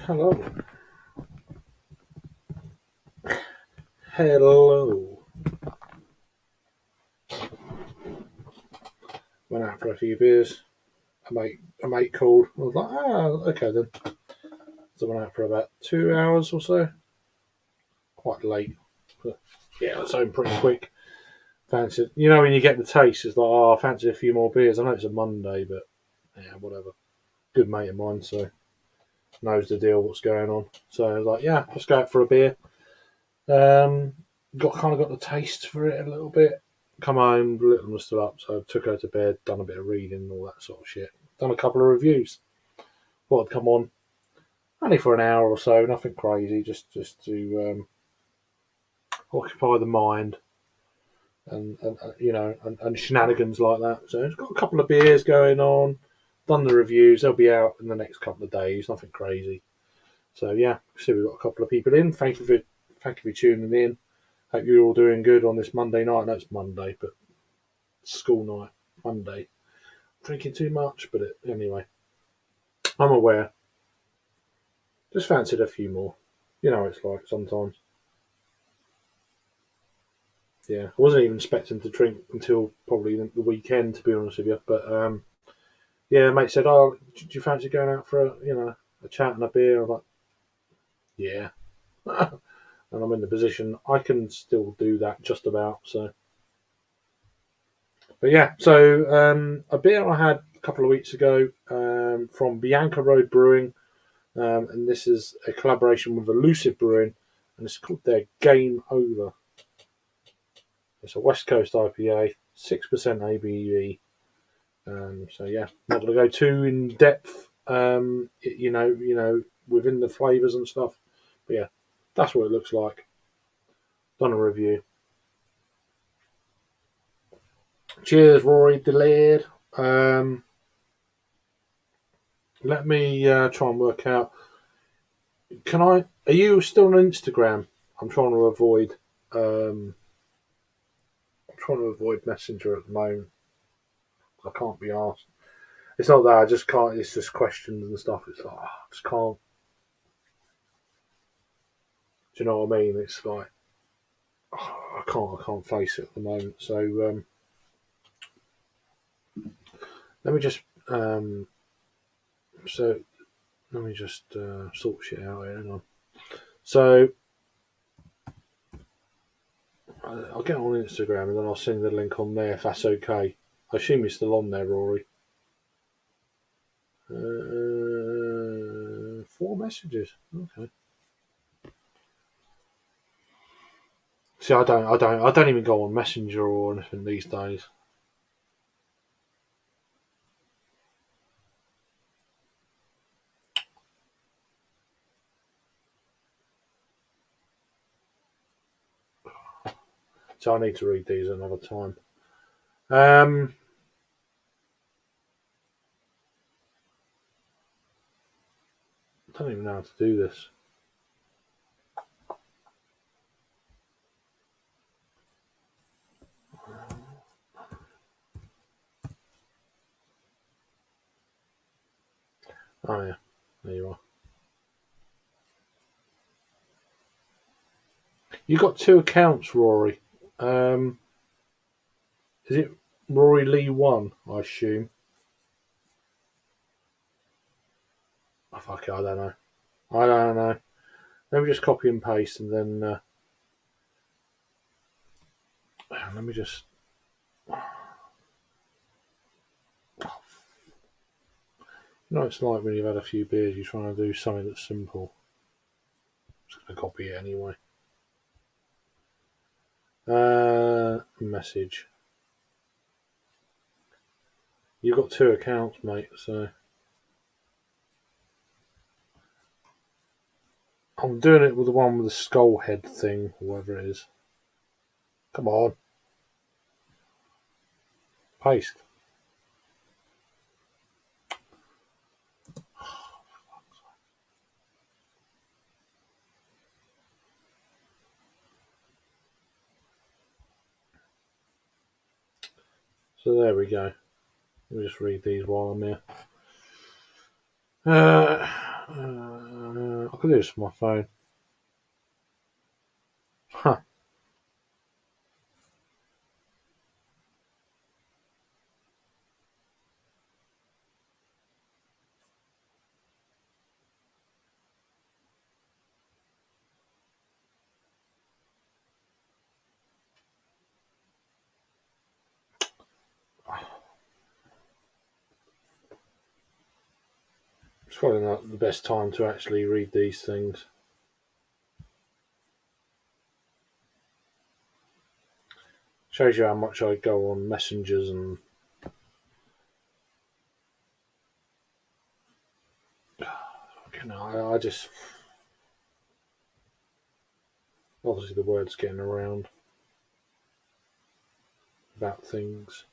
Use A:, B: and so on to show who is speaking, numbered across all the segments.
A: Hello. Hello. Went out for a few beers. A mate called. I was like, okay then. So I went out for about 2 hours or so. Quite late. But yeah, I was home pretty quick. Fancied, when you get the taste, it's like, I fancy a few more beers. I know it's a Monday, but yeah, whatever. Good mate of mine, so knows the deal, what's going on. So I was like, yeah, let's go out for a beer. Um, got the taste for it a little bit. Come home, Little was still up, so I took her to bed, done a bit of reading and all that sort of shit. Done a couple of reviews. Thought I'd come on only for an hour or so, nothing crazy, just to occupy the mind and shenanigans like that. So it's got a couple of beers going on. Done the reviews. They'll be out in the next couple of days. Nothing crazy. So yeah, see we've got a couple of people in. Thank you for tuning in. Hope you're all doing good on this Monday night. No, it's Monday, but school night Monday. Drinking too much, but anyway, I'm aware. Just fancied a few more. You know what it's like sometimes. Yeah, I wasn't even expecting to drink until probably the weekend, to be honest with you. But yeah, mate said, "Oh, do you fancy going out for a chat and a beer?" I'm like, "Yeah," and I'm in the position I can still do that just about. So, but yeah, so a beer I had a couple of weeks ago from Bianca Road Brewing, and this is a collaboration with Elusive Brewing, and it's called their Game Over. It's a West Coast IPA, 6% ABV. So yeah, not going to go too in depth, within the flavors and stuff. But yeah, that's what it looks like. Done a review. Cheers, Rory Delayed. Um, Let me try and work out. Can I? Are you still on Instagram? I'm trying to avoid. Um, I'm trying to avoid Messenger at the moment. I can't be asked. It's not that I just can't. It's just questions and stuff. It's like I just can't. Do you know what I mean? It's like I can't face it at the moment. So let me just um, so let me just sort shit out here. Hang on. So I'll get on Instagram and then I'll send the link on there if that's okay. I assume you're still on there, Rory. Four messages. Okay. See, I don't even go on Messenger or anything these days. So I need to read these another time. Um, I don't even know how to do this. Oh yeah, there you are. You got two accounts, Rory. Um, is it Rory Lee one? I assume. Oh, fuck it, I don't know. I don't know. Let me just copy and paste, and then let me just. It's like when you've had a few beers, you're trying to do something that's simple. I'm just gonna copy it anyway. Message. You've got two accounts, mate. So I'm doing it with the one with the skull head thing, whatever it is. Come on, paste. So there we go. Let me just read these while I'm here. I could do this with my phone. Huh. It's probably not the best time to actually read these things. Shows you how much I go on messengers and I just obviously the word's getting around about things.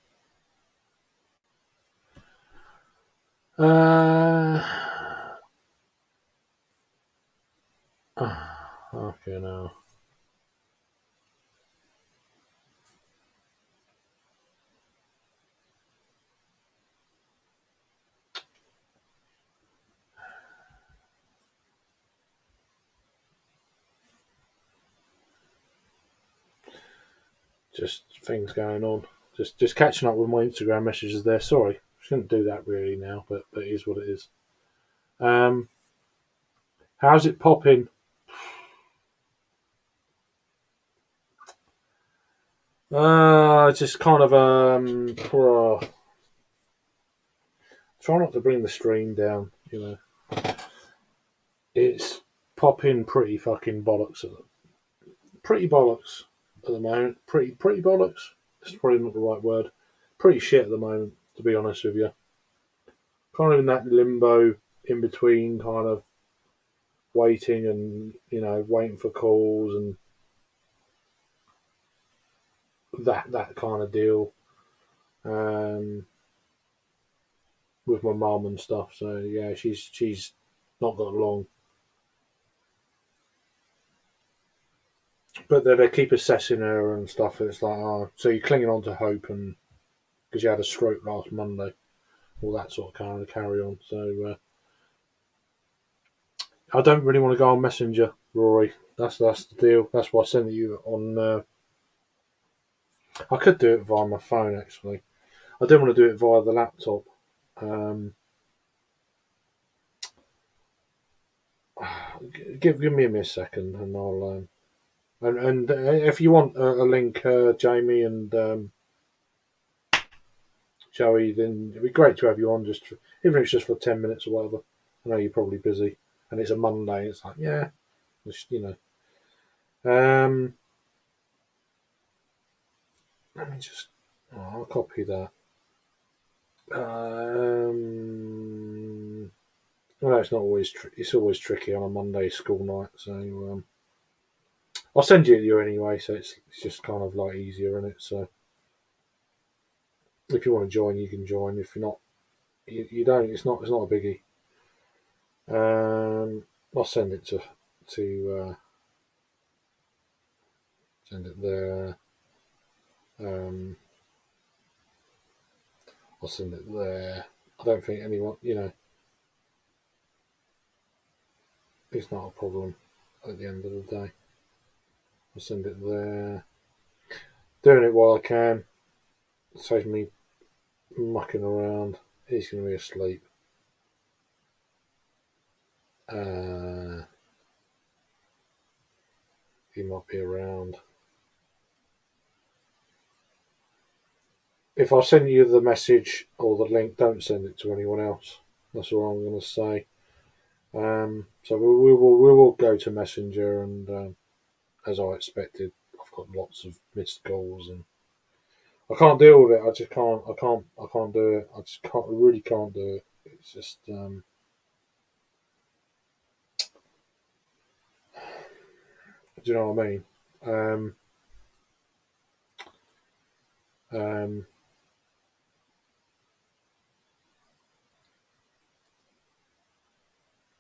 A: Okay, now just things going on. Just catching up with my Instagram messages there. Sorry, shouldn't do that really now, but it is what it is. How's it popping? Just kind of try not to bring the stream down. It's popping pretty fucking bollocks pretty bollocks at the moment. Pretty bollocks. It's probably not the right word. Pretty shit at the moment, to be honest with you. Kind of in that limbo in between, kind of waiting and waiting for calls and that kind of deal. With my mum and stuff. So yeah, she's not got long. But they keep assessing her and stuff. And it's like, oh, so you're clinging on to hope, and because you had a stroke last Monday, all that sort of kind of carry on. So I don't really want to go on Messenger, Rory. That's the deal. That's why I sent you on. I could do it via my phone actually. I don't want to do it via the laptop. Give me a second, and I'll. And if you want a link, Jamie and Joey, then it'd be great to have you on. Even if it's just for 10 minutes or whatever. I know you're probably busy, and it's a Monday. It's like, yeah, just. Um, Let me just. Oh, I'll copy that. Well, it's not always. It's always tricky on a Monday school night. So I'll send it to you anyway. So it's just kind of like easier, isn't it? So if you want to join, you can join. If you're not, you don't. It's not a biggie. I'll send it to send it there. I'll send it there. I don't think anyone, it's not a problem at the end of the day. I'll send it there. Doing it while I can. Saves me mucking around. He's going to be asleep. He might be around. If I send you the message or the link, don't send it to anyone else. That's all I'm going to say. So we will go to Messenger, and as I expected, I've got lots of missed calls, and I can't deal with it. I just can't. I can't do it. I just can't. I really can't do it. It's just. Do you know what I mean? Um,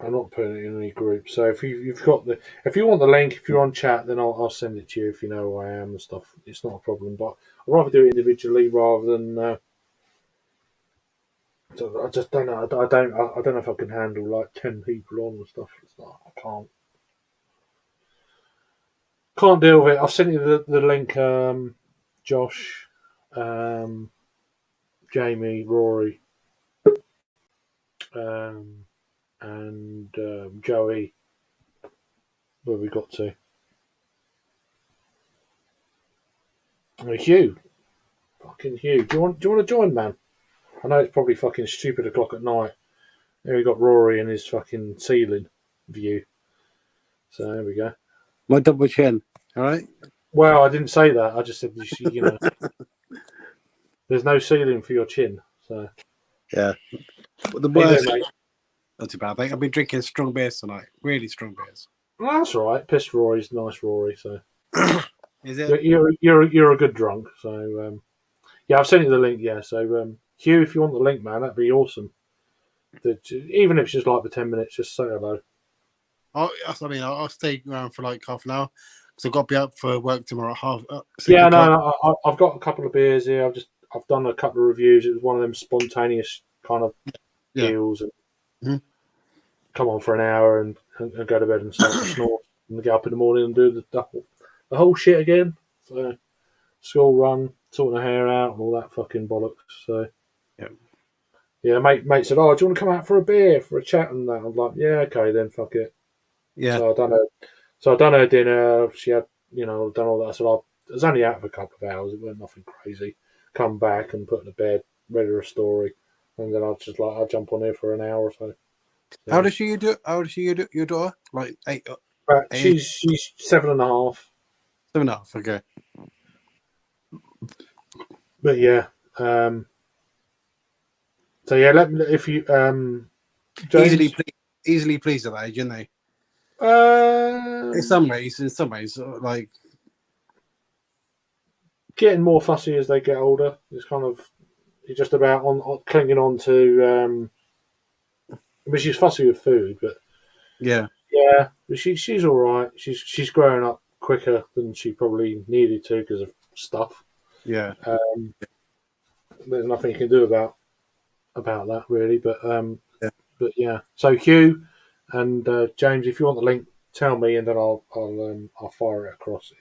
A: I'm not putting it in any group. So if if you want the link, if you're on chat, then I'll send it to you if you know who I am and stuff. It's not a problem. But I'd rather do it individually rather than I just don't know. I don't know if I can handle like 10 people on and stuff. It's like, I can't deal with it. I've sent you the link. Josh, um, Jamie, Rory, and Joey. Where we got to? Hugh, fucking Hugh. Do you want to join, man? I know it's probably fucking stupid o'clock at night. There we got Rory and his fucking ceiling view. So there we go.
B: My double chin. All right.
A: Well, I didn't say that. I just said you know, there's no ceiling for your chin. So
B: yeah. But the worst. Not too bad. I've been drinking strong beers tonight. Really strong beers.
A: Well, that's all right. Pissed Rory's nice, Rory. So
B: is it?
A: You're a good drunk. So yeah, I've sent you the link. Yeah. So Hugh, if you want the link, man, that'd be awesome. Even if it's just like the 10 minutes, just say hello.
B: I'll stay around for like half an hour because I've got to be up for work tomorrow at half.
A: Yeah, no, I've got a couple of beers here. I've done a couple of reviews. It was one of them spontaneous kind of deals. And come on for an hour and go to bed and start to snore and get up in the morning and do the whole shit again. So school run, sorting the hair out and all that fucking bollocks. So yeah, mate said, "Oh, do you want to come out for a beer for a chat and that?" I'm like, "Yeah, okay, then fuck it."
B: Yeah.
A: So I done her dinner. She had, done all that. So I was only out for a couple of hours. It wasn't nothing crazy. Come back and put in the bed, read her a story, and then I'll jump on here for an hour or so.
B: How old is she? Your daughter? Like 8?
A: She's 7.5.
B: 7.5. Okay.
A: But yeah. So yeah, if you James,
B: easily pleased at that age, aren't they? In some ways, like
A: getting more fussy as they get older. It's just about on clinging on to. I mean, she's fussy with food, but
B: yeah,
A: but she's all right. She's growing up quicker than she probably needed to because of stuff.
B: Yeah.
A: There's nothing you can do about that really, but yeah. So Hugh and James, if you want the link, tell me, and then I'll fire it across.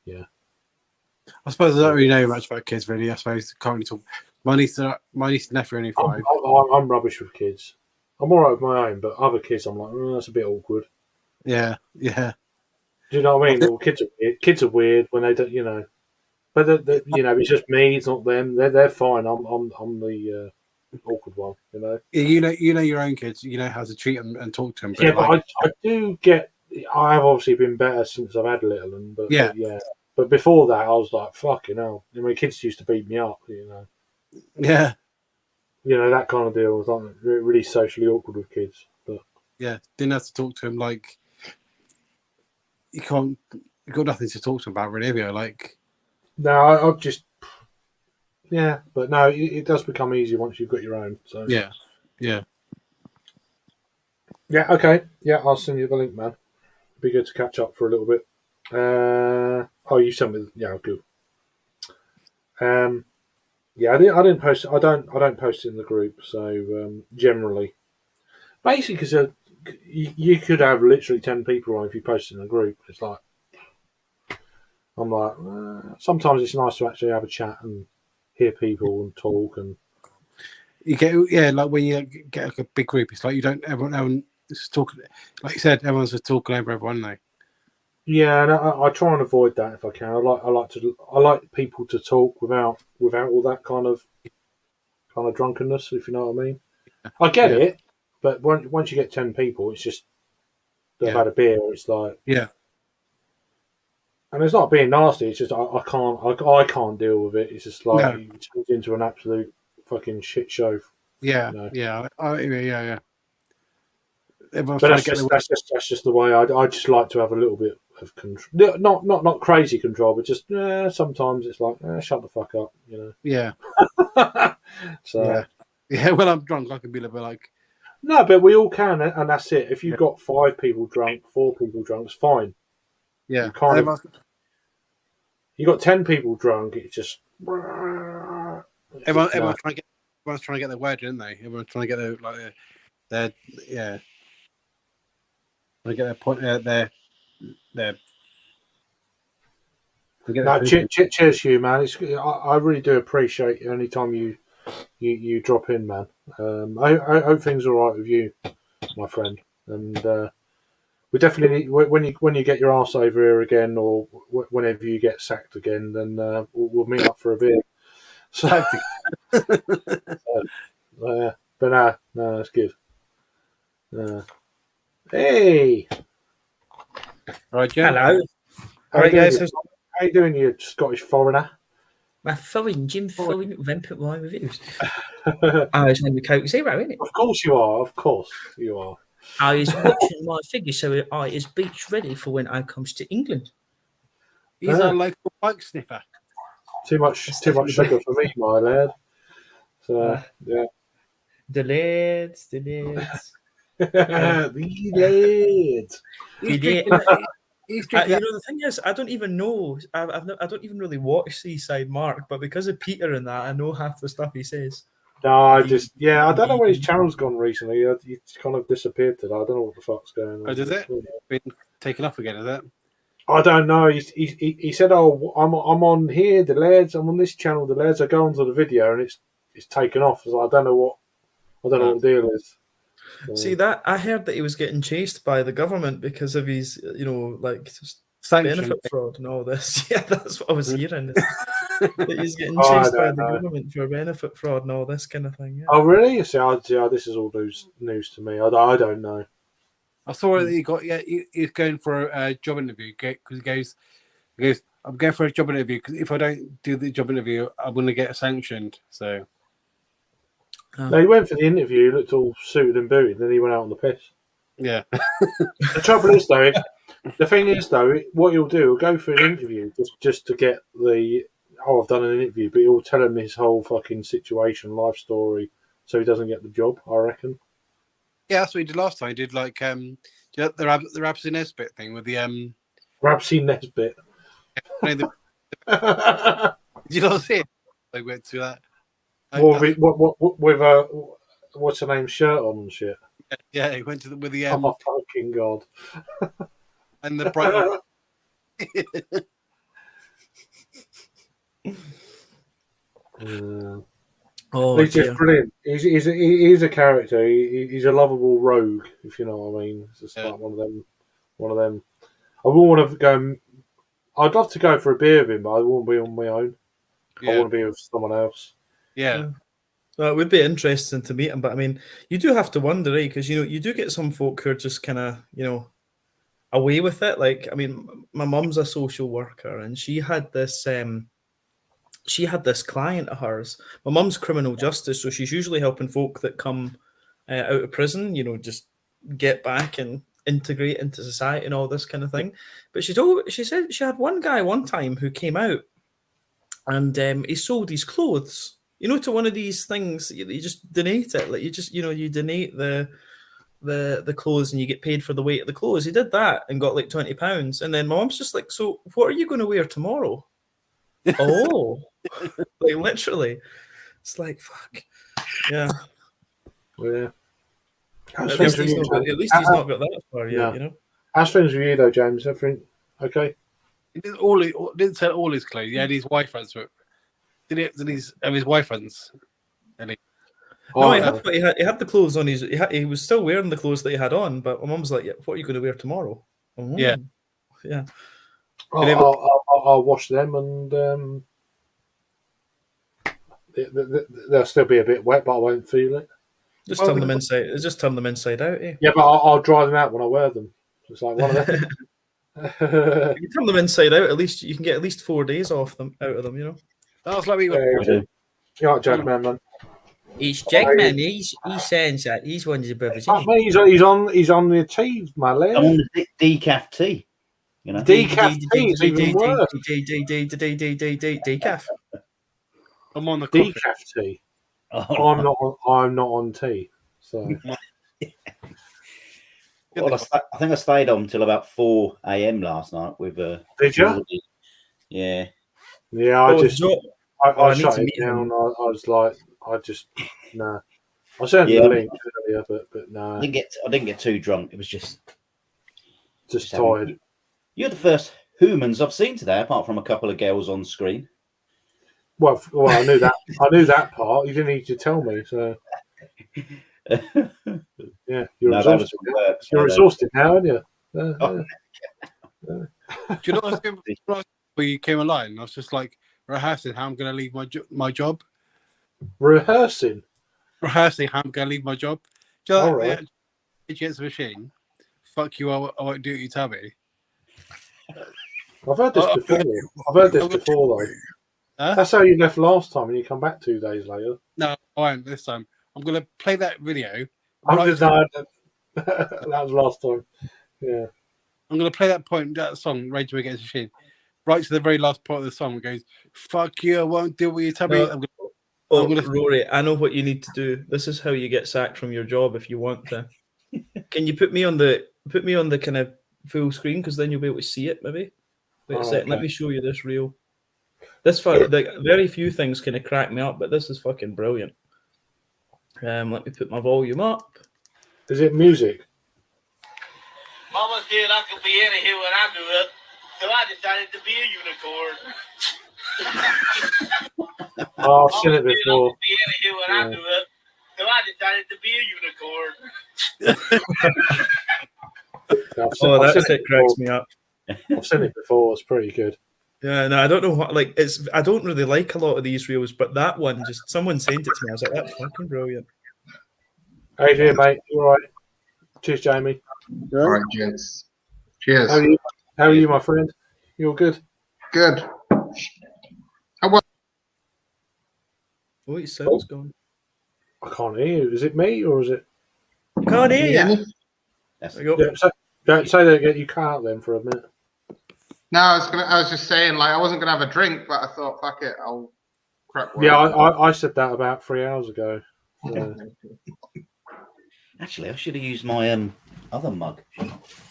B: I suppose I don't really know much about kids, really. I suppose can't really talk. My niece and nephew are only 5.
A: I'm rubbish with kids. I'm all right with my own, but other kids, I'm like, that's a bit awkward.
B: Yeah.
A: Do you know what I mean? Well, kids are weird. Kids are weird when they don't, But it's just me. It's not them. They're fine. I'm the awkward one.
B: You know your own kids. You know how to treat them and talk to them.
A: Yeah, but I do get. I have obviously been better since I've had a little one. But yeah. But before that, I was like, fucking hell. I mean, kids used to beat me up.
B: Yeah.
A: That kind of deal. I was like really socially awkward with kids. But
B: yeah, didn't have to talk to him like you can't. You've got nothing to talk to him about, really, have you? Like,
A: no, I'll just. Yeah, but no, it does become easier once you've got your own. So
B: yeah.
A: Okay. Yeah, I'll send you the link, man. It'd be good to catch up for a little bit. You sent me. Yeah, good. Yeah, I didn't post. I don't post it in the group. So generally, basically, because you could have literally 10 people on if you post it in a group. It's like I'm like sometimes it's nice to actually have a chat and hear people and talk and
B: you get like when you get like a big group, it's like you don't everyone is talking. Like you said, everyone's just talking over everyone, they.
A: Yeah, and I try and avoid that if I can. I like people to talk without all that kind of drunkenness, if you know what I mean. I get it, but once you get 10 people, it's just they've had a beer. It's like and it's not being nasty. It's just I can't deal with it. It's just like it turns into an absolute fucking shit show.
B: Yeah.
A: But that's just the way I just like to have a little bit of control. Not crazy control, but just sometimes it's like shut the fuck up,
B: Yeah.
A: So
B: yeah. When I'm drunk, I can be a little bit like.
A: No, but we all can, and that's it. If you've got 5 people drunk, 4 people drunk, it's fine.
B: Yeah.
A: You got 10 people drunk, it's just.
B: Everyone trying to get everyone's trying to get their word, didn't they? Everyone's trying to get their yeah, trying to get their point, their.
A: No, cheers to you, man. I really do appreciate it any time you drop in, man. I hope things are all right with you, my friend. And we definitely need, when you get your arse over here again, or whenever you get sacked again, then we'll meet up for a beer. So, but no, that's good. Hey,
B: Right, Jim.
C: Hello.
A: How
C: All right,
A: you doing,
C: guys.
A: how you doing, you Scottish foreigner?
C: My foreign Jim foreign Vampire Wine Reviews. I was on the Coke Zero, innit?
A: Of course you are. Of course you are.
C: I was watching my figure, so I is beach ready for when I comes to England.
B: He's our local bike sniffer.
A: Too much sugar for me, my lad. So yeah.
C: The lads.
A: The lads.
B: He's
C: Yeah.
B: drinking, he's
C: You
B: drinking
C: know, the thing is, I don't even know. I don't even really watch Seaside Mark, but because of Peter and that, I know half the stuff he says.
A: No, I don't know where his channel's gone recently. He's kind of disappeared today. I don't know what the fuck's going on.
B: Oh, does it? Been taken off again, is it?
A: I don't know. He said, "Oh, I'm on here, the lads. I'm on this channel, the lads." I go onto the video and it's taken off. So I don't know what the deal is.
C: See that I heard that he was getting chased by the government because of his, just
B: Sanction.
C: benefit fraud and all this. Yeah, that's what I was hearing. That he's getting chased by the government for benefit fraud and all this kind of thing. Yeah.
A: Oh, really? See, this is all news to me. I don't know.
B: I saw that he got he's going for a job interview because he goes, I'm going for a job interview because if I don't do the job interview, I'm going to get sanctioned. So.
A: No, he went for the interview, looked all suited and booted, then he went out on the piss.
B: Yeah.
A: The trouble is, though, what he'll do, he'll go for an interview just to get I've done an interview, but he'll tell him his whole fucking situation, life story, so he doesn't get the job, I reckon.
B: Yeah, that's what he did last time. He did like the Ramsey Nesbitt thing with the
A: Ramsey Nesbitt.
B: Did you not see it? They went through that.
A: With what's her name shirt on and shit.
B: Yeah, he went with the
A: oh my fucking god!
B: And the bright.
A: He's just brilliant. He's a character. He's a lovable rogue, if you know what I mean. It's just like one of them. I wouldn't want to go. I'd love to go for a beer with him, but I wouldn't be on my own. Yeah. I want to be with someone else.
B: Yeah.
C: Well, it would be interesting to meet him, but I mean, you do have to wonder, right? Because you do get some folk who are just kind of away with it. Like, I mean, my mum's a social worker, and she had this client of hers. My mum's criminal justice, so she's usually helping folk that come out of prison, just get back and integrate into society and all this kind of thing. But she said she had one guy one time who came out and he sold his clothes, to one of these things. You just donate it, like you donate the clothes and you get paid for the weight of the clothes. He did that and got like £20, and then my mom's just like, "So what are you going to wear tomorrow?" Oh, like literally, it's like fuck, yeah.
A: Yeah.
C: At least he's not got that far yet,
A: How's things with you though, James? Everything okay?
B: He didn't sell all his clothes. He had his wife friends. Did he have his wife friends?
C: He had the clothes on. He was still wearing the clothes that he had on, but my mum's like, "Yeah, what are you going to wear tomorrow?" Oh,
B: yeah.
A: I'll wash them and they'll still be a bit wet, but I won't feel it.
C: Just turn them inside out. Eh?
A: Yeah, but I'll dry them out when I wear them. It's like one of them.
C: If you turn them inside out, at least you can get at least 4 days out of them.
B: That was like we
A: were. You're right, Jackman, man.
C: It's Jackman. He's saying that he's one of the brothers.
A: He's on the tea, my lad.
D: I'm on the decaf tea.
A: Decaf tea is even worse.
C: Decaf.
B: I'm on the
A: decaf tea. I'm not on tea. So.
D: Well, I think I stayed on till about 4 a.m. last night with
A: Did you?
D: Yeah.
A: Yeah, I shut it down. I was like, I just nah. I sent
D: Yeah.
A: the link earlier, but nah,
D: I didn't get too drunk. It was just
A: just
D: having-
A: tired.
D: You're the first humans I've seen today, apart from a couple of girls on screen.
A: Well, I knew that. I knew that part. You didn't need to tell me. So yeah, you're
D: No, that was
A: exhausted.
D: from work. so
A: You're
D: that-
A: exhausted now, aren't you?
D: Oh.
B: Do you know what I was doing when you came online? I was just like rehearsing how I'm going to leave my job.
A: Rehearsing.
B: Rehearsing how I'm going to leave my job. Do you know,
A: All right.
B: Gets a machine. Fuck you! I won't do what you tell me.
A: I've heard this before. I've heard this before, though.
B: Huh?
A: That's how you left last time, and you come back 2 days later.
B: No, I won't this time. I'm going to play that video.
A: I'm
B: right
A: just
B: to-
A: that was last time. Yeah.
B: I'm going to play that song, Rage Against the Machine, right to the very last part of the song. It goes, "Fuck you! I won't do what you tell me."
C: No.
B: I'm gonna,
C: Oh,
B: I'm gonna-
C: Rory, I know what you need to do. This is how you get sacked from your job if you want to. Can you put me on the kind of full screen, because then you'll be able to see it maybe. Wait a
A: Oh,
C: second, let
A: okay.
C: me show you this reel. Like, very few things kind of crack me up, but this is fucking brilliant. Let me put my volume up.
A: Is it music?
E: Mama said I could be any here when I grew up, so I decided to be a unicorn.
A: Oh, I've seen it
E: Mama said I
A: before.
E: could be any here when I
A: Yeah.
E: grew up, so I decided to be a unicorn.
A: Yeah,
C: Oh,
A: I've
C: that
A: seen it
C: shit cracks
A: before.
C: me up.
A: I've seen it before. It's pretty good.
C: Yeah, no, I don't know what, like, I don't really like a lot of these reels, but that one, just someone sent it to me. I was like, that's fucking brilliant.
A: How you doing, mate? You all right? Cheers, Jamie.
F: All right, gents. Cheers.
A: How are you? How are you, my friend? You all good?
F: Good.
C: Oh, his sound's gone.
A: I can't hear you. Is it me or is it?
C: Can't hear
F: Yeah.
C: you.
D: That's-
C: There we go.
A: Yeah, say that again. You can't then for a minute.
F: No, I was just saying, like, I wasn't gonna have a drink, but I thought, fuck it, I'll crack one.
A: Yeah, I said that about 3 hours ago. Yeah.
D: Actually, I should have used my other mug.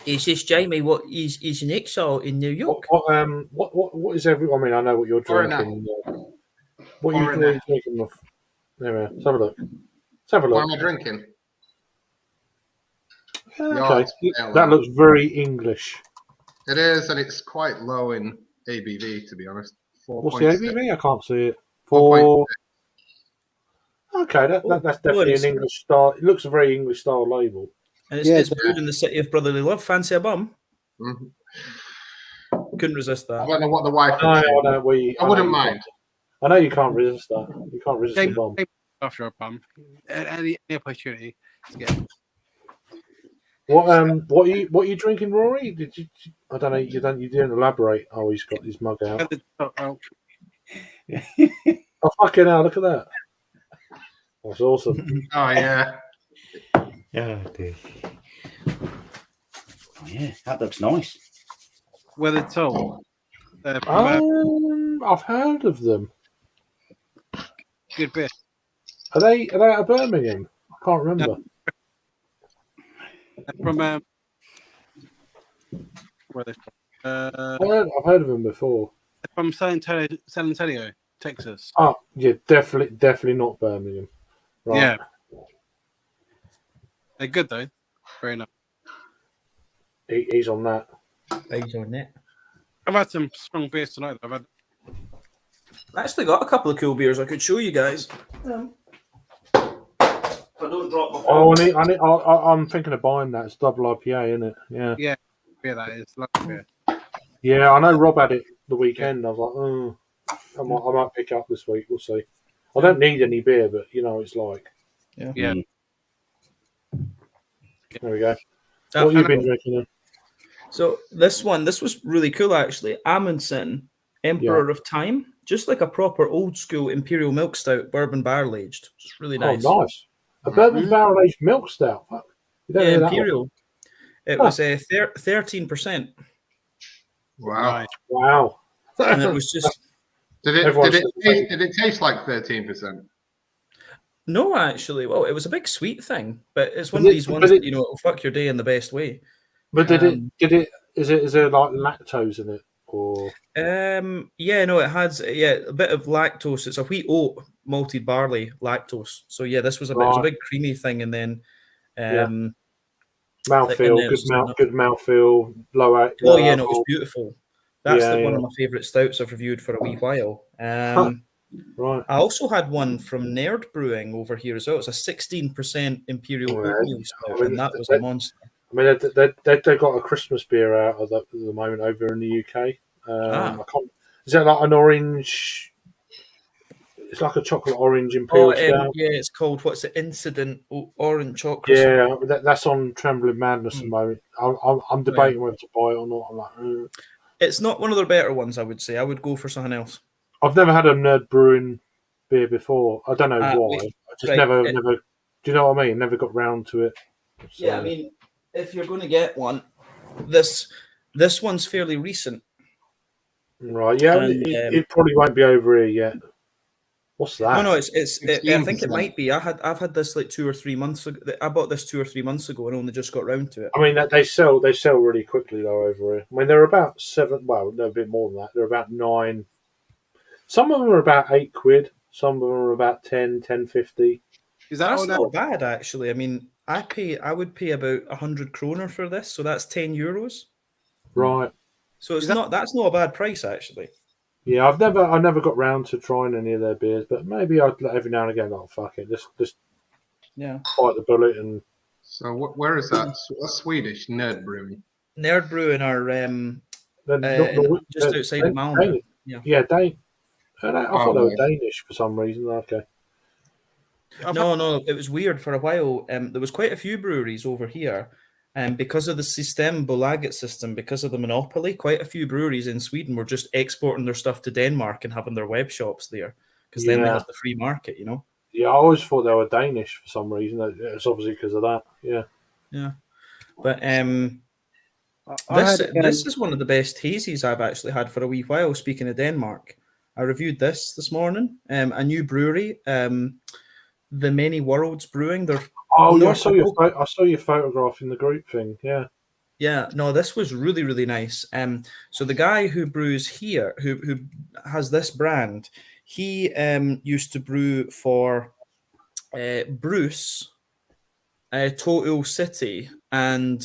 C: Is this Jamie? What is an exile in New York?
A: What is every? I mean, I know what you're
F: Foreigner.
A: drinking. What are you
F: Foreigner.
A: drinking? Of? Anyway, let's have a look. Let's have a
F: What
A: look.
F: am I drinking?
A: Okay,
F: Yeah,
A: that looks very English.
F: It is, and it's quite low in ABV, to be honest.
A: What's the
F: 4.6.
A: ABV? I can't see it.
F: 4.6.
A: Okay, that's definitely
C: it's-
A: an English style. It looks a very English style label.
C: And it's,
B: Yeah,
C: it's brewed in the city of brotherly love. Fancy a bum?
F: Mhm.
C: Couldn't resist
F: I
C: that.
F: don't know what the wife
A: No,
F: would
A: I
F: say.
A: know
F: I wouldn't mind.
A: I know you can't resist that. You can't resist the bomb.
B: after a bum, any opportunity. Yeah.
A: What are you drinking, Rory? Did you? I don't know. You didn't elaborate. Oh, he's got his mug out.
B: Oh,
A: Oh, fucking hell! Look at that. That's awesome.
F: Oh, yeah.
D: Oh, dear. Oh, yeah, that looks nice.
B: whether it's all.
A: I've heard of them.
B: Good bit.
A: Are they out of Birmingham? I can't remember.
B: From where they
A: I've heard of them before.
B: from San Antonio, Texas.
A: Oh, yeah, definitely not Birmingham. Right.
B: Yeah. They're good though. Very nice.
A: He's on that.
C: Eyes on it.
B: I've had some strong beers tonight. I've had
C: I actually got a couple of cool beers I could show you guys. If I don't drop my phone.
A: I'm thinking of buying that. It's double IPA, isn't it? Yeah.
B: beer that is. Lovely beer.
A: Yeah, I know Rob had it the weekend. I was like, oh, I might pick up this week. We'll see. I don't need any beer, but you know, it's like,
B: Yeah.
D: Mm.
A: there we go.
C: Ah,
A: What have you been drinking then?
C: So this was really cool actually. Amundsen, Emperor of Time, just like a proper old school imperial milk stout, bourbon barrel aged. It's really nice.
A: Oh, nice. A bourbon barrel aged milk stout. Fuck. You don't
C: Yeah,
A: hear that one.
C: imperial. It was 13%,
F: Wow.
B: Right.
A: Wow.
C: and it was just
F: Did it,
A: Everyone's
F: did, it
A: the same.
F: taste, did it taste like 13%?
C: no, actually. Well, it was a big sweet thing, but it's one
A: But
C: of
A: it-
C: these
A: but
C: ones
A: it-
C: that it'll fuck your day in the best way.
A: But is there like lactose in it? or
C: Yeah, no, it has a bit of lactose. It's a wheat oat malted barley lactose. So yeah, this was a bit. It was a
A: Right.
C: big creamy thing, and then
A: Yeah.
C: and
A: mouthfeel?
C: then
A: Good
C: it's enough.
A: good mouthfeel. Low.
C: Oh
A: Low
C: yeah, no, it was
A: alcohol.
C: beautiful. That's
A: Yeah,
C: one
A: yeah.
C: of my favourite stouts I've reviewed for a wee while.
A: Right.
C: I also had one from Nerd Brewing over here as well. It's a 16% Imperial
A: Right.
C: Oatmeal Stout,
A: I mean,
C: and that was a monster.
A: I mean, they've got a Christmas beer out at the moment over in the UK. I can't. Is that like an orange? It's like a chocolate orange imperial stout.
C: Yeah, it's called, what's it, Incident Orange Chocolate.
A: Yeah, that's on Trembling Madness at the moment. I'm debating whether to buy it or not. I'm like,
C: It's not one of their better ones, I would say. I would go for something else.
A: I've never had a Nerd Brewing beer before. I don't know why. I just never. Do you know what I mean? Never got round to it. So.
C: Yeah, I mean, if you're going to get one, this one's fairly recent.
A: Right, yeah,
C: And,
A: it probably won't be over here yet. What's that?
C: No, I think it might be. I've had this like 2 or 3 months ago. I bought this 2 or 3 months ago and only just got round to it.
A: I mean, they sell really quickly though over here. I mean, they're about 7. Well, no, a bit more than that. They're about 9. Some of them are about £8. Some of them are about 10.50.
B: Is that
C: That's
B: all
C: not bad actually. I mean, I would pay about 100 kroner for this, so that's €10.
A: Right.
C: So that's not a bad price actually.
A: Yeah, I never got round to trying any of their beers, but maybe I'd every now and again. Oh fuck it, just
C: Yeah.
A: bite the bullet and.
F: So where is that? That's Swedish, Nerd Brewing.
C: Nerd Brewing are just outside of Malmö.
A: Yeah, I thought they were Danish for some reason. Okay.
C: No, it was weird for a while. There was quite a few breweries over here, and because of the Systembolaget system, because of the monopoly, quite a few breweries in Sweden were just exporting their stuff to Denmark and having their web shops there, because then they have the free market, you know.
A: Yeah, I always thought they were Danish for some reason. It's obviously because of that. Yeah.
C: Yeah, but this is one of the best hazies I've actually had for a wee while. Speaking of Denmark, I reviewed this morning. A new brewery, the Many Worlds Brewing. They're
A: I saw your photograph in the group thing. Yeah.
C: Yeah, no, this was really, really nice. So the guy who brews here, who has this brand, he used to brew for Bruce, Total City, and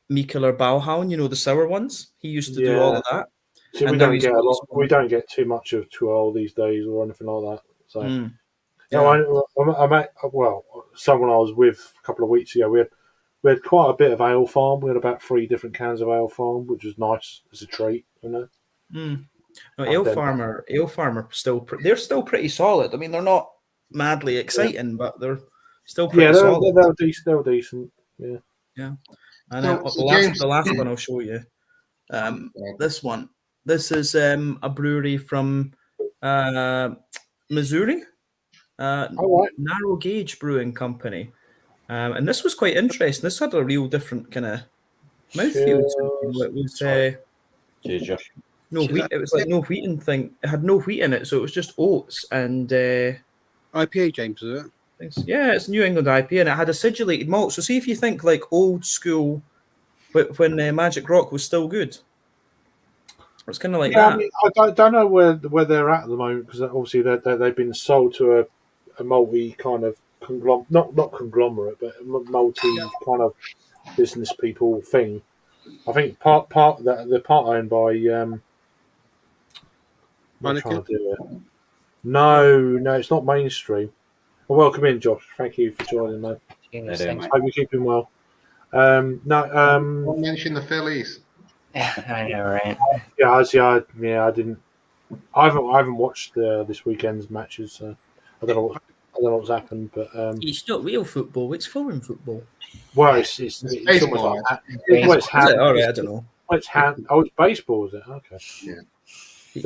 C: Mikkeller Bauhaun. You know, the sour ones. He used to do all of that.
A: See, we don't get too much of Tuol these days or anything like that. So. Someone I was with a couple of weeks ago, we had quite a bit of Ale Farm. We had about 3 different cans of Ale Farm, which was nice as a treat, you know.
C: No, Ale Farm are they're still pretty solid. I mean, they're not madly exciting, but they're still pretty solid.
A: They're decent. They're decent. Yeah.
C: Yeah. And the last one I'll show you. This one. This is a brewery from Missouri. Narrow Gauge Brewing Company, and this was quite interesting. This had a real different kind of mouthfeel. It was
D: Cheers, Josh.
C: no wheat. It was like no wheat and thing. It had no wheat in it, so it was just oats and
B: IPA, James, is it?
C: Yeah, it's New England IPA, and it had acidulated malt. So see if you think like old school, when Magic Rock was still good. It's kind of like that.
A: I mean, I don't know where they're at the moment, because obviously they've been sold to a multi kind of not conglomerate, but a multi kind of business people thing. I think part that they're part owned by No, it's not mainstream. Well, welcome in, Josh. Thank you for joining, mate. Hope you're keeping well.
F: Don't mention the Phillies.
G: I know, right?
A: I didn't. I haven't watched this weekend's matches. So I don't know what's happened, but
C: it's not real football; it's foreign football.
A: Well, it's almost like it's hand.
C: All right, I don't know.
A: It's hand. Oh, it's baseball, is it? Okay.
F: Yeah.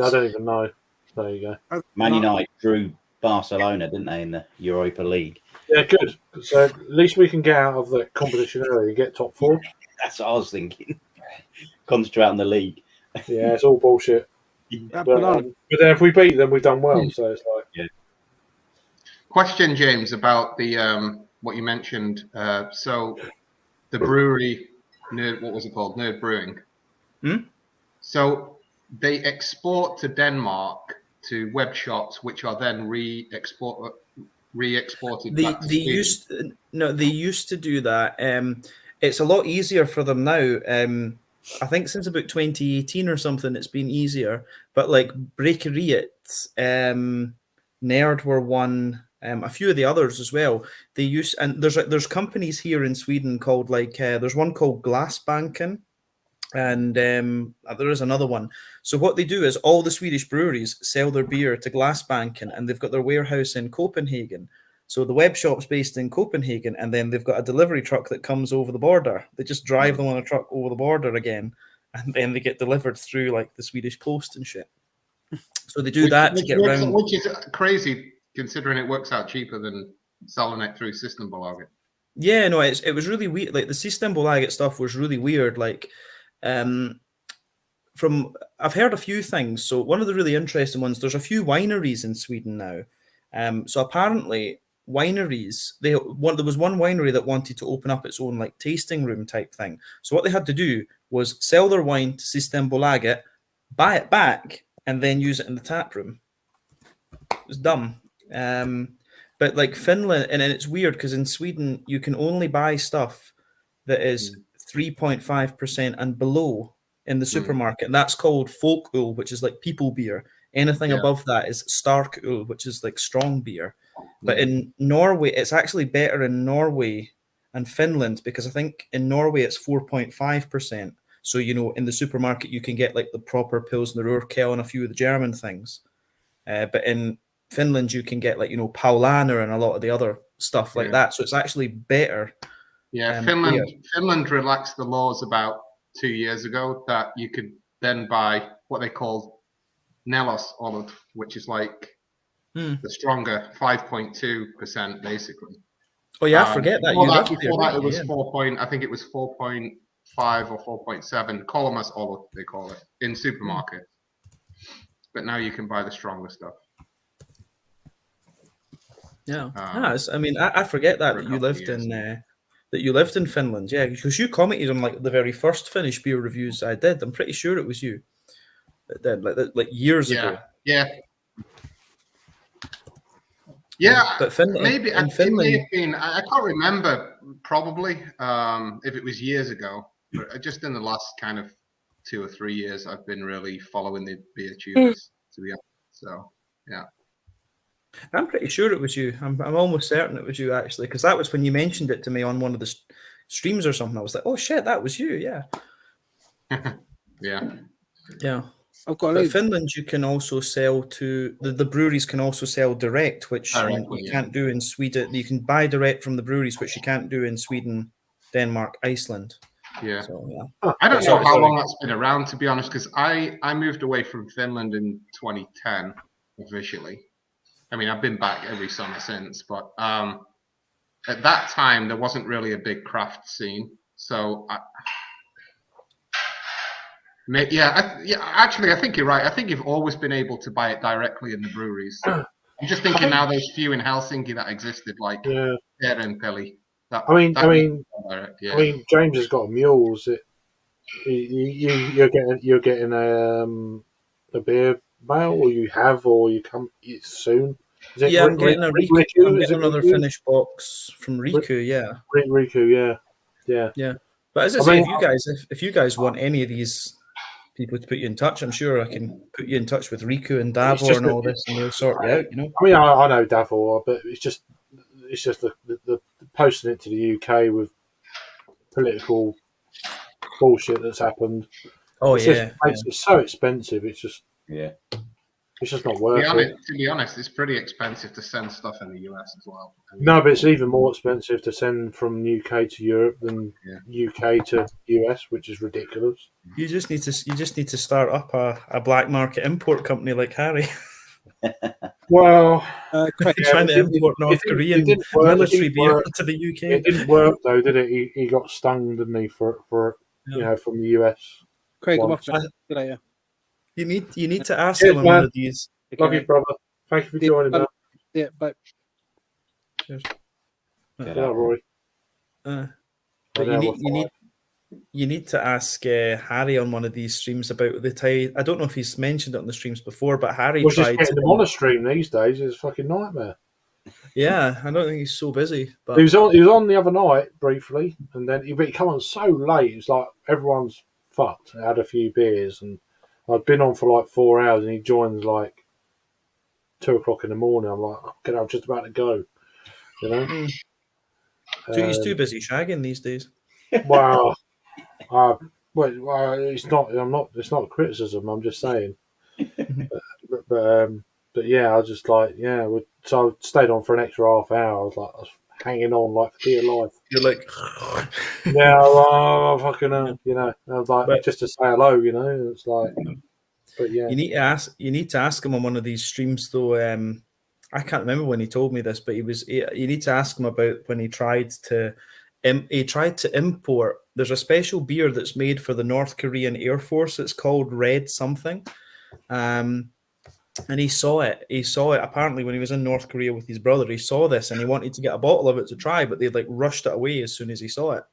A: I don't even know. There you go.
D: Man United drew Barcelona, didn't they, in the Europa League?
A: Yeah, good. So at least we can get out of the competition early and get top 4.
D: That's what I was thinking. Concentrate on the league.
A: Yeah, it's all bullshit. But then if we beat them, we've done well. So it's like,
F: Question, James, about the what you mentioned. So the brewery, what was it called? Nerd Brewing. So they export to Denmark to web shops, which are then re-exported back to Sweden.
C: They used to do that. It's a lot easier for them now. I think since about 2018 or something, it's been easier. But like Breakeriet, Nerd were one. A few of the others as well. They use, and there's companies here in Sweden called there's one called Glassbanken, and there is another one. So what they do is all the Swedish breweries sell their beer to Glassbanken, and they've got their warehouse in Copenhagen. So the web shop's based in Copenhagen, and then they've got a delivery truck that comes over the border. They just drive them on a truck over the border again, and then they get delivered through like the Swedish Post and shit. So they do that to get around.
F: Which is crazy, considering it works out cheaper than selling it through Systembolaget.
C: Yeah, no, it was really weird. Like the Systembolaget stuff was really weird. Like, I've heard a few things. So one of the really interesting ones, there's a few wineries in Sweden now. So apparently wineries, there was one winery that wanted to open up its own like tasting room type thing. So what they had to do was sell their wine to Systembolaget, buy it back, and then use it in the tap room. It was dumb. But like Finland, and it's weird because in Sweden you can only buy stuff that is 3.5% and below in the supermarket. And that's called folköl, which is like people beer. Anything above that is starköl, which is like strong beer. But in Norway, it's actually better in Norway and Finland because I think in Norway it's 4.5%. So, in the supermarket you can get like the proper Pilsner Urquell and a few of the German things. But in Finland you can get like, Paulaner and a lot of the other stuff like that. So it's actually better.
F: Yeah, Finland relaxed the laws about 2 years ago that you could then buy what they called Nelos olive, which is like the stronger 5.2% basically.
C: Oh yeah, I forget that.
F: Before that, it was 4. I think it was 4.5 or 4.7. Kolomas olive, they call it in supermarket. But now you can buy the stronger stuff.
C: Yeah, I forget that you lived in Finland. Yeah, because you commented on like the very first Finnish beer reviews I did. I'm pretty sure it was you. That like years ago.
F: Yeah,
C: but Finland,
F: maybe
C: in
F: it
C: Finland,
F: may have been. I can't remember. Probably, if it was years ago, but just in the last kind of 2 or 3 years, I've been really following the beer tubers. To be honest, so yeah.
C: I'm pretty sure it was you. I'm almost certain it was you actually, because that was when you mentioned it to me on one of the streams or something. I was like, oh shit, that was you. Yeah. Yeah. But Finland, you can also sell to the breweries can also sell direct, which you can't do in Sweden. You can buy direct from the breweries, which you can't do in Sweden, Denmark, Iceland.
F: Yeah.
C: So,
F: I don't know how long that's been around, to be honest, because I moved away from Finland in 2010 officially. I mean, I've been back every summer since, but at that time there wasn't really a big craft scene. So actually, I think you're right. I think you've always been able to buy it directly in the breweries. I'm just thinking now there's few in Helsinki that existed, like Ehrenpeli.
A: James has got mules. You're getting a beer bale, or you have, or you come soon.
C: I'm getting a Riku. I'm getting another Finnish box from Riku. Yeah,
A: Riku. Yeah.
C: But as I say, if you guys want any of these people to put you in touch, I'm sure I can put you in touch with Riku and Davor and all this, and they'll sort you out.
A: I mean, I know Davor, but it's just the posting it to the UK with political bullshit that's happened. It's so expensive. It's just it's just not worth it.
F: To be honest, it's pretty expensive to send stuff in the US as well.
A: No, but it's even more expensive to send from UK to Europe than UK to US, which is ridiculous.
C: You just need to start up a black market import company like Harry.
A: Well,
C: trying to import North Korean military beer to the UK.
A: It didn't work though, did it? He got stung, didn't he, for from the US.
B: Craig, I'm off. Good idea.
C: You need to ask him on one of these.
A: Love you, brother. Thank you for joining us.
B: Yeah, bye.
C: Cheers.
A: Roy.
C: But you You need to ask Harry on one of these streams about the time. I don't know if he's mentioned it on the streams before, but Harry
A: Which is
C: tried
A: getting
C: to.
A: them on a stream these days is a fucking nightmare.
C: Yeah, I don't think he's so busy. But
A: He was on the other night briefly, and then he come on so late. It's like everyone's fucked. I had a few beers, and I'd been on for like 4 hours, and he joins like 2 o'clock in the morning. I'm like, okay, I'm just about to go. You know.
C: he's too busy shagging these days.
A: Well, it's not. I'm not. It's not a criticism. I'm just saying. But yeah, I was just like, yeah. So I stayed on for an extra half hour. I was hanging on like for dear life.
C: You're like,
A: Yeah, fucking, you know. I was like,
C: But-
A: just to say hello, you know. It's like, but yeah.
C: you need to ask him on one of these streams though. I can't remember when he told me this, but you need to ask him about when he tried to import. There's a special beer that's made for the North Korean Air Force. It's called Red something. And he saw it. He saw it apparently when he was in North Korea with his brother. He saw this and he wanted to get a bottle of it to try, but they'd like rushed it away as soon as he saw it.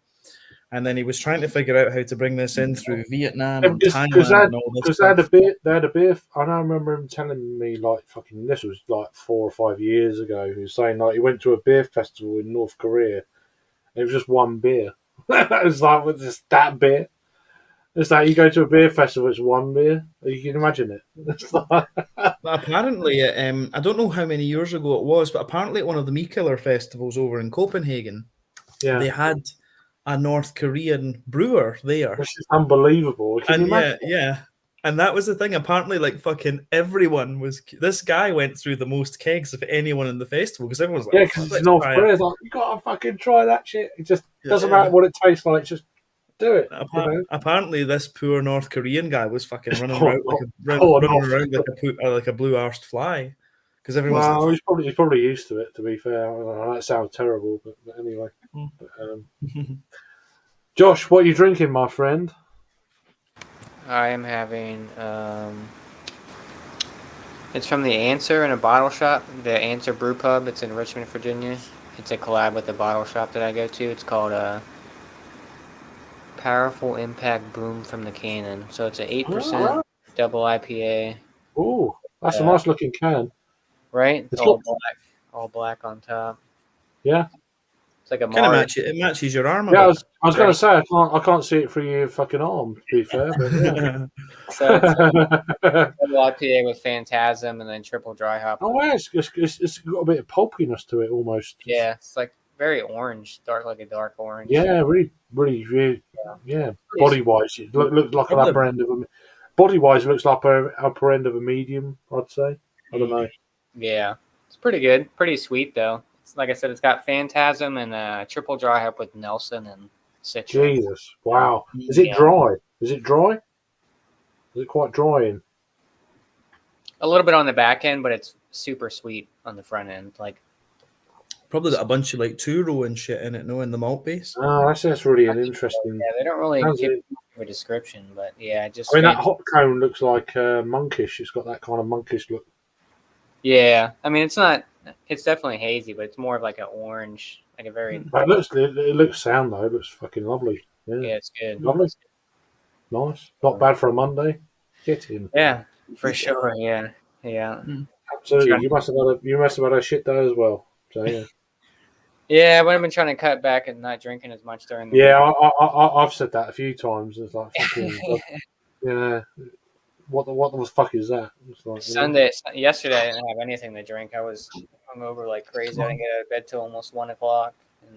C: And then he was trying to figure out how to bring this in through Vietnam and Thailand and all this
A: Because
C: stuff.
A: they had a beer. I don't remember him telling me like fucking. This was like 4 or 5 years ago. He was saying like he went to a beer festival in North Korea. And it was just one beer. It was like with just that beer. It's like you go to a beer festival, it's one beer. You can imagine it. It's like,
C: But apparently, I don't know how many years ago it was, but apparently at one of the Meat Killer festivals over in Copenhagen,
A: yeah,
C: they had a North Korean brewer there.
A: which is unbelievable. Can you
C: And
A: imagine?
C: yeah. And that was the thing. Apparently, like fucking everyone was. This guy went through the most kegs of anyone in the festival because everyone was like,
A: Yeah,
C: "Oh,
A: because
C: fuck,
A: it's
C: let's
A: North
C: try it."
A: Korea. It's like you gotta fucking try that shit. It just doesn't
C: Yeah.
A: matter what it tastes like. Just do it.
C: Apparently, this poor North Korean guy was fucking running
A: Oh,
C: around like a blue-arsed fly because everyone's
A: Well,
C: like,
A: he's probably used to it. To be fair, I don't know, that sounds terrible, but anyway.
C: Mm.
A: But, Josh, what are you drinking, my friend?
G: I am having. It's from the Answer in a bottle shop. The Answer Brew Pub. It's in Richmond, Virginia. It's a collab with the bottle shop that I go to. It's called Powerful Impact Boom from the Cannon. So it's an 8% double IPA.
A: Oh, that's a nice looking can.
G: Right?
A: It's
G: All
A: got-
G: black. All black on top.
A: Yeah.
G: It's like a
C: kind of
G: Mars.
C: it matches your arm.
A: Yeah, I was going to say I can't see it through your fucking arm. To be fair, but yeah.
G: So it's double IPA with Phantasm and then triple dry hop.
A: Oh, yeah, it's got a bit of pulpiness to it almost.
G: Yeah, it's like very orange, like a dark orange.
A: Yeah, really, yeah. Body wise, it looks like an upper end of a. Body wise, looks like upper end of a medium. I'd say. I don't know.
G: Yeah, it's pretty good. Pretty sweet though. It's like I said, it's got Phantasm and triple dry hop with Nelson and citrus.
A: Jesus, wow. Is it
G: Yeah.
A: dry? Is it dry? Is it quite dry in?
G: A little bit on the back end, but it's super sweet on the front end. Like
C: Probably got a bunch of like two-row and shit in it, no, in the malt base.
A: Oh, that's really an interesting.
G: yeah, they don't really
A: How's
G: give
A: it?
G: a description, but yeah, just
A: I mean, that hot cone looks like monkish. It's got that kind of monkish look.
G: yeah. I mean, it's not. It's definitely hazy, but it's more of like an orange, like a very
A: But it looks sound though. It looks fucking lovely. Yeah,
G: yeah. It's good.
A: lovely. Nice. Not bad for a Monday. Get in.
G: Yeah, for sure. Yeah, yeah.
A: Absolutely.
G: Sure.
A: You must have had a shit day as well. So yeah.
G: Yeah, but I've been trying to cut back and not drinking as much during the
A: Yeah,
G: week.
A: I've said that a few times. It's like fucking, yeah. What the fuck is that? It's like,
G: Yesterday, I didn't have anything to drink. I was hungover like crazy. I didn't get out of bed till almost 1 o'clock.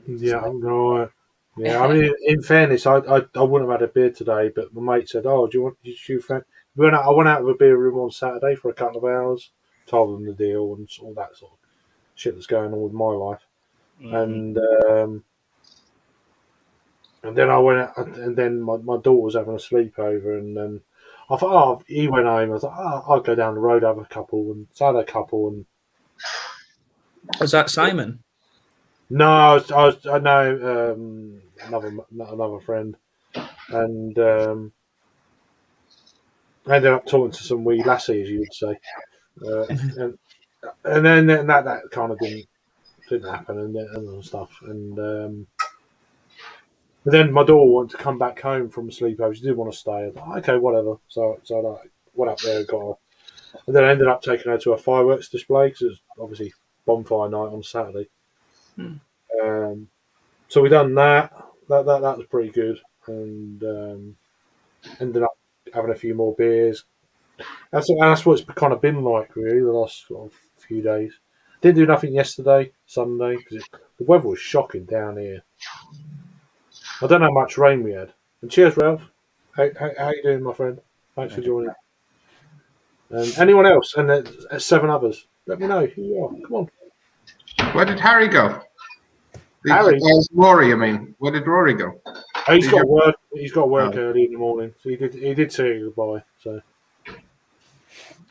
G: And
A: Yeah, right. Yeah, I mean, in fairness, I wouldn't have had a beer today, but my mate said, "Oh, did you fancy?" I went out of a beer room on Saturday for a couple of hours, told them the deal and all that sort of shit that's going on with my life, and then I went out, and then my daughter was having a sleepover, and then I thought, oh, he went home. I was like, oh, I'll go down the road, have a couple, and so I had a couple, and
C: Was that Simon?
A: no, I know another friend, and I ended up talking to some wee lassie, as you would say, and then that kind of didn't happen, and stuff, and But then my daughter wanted to come back home from sleepover. She didn't want to stay. I was like, okay, whatever. So I like, went up there and got her. And then I ended up taking her to a fireworks display because it was obviously bonfire night on Saturday. So we done that. That was pretty good. And ended up having a few more beers. That's what it's kind of been like, really, the last sort of few days. Didn't do nothing yesterday, Sunday, because the weather was shocking down here. I don't know how much rain we had. And cheers, Ralph. How you doing, my friend? Thanks for joining. And anyone else? And there's 7 others. Let me know who you are. Come on.
F: Where did Harry go?
A: Harry?
F: Rory, I mean. Where did Rory go?
A: Oh, he's got work. He's got work early in the morning, so he did say goodbye. So,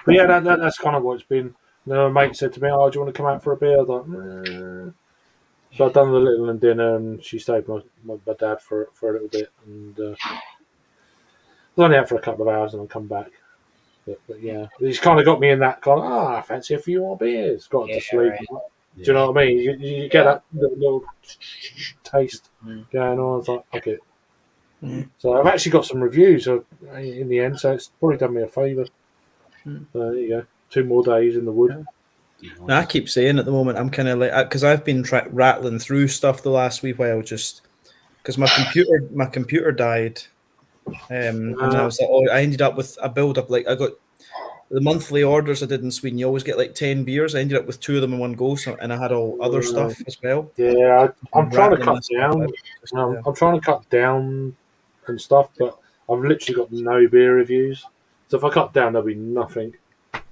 A: but yeah, that's kind of what it's been. And then my mate said to me, "Oh, do you want to come out for a beer?" I was like, nah. So I'd done the little and dinner, and she stayed with my dad for a little bit, and I was only out for a couple of hours, and I'll come back. But yeah, he's kind of got me in that kind of, I fancy a few more beers. Got to sleep.
G: Right.
A: Do you know what I mean? You get that little taste going on. It's like, okay. So I've actually got some reviews in the end, so it's probably done me a favour. There you go. 2 more days in the wood.
C: Now, I keep saying at the moment, I'm kind of like, because I've been rattling through stuff the last wee while, just because my computer died. And I was like, I ended up with a build up. Like, I got the monthly orders I did in Sweden. You always get like 10 beers. I ended up with 2 of them in one go, and I had all other stuff as well.
A: Yeah, I'm trying to
C: rattling
A: cut
C: this
A: down.
C: out.
A: I'm trying to cut down and stuff, but I've literally got no beer reviews. So if I cut down, there'll be nothing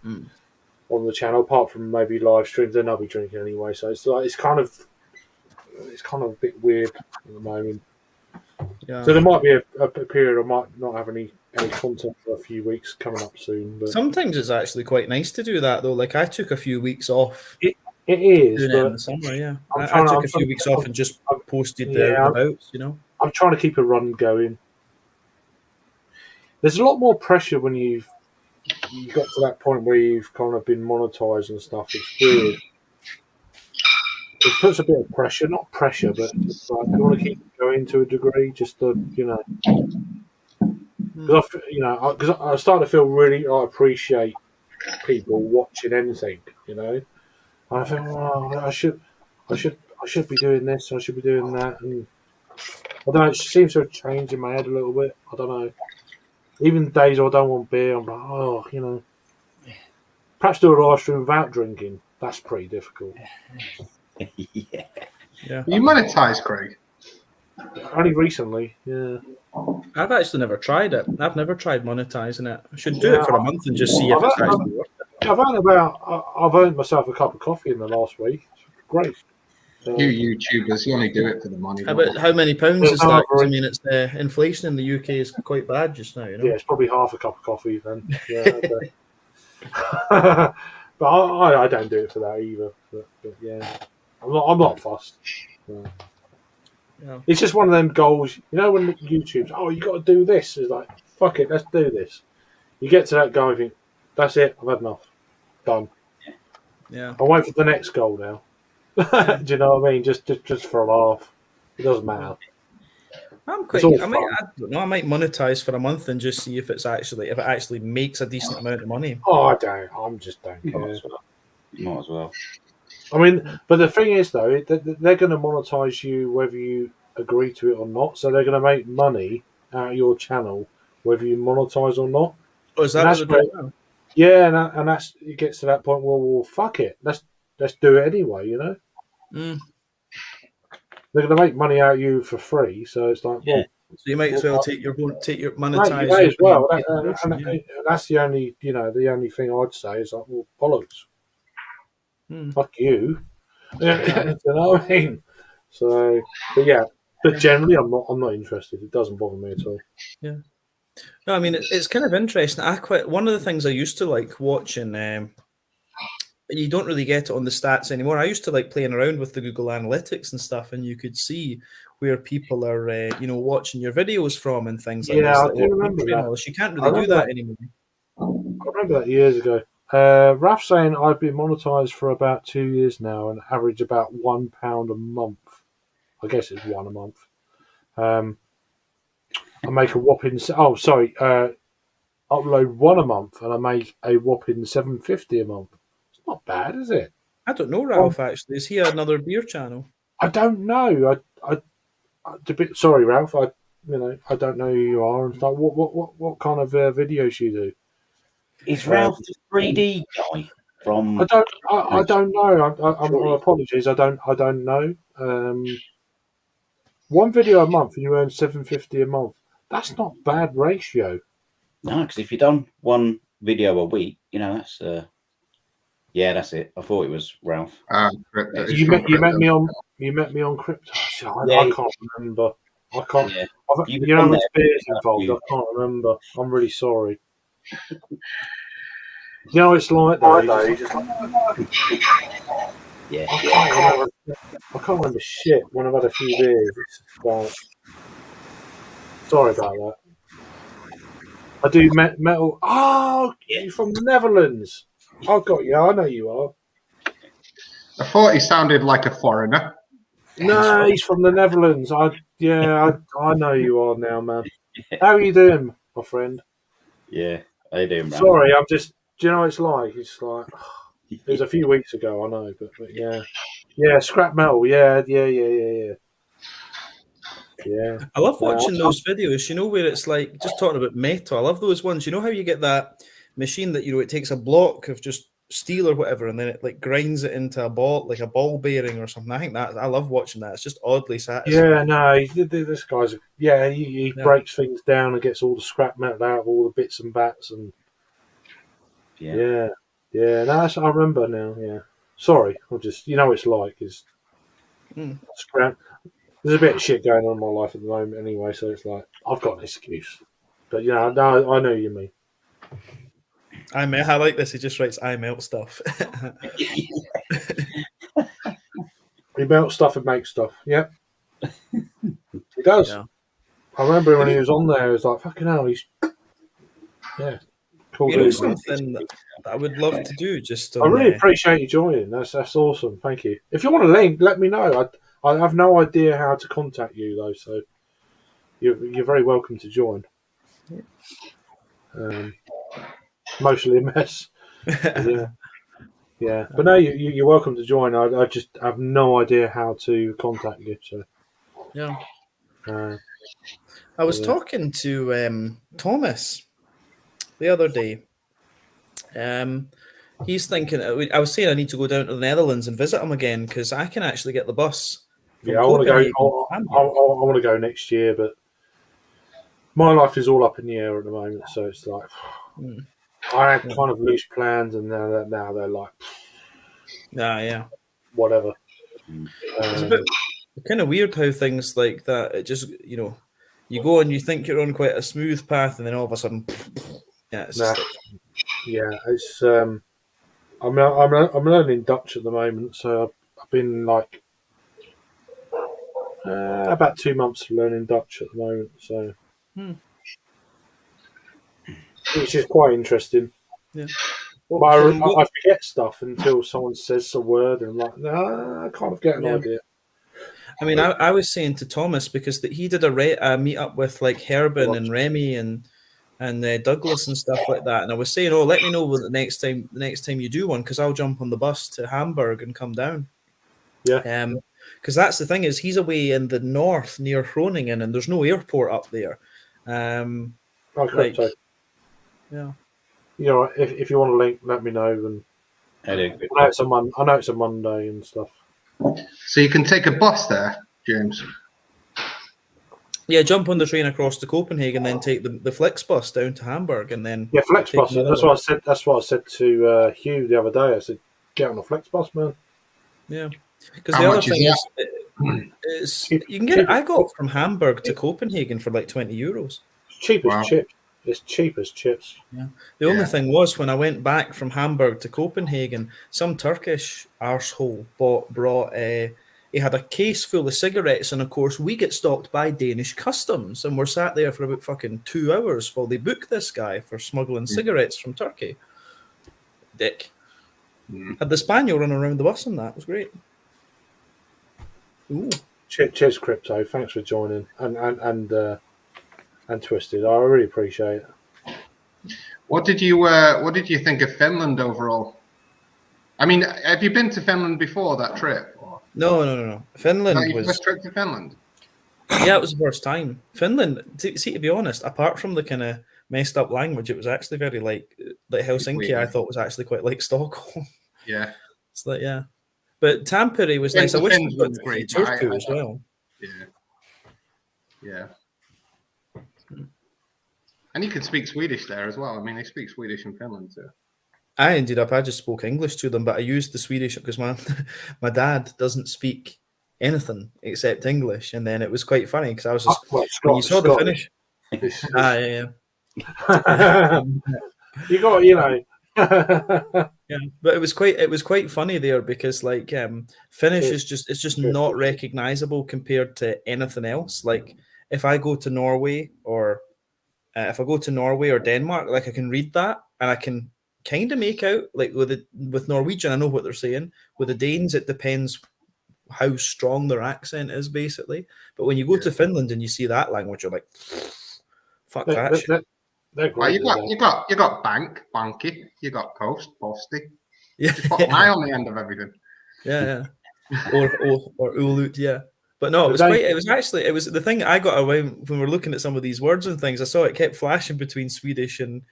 A: on the channel apart from maybe live streams. Then I'll be drinking anyway. So it's kind of a bit weird at the moment.
C: Yeah.
A: So there might be a period I might not have any content for a few weeks coming up soon. But
C: Sometimes it's actually quite nice to do that though. Like I took a few weeks off.
A: It is,
C: doing it in
A: but
C: the summer. Yeah,
A: I'm
C: I
A: trying to-
C: took
A: I'm
C: a few
A: trying-
C: weeks off and just posted the
A: Yeah,
C: abouts. You know.
A: I'm trying to keep a run going. There's a lot more pressure when you got to that point where you've kind of been monetized and stuff. It's weird. It puts a bit of pressure, not pressure, but it's like you want to keep it going to a degree, just to, because I start to feel really, I appreciate people watching anything, And I think, I should be doing this, I should be doing that, and I don't know. It seems to have changed in my head a little bit. I don't know. Even days I don't want beer, I'm like, perhaps do a live stream without drinking. That's pretty difficult.
C: Yeah.
F: You monetize, Craig.
A: Only recently, yeah.
C: I've actually never tried it. I've never tried monetizing it. I should do it for a month and just see if it's actually worth it.
A: I've earned myself a cup of coffee in the last week. It's great.
F: You YouTubers, you only do it for the money.
C: How many pounds is
A: There's
C: that?
A: no-
C: I mean, it's inflation in the UK is quite bad just now.
A: Yeah, it's probably half a cup of coffee then. Yeah, okay. But I don't do it for that either. But yeah, I'm not fussed.
C: Yeah.
A: It's just one of them goals. When YouTube's, you got to do this. It's like, fuck it, let's do this. You get to that goal and think, that's it, I've had enough. Done.
C: Yeah.
A: I'll wait for the next goal now. Do you know what I mean? Just for a laugh. It doesn't matter.
C: I'm
A: It's
C: quite.
A: all
C: I don't know. I might monetize for a month and just see if it actually makes a decent amount of money.
A: Oh, I don't care.
D: Might as well.
A: I mean, but the thing is, though, they're going to monetize you whether you agree to it or not. So they're going to make money out of your channel whether you monetize or not.
C: Oh, is that
A: That's
C: what they're doing now?
A: Yeah, and that's it gets to that point. Well, fuck it. Let's do it anyway. They're going to make money out of you for free. So it's like,
D: Yeah.
C: So you might as well take your
A: Mate,
C: monetize.
A: you may as well.
C: your promotion, yeah.
A: That's the only, the only thing I'd say is like, well, bollocks. Fuck you. You know what I mean? So, but yeah, but generally, I'm not interested. It doesn't bother me at all.
C: Yeah. No, I mean it's kind of interesting. One of the things I used to like watching. You don't really get it on the stats anymore. I used to like playing around with the Google Analytics and stuff, and you could see where people are, watching your videos from and things like
A: Yeah,
C: this.
A: I
C: like
A: do
C: what
A: remember
C: country and
A: that.
C: all this. You can't
A: I
C: really do
A: remember
C: that
A: that.
C: anymore.
A: I remember that years ago. Raf saying I've been monetized for about 2 years now and average about £1 a month. I guess it's one a month. I make a whopping. Upload one a month, and I make a whopping $7.50 a month. It's not bad, is it?
C: I don't know, Ralph. Actually, is he another beer channel?
A: I don't know. Sorry, Ralph. I don't know who you are and stuff. What kind of videos you do?
D: Is Ralph the 3D guy from?
A: I don't know. I apologies. I don't know. One video a month, and you earn $7.50 a month. That's not bad ratio.
D: No, because if you've done one video a week, that's yeah, that's it. I thought it was Ralph.
A: You met me on Crypto. I can't remember. I can't.
D: Yeah.
A: There's beers involved. I can't remember. I'm really sorry. It's like though.
D: Yeah.
A: I can't remember shit when I've had a few beers. It's like, sorry about that. I do metal. Oh, you're from the Netherlands. I've got you. I know you are.
F: I thought he sounded like a foreigner.
A: No, he's from the Netherlands. I know you are now, man. How are you doing, my friend?
D: Yeah, how you doing, man?
A: Sorry, I'm just. Do you know what it's like? It's like it was a few weeks ago. I know, but yeah, scrap metal. Yeah.
C: I love watching those videos, where it's like just talking about metal. I love those ones. You know how you get that machine that it takes a block of just steel or whatever, and then it like grinds it into a ball, like a ball bearing or something. I think that I love watching that. It's just oddly satisfying.
A: Yeah, no, this guy's he breaks things down and gets all the scrap metal out of all the bits and bats and yeah. No, I remember now. Yeah, sorry, I'm just it's like is scrap. There's a bit of shit going on in my life at the moment anyway, so it's like I've got an excuse. But no, I know you mean.
C: I like this. He just writes I melt stuff.
A: He melts stuff and makes stuff. Yep. He does.
C: Yeah.
A: I remember when he was on there, it was like, fucking hell, he's cool.
C: Something that I would love to do just
A: I really appreciate you joining. That's awesome. Thank you. If you want a link, let me know. I have no idea how to contact you though, so you're very welcome to join. Mostly a mess. Yeah. But no, you're welcome to join. I just have no idea how to contact you. So
C: yeah. I was talking to Thomas the other day. He's thinking. I was saying I need to go down to the Netherlands and visit him again because I can actually get the bus.
A: Yeah, I want to go. I want to go next year, but my life is all up in the air at the moment. So it's like I had kind of loose plans, and now they're like, whatever.
C: It's a bit kind of weird how things like that. It just you go and you think you're on quite a smooth path, and then all of a sudden, it's
A: I'm learning Dutch at the moment, so I've been like about 2 months learning Dutch at the moment, so which is quite interesting.
C: Yeah.
A: But I forget stuff until someone says a word, and I'm like, I kind of get an idea.
C: I mean, I was saying to Thomas because he did a meet up with like Herbin and Remy and Douglas and stuff like that, and I was saying, let me know the next time you do one because I'll jump on the bus to Hamburg and come down.
A: Yeah.
C: Because that's the thing is he's away in the north near Groningen and there's no airport up there.
A: Okay. Yeah. If you want a link, let me know. And I know it's a Monday and stuff.
F: So you can take a bus there, James.
C: Yeah, jump on the train across to Copenhagen, then take the Flixbus down to Hamburg, and then
A: Flixbus. That's what I said to Hugh the other day. I said, get on a Flixbus, man.
C: Yeah, because the other thing is you can get. I got from Hamburg to Copenhagen for like €20.
A: Cheap as chips. It's cheap as chips.
C: Yeah. The only thing was when I went back from Hamburg to Copenhagen, some Turkish arsehole brought he had a case full of cigarettes, and of course we get stopped by Danish customs, and we're sat there for about fucking 2 hours while they book this guy for smuggling cigarettes from Turkey. Dick. Had the Spaniel run around the bus and that. It was great. Ooh.
A: Cheers, Crypto. Thanks for joining and Twisted. I really appreciate it.
F: What did you think of Finland overall? I mean, have you been to Finland before that trip?
C: No. Finland
F: Your
C: was
F: first trip to Finland?
C: yeah, it was the first time. Finland. To be honest, apart from the kind of messed up language, it was actually very like Helsinki.
F: Weird.
C: I thought was actually quite like Stockholm.
F: Yeah.
C: It's like yeah, but Tampere was nice. I wish
F: Finland
C: we got
F: was
C: to
F: great,
C: Turku
F: but
C: as well.
F: Yeah. And you can speak Swedish there as well. I mean, they speak Swedish in Finland too.
C: I just spoke English to them, but I used the Swedish because my dad doesn't speak anything except English, and then it was quite funny because I was just when you saw the Finnish. Yeah.
A: You got, you know.
C: Yeah, but it was quite funny there because like Finnish is just not recognizable compared to anything else. Like if I go to Norway or Denmark, like I can read that and I can kind of make out like with Norwegian I know what they're saying. With the Danes it depends how strong their accent is basically. But when you go to Finland and you see that language, you're like, fuck that shit.
A: They're great.
F: Well, you got banky, you got post, posty.
C: Yeah,
F: Just put an eye on the end of everything.
C: yeah. or ulut, yeah. But no, it was the thing I got away when we're looking at some of these words and things. I saw it kept flashing between Swedish and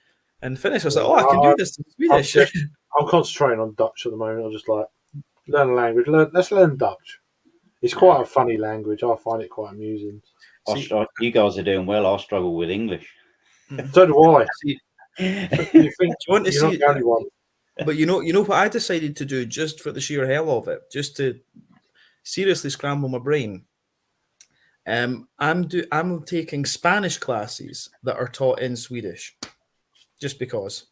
C: Finnish. I was like, oh, I can do this in Swedish.
A: I'm concentrating on Dutch at the moment. I'm just like, learn a language. Let's learn Dutch. It's quite a funny language. I find it quite amusing.
D: You guys are doing well. I struggle with English.
A: So do I.
C: See,
A: You think
C: you want to
A: you're not
C: see?
A: the only one.
C: But you know what I decided to do just for the sheer hell of it, just to seriously scramble my brain. I'm taking Spanish classes that are taught in Swedish, just because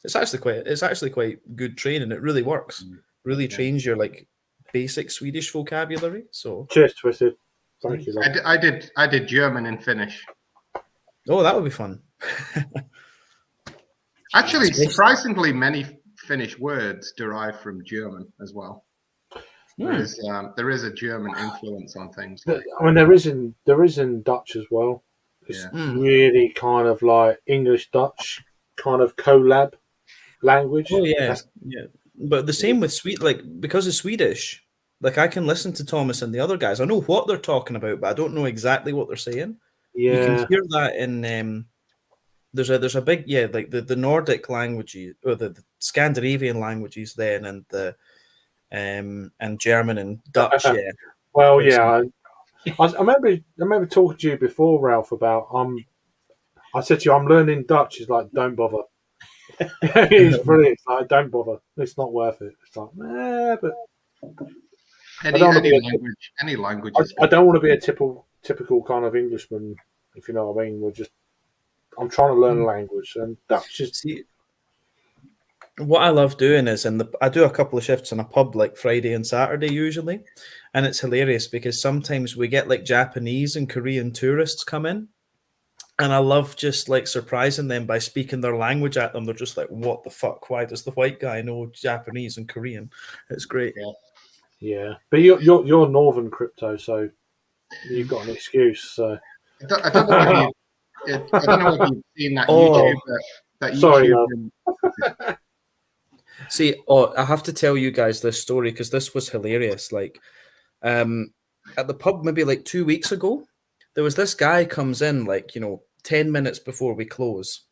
C: it's actually quite good training. It really works. Really trains your like basic Swedish vocabulary. So
A: Cheers, Twisted. Thank you. Love.
F: I did German and Finnish.
C: oh, that would be fun.
F: Actually, surprisingly, many Finnish words derive from German as well. There is a German influence on things. Like
A: I mean, there is in Dutch as well. It's really kind of like English Dutch kind of collab language.
C: Oh yeah, yeah. But the same with like because of Swedish, like I can listen to Thomas and the other guys. I know what they're talking about, but I don't know exactly what they're saying.
A: Yeah,
C: you can hear that in there's a big like the Nordic languages or the Scandinavian languages then and German and Dutch. Yeah.
A: Well, yeah. I remember talking to you before, Ralph, about I said to you, I'm learning Dutch. It's like, don't bother. It's brilliant. It's like, don't bother. It's not worth it. It's like, but
F: any language.
A: I don't want to be a typical kind of Englishman, if you know what I mean. I'm trying to learn a language, and Dutch is.
C: See, what I love doing is I do a couple of shifts in a pub like Friday and Saturday usually, and it's hilarious because sometimes we get like Japanese and Korean tourists come in, and I love just like surprising them by speaking their language at them. They're just like, "What the fuck? Why does the white guy know Japanese and Korean?" It's great.
A: Yeah, but you're Northern Crypto, so you've got an excuse. So
F: I don't know if you've seen that YouTube. That
A: sorry,
F: YouTube.
C: See, I have to tell you guys this story because this was hilarious. Like, at the pub maybe like 2 weeks ago, there was this guy comes in like 10 minutes before we close,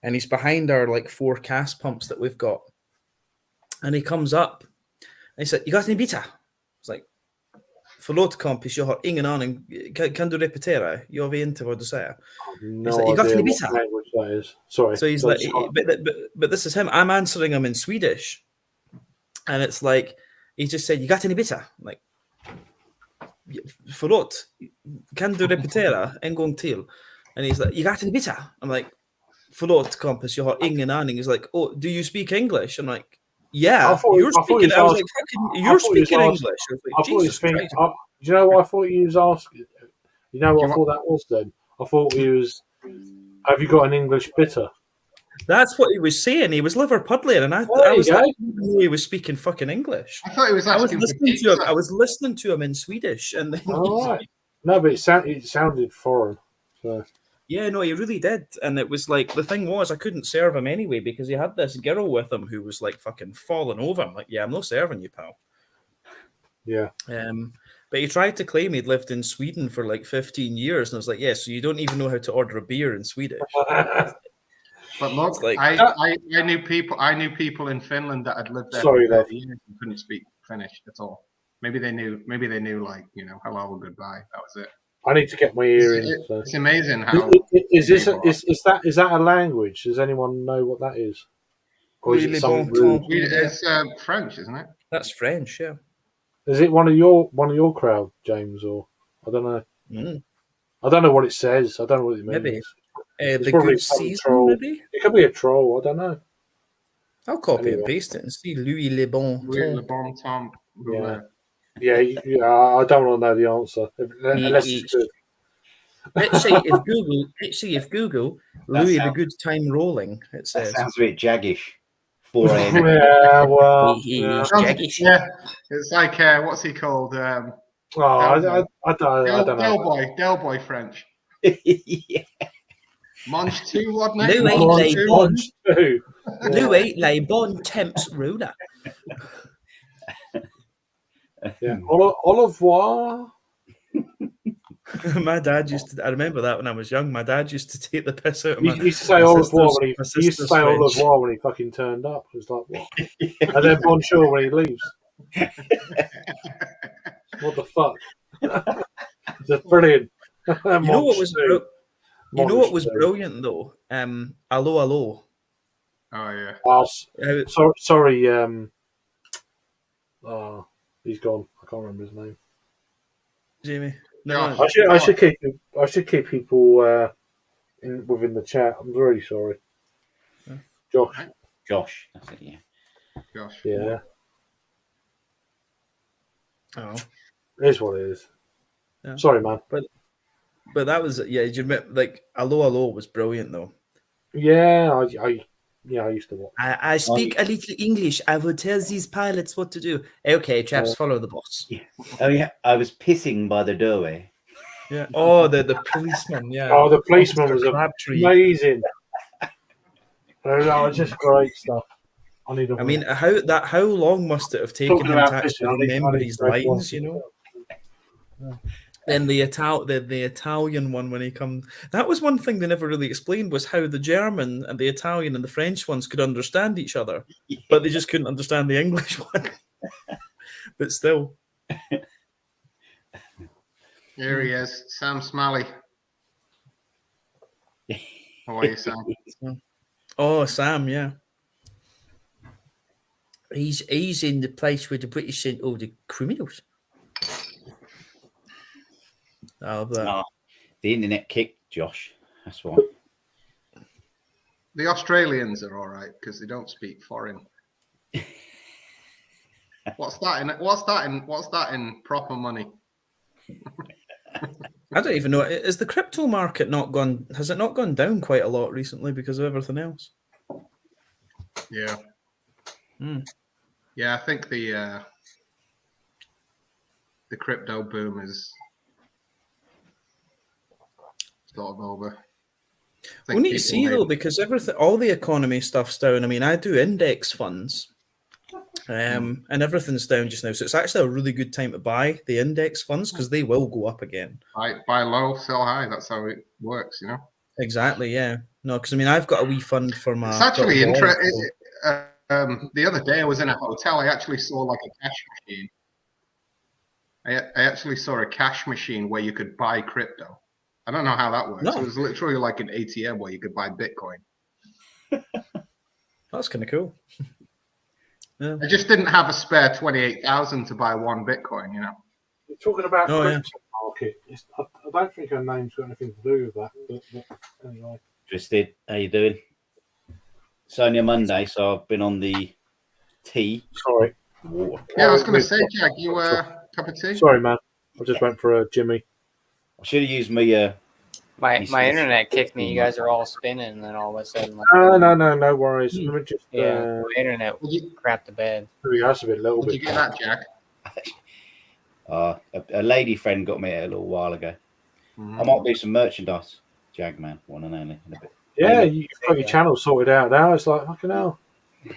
C: and he's behind our like 4 cast pumps that we've got, and he comes up and he said, "You got any bita?" It's like, "Förlåt kompis, jag har ingen aning. Kan du repetera? Jag vet inte vad du säger."
A: No
C: like, "You got
A: idea
C: any
A: what
C: bita?"
A: language that is. Sorry.
C: So he's like, but this is him. I'm answering him in Swedish, and it's like he just said, "You got any bita?" I'm like, "Förlåt, kan du repetera en gång till?" And he's like, "You got any bita?" I'm like, "Förlåt kompis, jag har ingen aning." He's like, "Oh, do you speak English?" I'm like, "Yeah, you're speaking." I was like, "You're speaking English." I was like, Jesus Christ.
A: Do you know what I thought he was asking? You know what I thought that was then? I thought he was, "Have you got an English bitter?"
C: That's what he was saying. He was Liverpudlian, and I
A: There you
C: was
A: go.
C: like, I didn't know he was speaking fucking English.
F: I thought he was
C: I was
F: asking for
C: listening to him.
F: pizza.
C: I was listening to him in Swedish, and then
A: All right. No, but it sounded foreign. So
C: yeah, no, he really did. And it was like the thing was I couldn't serve him anyway because he had this girl with him who was like fucking falling over. I'm like, yeah, I'm not serving you, pal.
A: yeah.
C: But he tried to claim he'd lived in Sweden for like 15 years, and I was like, yeah, so you don't even know how to order a beer in Swedish.
F: But look,
C: It's like-
F: I knew people in Finland that had lived there
A: Sorry,
F: for
A: love.
F: 30 years and couldn't speak Finnish at all. Maybe they knew like, hello and goodbye. That was it.
A: I need to get my ear in. So.
F: It's amazing how
A: Is that a language? Does anyone know what that is? Or is it something rude?
F: it's French, isn't it?
C: That's French, yeah.
A: Is it one of your crowd, James, or I don't know.
C: Mm.
A: I don't know what it says. I don't know what it means.
C: Maybe.
A: It's
C: The
A: probably
C: good
A: some
C: season,
A: troll.
C: maybe?
A: It could be a troll. I don't know.
C: I'll copy and
A: Anyway.
C: paste it and see Louis Le Bon.
F: Louis Le Bon Temps.
A: Yeah. Yeah. I don't want to know the answer unless it's good.
C: Let's see if Google Louis the Good Time Rolling, it
D: That
C: says.
D: sounds a bit jaggish. 4 a.m.
A: Yeah. Well.
C: He
A: Yeah.
C: is jaggish.
F: Yeah, it's like what's he called?
A: Oh, I don't know.
F: Del Boy French.
D: Yeah.
F: Monge 2, what name?
C: Louis
F: Monge
C: Le
F: 2.
C: Bon.
A: Two.
C: Louis Le Bon Temps Ruler.
A: Yeah. Au revoir.
C: My dad used to. I remember that when I was young. My dad used to take the piss out of
A: He
C: my.
A: used to say
C: my
A: au revoir
C: sister's-
A: when
C: my
A: he used to
C: sister's
A: say au
C: French.
A: revoir when he fucking turned up. It was like what? And then bonjour when he leaves. What the fuck? It's brilliant.
C: You know what was you know what was
A: Monster.
C: brilliant though? Allo Allo.
F: Oh yeah.
A: Oh, sorry. He's gone. I can't remember his name.
C: Jamie.
F: Josh.
C: No.
A: I should keep people within the chat. I'm very sorry. Josh.
D: Josh, that's it, yeah.
F: Gosh.
A: Yeah.
C: Oh.
A: It is what it is.
C: Yeah.
A: Sorry, man.
C: But that was yeah. You admit like Allo Allo was brilliant though.
A: Yeah, I used to watch.
C: I speak a little English. I will tell these pilots what to do. Okay, chaps, follow the boss.
D: Oh yeah, I was pissing by the doorway.
C: Yeah. Oh, the policeman. Yeah.
A: Oh, the policeman
C: Officer
A: was
C: Crabtree.
A: amazing. It's just great stuff. I need.
C: I mean, how long must it have taken
A: Talking
C: him
A: about
C: to actually
A: pissing, I need
C: remember
A: to
C: his
A: grab one.
C: lines? You know. Then the Italian one when he comes. That was one thing they never really explained was how the German and the Italian and the French ones could understand each other, but they just couldn't understand the English one. But still,
F: Here he is, Sam Smalley. How are you, Sam?
C: oh Sam, yeah, he's in the place where the British sent all the criminals. Oh, that.
D: Oh, the internet kicked Josh. That's why.
F: The Australians are all right because they don't speak foreign. What's that in proper money?
C: I don't even know. Is the crypto market not gone? Has it not gone down quite a lot recently because of everything else?
F: Yeah.
C: Hmm.
F: Yeah, I think the crypto boom is sort of over.
C: We need to see though, because everything, all the economy stuff's down. I mean, I do index funds, and everything's down just now. So it's actually a really good time to buy the index funds because they will go up again.
F: Buy low, sell high. That's how it works, you know.
C: Exactly. Yeah. No, because I mean, I've got a wee fund for my.
F: It's actually
C: little boy,
F: interesting. The other day I was in a hotel. I actually saw like a cash machine. I actually saw a cash machine where you could buy crypto. I don't know how that works.
C: No.
F: It was literally like an ATM where you could buy Bitcoin.
C: That's kind of cool. Yeah.
F: I just didn't have a spare 28,000 to buy one Bitcoin, you know.
A: You're talking about
C: Oh, yeah.
A: crypto market. I don't think her name's got anything to do with that. But anyway.
D: Twisted, how you doing? It's only a Monday, so I've been on the tea.
A: Sorry.
F: Yeah, I was going to say, Jack, you cup of tea?
A: Sorry, man. I just went for a Jimmy.
D: I should have used my
G: My
D: He's-
G: internet kicked me. You guys are all spinning, and then all of a sudden, like,
A: No worries. Let me just.
G: yeah, my internet
F: Would you,
G: crapped the bed.
A: That's a bit, little
F: would you
A: bit.
F: get that, Jack?
D: A lady friend got me it a little while ago. I might do some merchandise. Jagman, one and only. In a bit.
A: Yeah, you've got your channel sorted out now. It's like, fucking hell.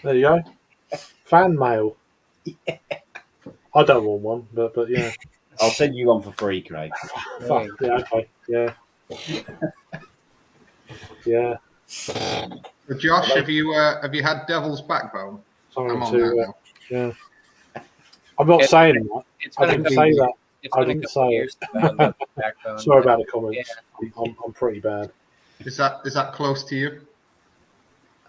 A: There you go. Fan mail. I don't want one, but yeah.
D: I'll send you one for free, Craig.
A: Fuck. Yeah, okay. Yeah. Yeah.
F: But Josh, have you had Devil's Backbone? I'm
A: Something
F: on
A: to,
F: that now.
A: yeah. I'm not saying that.
G: It's
A: I
G: been a
A: didn't
G: couple
A: say
G: years.
A: that.
G: It's
A: I
G: been a
A: didn't
G: couple
A: say it.
G: years since I looked at Backbone,
A: Sorry
G: but-
A: about the comments. I'm pretty bad.
F: Is that close to you?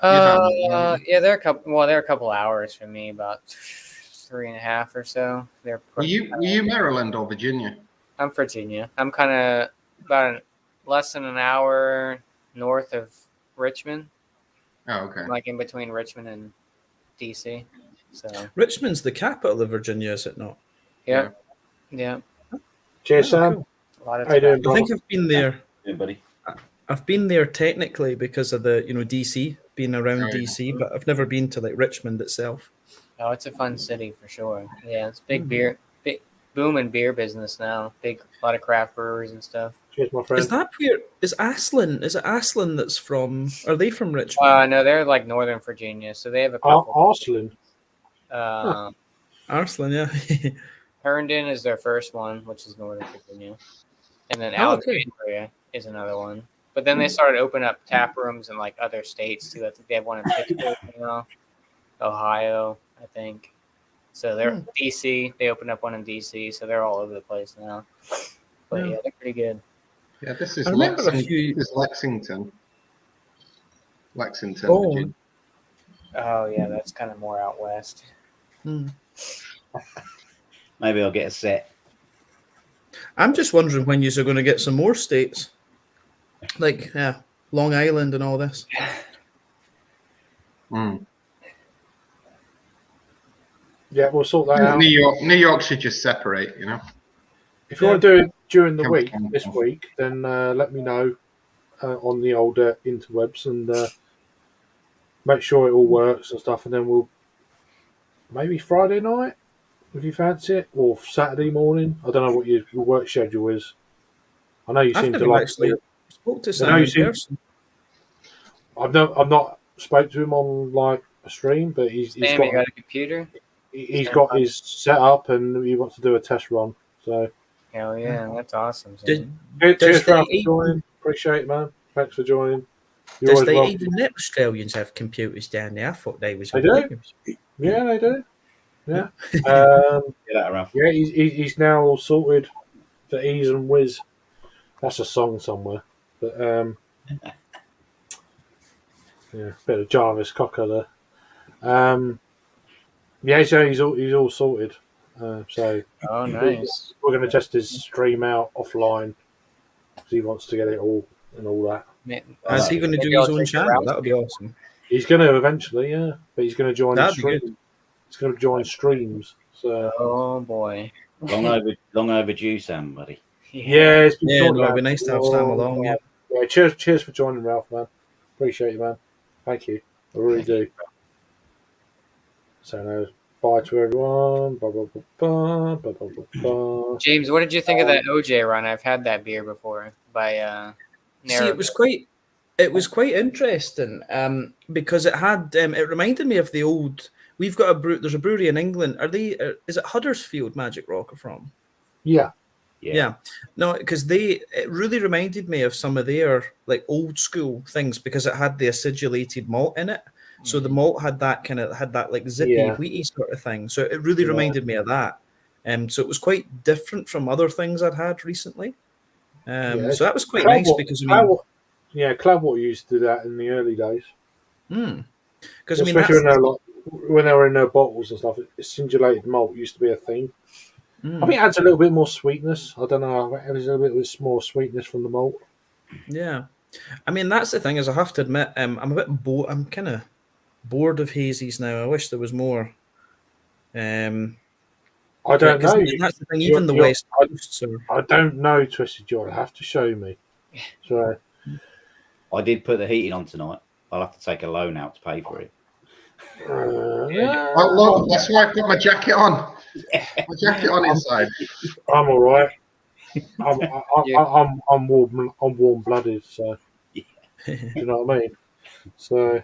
G: Yeah, they're a couple hours from me, about 3.5 or so. They're
F: Were you Maryland or Virginia?
G: I'm Virginia. I'm kind of about less than an hour north of Richmond,
F: Oh, okay.
G: like in between Richmond and DC. So
C: Richmond's the capital of Virginia, is it not?
G: yeah.
A: Cheers,
C: Oh,
A: Sam.
C: cool.
G: A lot of
A: How you doing,
G: tobacco.
C: I think I've been there.
D: Yeah, buddy.
C: I've been there technically because of the DC, being around
F: Oh, yeah.
C: DC, but I've never been to like Richmond itself.
G: Oh, it's a fun city for sure. Yeah, it's big big booming beer business now. A lot of craft breweries and stuff.
A: Cheers, my friend.
C: Is that where is Aslan? Is it Aslan that's from? Are they from Richmond?
G: No, they're like Northern Virginia, so they have a couple.
A: Arslan.
C: Arslan, yeah.
G: Herndon is their first one, which is Northern Virginia, and then
C: Oh, okay.
G: Alexandria is another one. But then they started opening up tap rooms in like other states too. I think they have one in Pittsburgh now, Ohio, I think. So they're DC. They opened up one in DC, so they're all over the place now. But yeah, they're pretty good.
F: Yeah, this is
C: I remember a
F: Lexington.
C: few-
F: This is Lexington. Lexington,
C: Oh.
F: Virginia.
G: Oh yeah, that's kind of more out west.
C: Hmm.
D: Maybe I'll get a set.
C: I'm just wondering when you're going to get some more states, like Long Island and all this.
F: Mm.
A: Yeah, we'll sort that out.
F: New York should just separate, you know.
A: If you want to do it during the
F: Come
A: week,
F: on.
A: this week, then let me know on the old interwebs and make sure it all works and stuff. And then we'll maybe Friday night, if you fancy it, or Saturday morning. I don't know what your work schedule is. I know you
C: I've
A: seem to
C: never
A: like.
C: actually spoke to
A: I know
C: Sam
A: you
C: in
A: seem-
C: person.
A: I've not spoke to him on like a stream, but he's
G: Sam, you got a computer?
A: got his set up and he wants to do a test run. So
G: Hell yeah, that's awesome.
C: Did,
A: cheers,
C: Does
A: Ralph,
C: the-
A: for joining. Appreciate it, man. Thanks for joining. You're
C: does
A: always
C: the
A: welcome.
C: even net Australians have computers down there? I thought they was.
A: They do?
C: Williams.
A: Yeah, they do. Yeah.
D: Get that around.
A: Yeah, he's now all sorted for ease and whiz. That's a song somewhere. But yeah, bit of Jarvis Cocker there. Yeah, so he's all sorted. So
G: Oh, nice.
A: we're going to test his stream out offline because he wants to get it all and all that.
C: Is he going to do
G: Maybe
C: his
G: I'll
C: own
G: take you
C: channel?
G: around.
C: That would be awesome.
A: He's going to eventually, yeah, but he's going to join
C: That'd be
A: streams. He's going to join streams. So
G: Oh boy.
D: Long overdue, Sam, buddy.
A: yeah, it's been
C: Yeah,
A: talking
C: no, it'd
A: about
C: be nice to have
A: for a
C: Sam
A: long
C: along. Yeah.
A: time. Yeah, cheers for joining, Ralph, man. Appreciate you, man. Thank you. I really do. So now, bye to everyone. Blah, blah, blah, blah, blah, blah, blah, blah.
G: James, what did you think of that OJ run? I've had that beer before by
C: See, it was quite interesting because it had it reminded me of the old. We've got there's a brewery in England. Is it Huddersfield Magic Rock are from?
A: Yeah.
C: Yeah. No, because it really reminded me of some of their like old school things because it had the acidulated malt in it. So the malt had that like zippy,
A: Yeah.
C: wheaty sort of thing. So it really
A: Yeah.
C: reminded me of that. So it was quite different from other things I'd had recently.
A: Yeah,
C: So that was quite nice because I mean,
A: Cloudwater used to do that in the early days.
C: because I mean,
A: Especially
C: that's,
A: when they were in their bottles and stuff. Acidulated malt used to be a thing. I think it adds a little bit more sweetness. I don't know. There's a little bit more sweetness from the malt.
C: yeah. I mean, that's the thing is I have to admit, I'm a bit bored. I'm kind of bored of hazies now. I wish there was more.
A: I don't
C: Because
A: know.
C: that's the thing. Even the West Coasts are.
A: I don't know, Twisted Joy. You'll have to show me. So
D: I did put the heating on tonight. I'll have to take a loan out to pay for it.
A: yeah,
F: Well, look, that's why I put my jacket on. My jacket on inside.
A: I'm all right.
G: Yeah.
A: I'm warm blooded. So do you know what I mean? So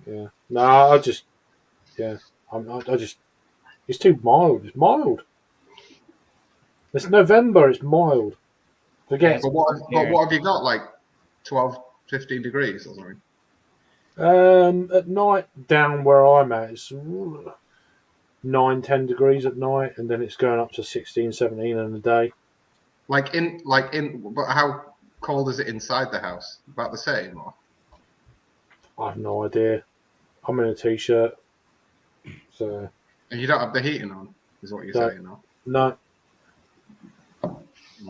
A: yeah, no, I just I just it's too mild. It's mild. It's November. It's mild. Forget.
F: But what have you got? Like 12, 15 degrees or something?
A: At night down where I'm at, it's 9-10 degrees at night, and then it's going up to 16, 17 in the day.
F: But how cold is it inside the house? About the same, or?
A: I have no idea. I'm in a t-shirt, so
F: And you don't have the heating on, is what you're
A: No.
F: saying, no?
A: no.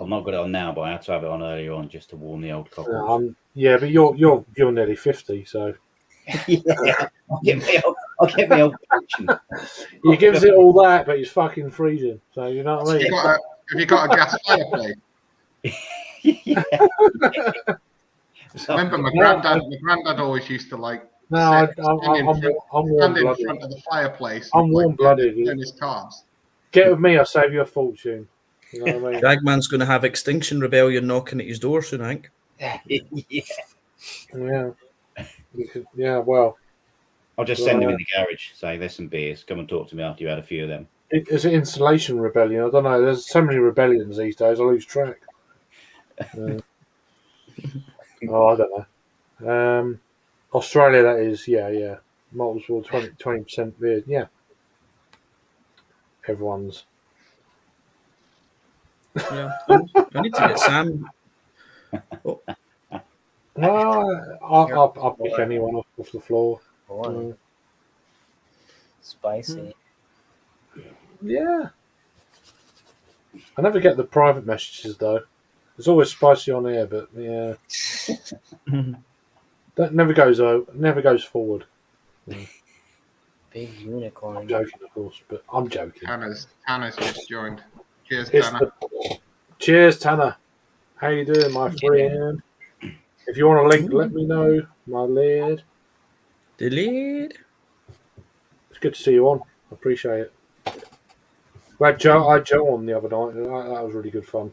D: I've not got it on now, but I had to have it on earlier on just to warm the old cockles.
A: Yeah, but you're nearly 50, so
D: Yeah, I'll get my old pension.
A: he gives it all that, but he's fucking freezing. So you know what I mean?
F: Have you got a gas fireplace?
D: Yeah.
F: Remember, my granddad always used to like
A: No, I'm
F: stand in
A: warm blooded.
F: front of the fireplace.
A: I'm
F: with,
A: warm-blooded.
F: Doing his carbs.
A: Get with me, I'll save you a fortune. You know what I mean?
C: Dragman's going to have Extinction Rebellion knocking at his door soon, I think.
A: Yeah. Yeah, well,
D: I'll just send him in the garage, say, there's some beers. Come and talk to me after you had a few of them.
A: it's an installation rebellion. I don't know. There's so many rebellions these days. I lose track. I don't know. Australia, that is, yeah. Multiple 20% beer, yeah. Everyone's.
C: Yeah. I need to get Sam.
A: Well, I'll pick anyone off the floor.
G: Boy, spicy.
A: Yeah. I never get the private messages though. It's always spicy on air, but yeah, that never goes forward.
G: Big
A: I'm
G: unicorn.
A: joking, of course, but I'm joking.
F: Tanner's just joined. Cheers,
A: It's
F: Tanner.
A: Cheers, Tanner. How you doing, my friend? If you want a link, let me know, my lad.
C: Delayed.
A: It's good to see you on. I appreciate it. I had Joe on the other night. And that was really good fun.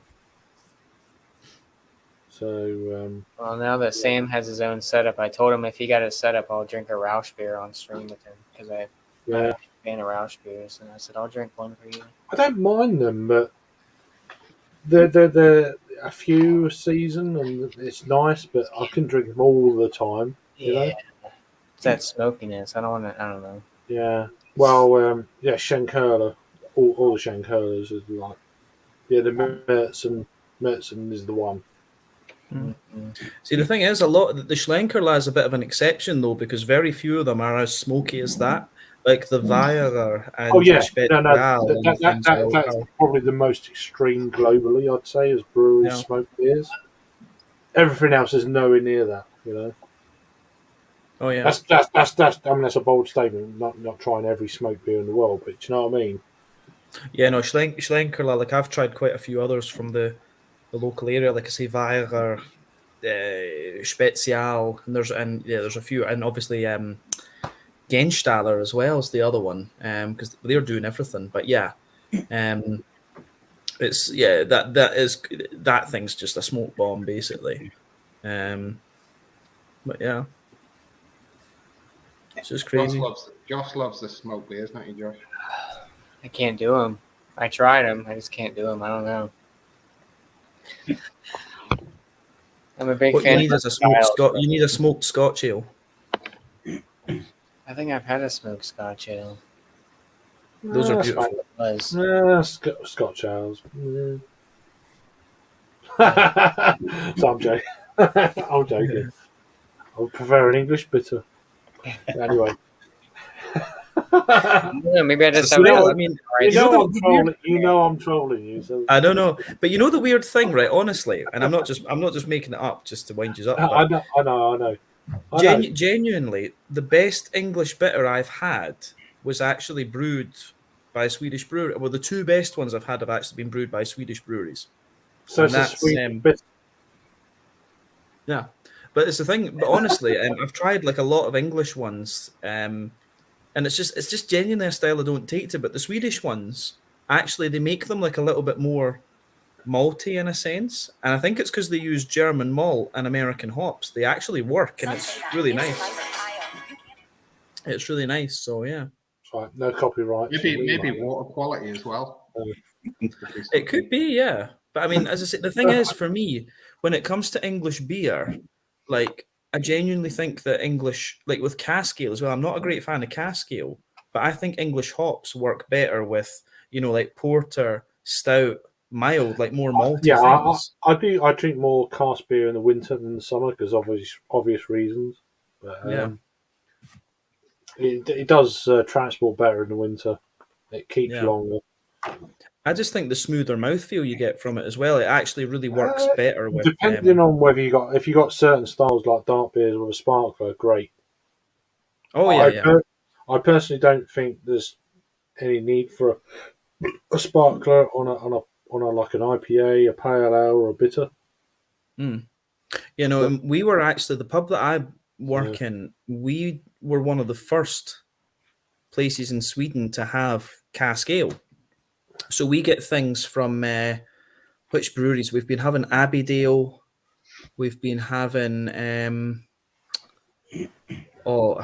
A: So,
G: Well, now that Sam has his own setup, I told him if he got his setup, I'll drink a Roush beer on stream with him because I'm
A: yeah,
G: a fan of Roush beers, and I said I'll drink one for you.
A: I don't mind them, but they're a few a season, and it's nice. But I can drink them all the time. You know?
G: It's that smokiness. I don't want to. I don't know.
A: Yeah. Well, yeah, Shankurla. All the Shankurlas is like, yeah, the Mertzen is the one.
C: See, the thing is, the Schlenkerla is a bit of an exception, though, because very few of them are as smoky as that. Like the Weierer and
A: Oh yeah,
C: the Spezial
A: that's probably the most extreme globally. I'd say as breweries
C: Yeah.
A: smoke beers. Everything else is nowhere near that. You know.
C: Oh yeah.
A: That's. I mean, that's a bold statement. Not trying every smoked beer in the world, but you know what I mean.
C: Yeah, no, Schlenkerla, like I've tried quite a few others from the local area, like I say, Weierer, Spezial, and there's a few, and obviously Genstaller as well as the other one, because they're doing everything. But yeah, it's that thing's just a smoke bomb basically. But yeah, it's just crazy.
F: Josh loves the smoke beers, don't you, Josh?
G: I can't do them. I tried them. I just can't do them. I don't know. I'm a big
C: What you
G: fan.
C: need
G: of
C: is a smoked
G: styles.
C: You need a smoked Scotch ale.
G: I think I've had a smoked Scotch ale.
C: Those are
A: That's
C: beautiful.
G: It was.
A: Scotch ales. So I'm joking. I'm joking. I would prefer an English bitter. Anyway.
G: Yeah, maybe I just
C: So,
G: have.
C: well,
G: a-
C: I mean,
A: You know
C: the
A: I'm trolling. You know I'm trolling you. So
C: I don't know, but you know the weird thing, right? Honestly, and I'm not just making it up just to wind you up.
A: I
C: But
A: know.
C: genuinely, the best English bitter I've had was actually brewed by a Swedish brewery. Well, the two best ones I've had have actually been brewed by Swedish breweries.
A: So it's
C: And
A: a
C: that's,
A: sweet bitter.
C: Yeah, but it's the thing. But honestly, I've tried like a lot of English ones, and it's just genuinely a style I don't take to. But the Swedish ones, actually, they make them like a little bit more malty in a sense, and I think it's because they use German malt and American hops. They actually work, and it's really nice. It's really nice. So yeah,
A: Right, no copyright.
F: Maybe water quality as well.
C: it could be. Yeah, but I mean, as I said, the thing is, for me, when it comes to English beer, like I genuinely think that English, like with cask ale as well. I'm not a great fan of cask ale, but I think English hops work better with like porter, stout, mild, like more malty
A: Yeah,
C: things.
A: I do. I drink more cask beer in the winter than the summer because obvious reasons. But,
C: Yeah.
A: it does transport better in the winter. It keeps
C: Yeah.
A: longer.
C: I just think the smoother mouthfeel you get from it as well, it actually really works better with.
A: Depending on whether if you got certain styles like dark beers with a sparkler, great.
C: Oh yeah,
A: I personally don't think there's any need for a sparkler on a like an IPA, a pale ale, or a bitter.
C: and we were actually the pub that I work in. We were one of the first places in Sweden to have cask ale. So we get things from which breweries? We've been having Abbeydale. We've been having I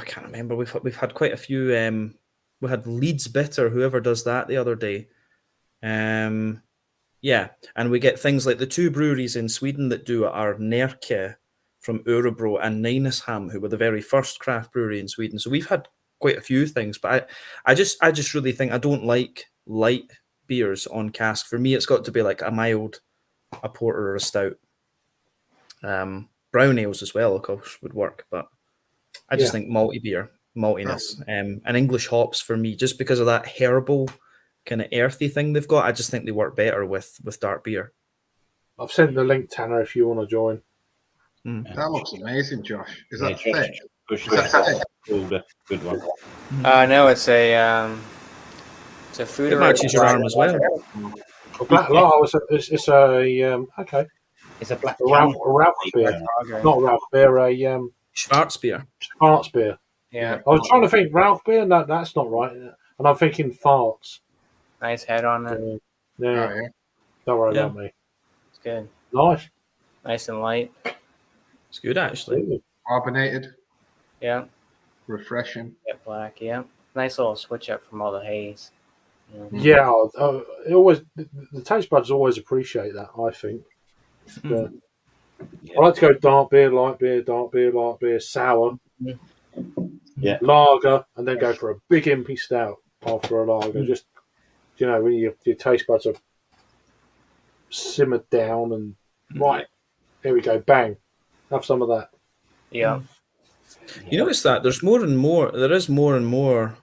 C: can't remember. We've had quite a few. We had Leeds Bitter, whoever does that, the other day. Yeah, and we get things like the two breweries in Sweden that do it are Närke from Örebro and Nynäshamn, who were the very first craft brewery in Sweden. So we've had quite a few things, but I just really think I don't like light beers on cask. For me, it's got to be like a mild, a porter or a stout. Brown ales as well, of course, would work, but I just think malty beer, maltiness, and English hops for me, just because of that herbal kind of earthy thing they've got. I just think they work better with dark beer.
A: I've sent the link, Tanner, if you want to join.
F: That looks amazing, Josh. Is that
D: Josh
F: thick?
D: pushes
F: Is that thick?
D: a good one.
G: No, it's a food.
C: It matches your arm as well.
A: A black lager. It's a okay.
D: It's a black
A: Rauch beer, not Rauch beer. A
C: Schwarz beer.
A: farts beer.
G: Yeah,
A: I was trying to think Rauch beer. No, that's not right. And I'm thinking farts.
G: nice head on it.
A: Yeah,
F: Oh, yeah.
A: don't worry
C: Yeah.
A: about me.
G: It's good,
A: Nice.
G: nice and light.
C: It's good actually.
F: Carbonated,
G: Yeah,
F: refreshing.
G: get black. Yeah, nice little switch up from all the haze.
A: Yeah, it always the taste buds always appreciate that. I think. But I like to go dark beer, light beer, dark beer, light beer, sour, lager, and then go for a big impy stout after a lager. Just when your taste buds are simmered down and right, here we go, bang, have some of that.
G: Yeah,
C: You notice that there is more and more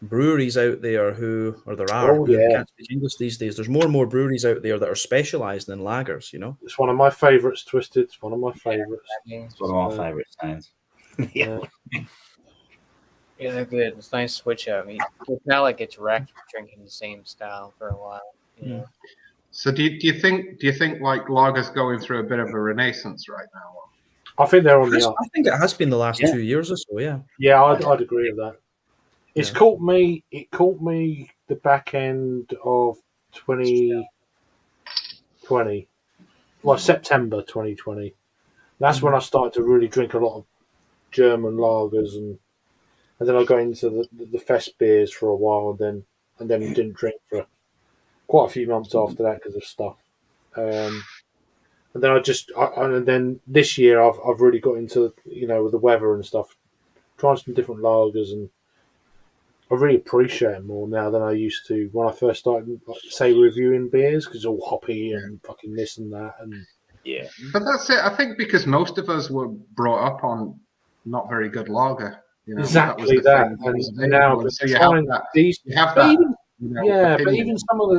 C: breweries out there there are. I can't speak English these days. There's more and more breweries out there that are specialised in lagers.
A: It's one of my favourites, Twisted. It's one of my favourites.
D: It's one of my favourite sounds.
G: Yeah, they're good. It's a nice switch up. It's not like it's wrecked drinking the same style for a while.
F: So do you think like lager's going through a bit of a renaissance right now?
A: I think they're on the up.
C: I think it has been the last 2 years or so. Yeah.
A: Yeah, I'd agree with that. It's caught me. It caught me the back end of 2020. Well, September 2020. That's when I started to really drink a lot of German lagers, and then I got into the fest beers for a while, and then didn't drink for quite a few months after that because of stuff. And then and then this year I've really got into with the weather and stuff, trying some different lagers, and I really appreciate it more now than I used to when I first started, say, reviewing beers, because it's all hoppy and fucking this and that. And
F: But that's it. I think because most of us were brought up on not very good lager.
A: Exactly that. And now,
F: so you have that. You have that.
A: But even some of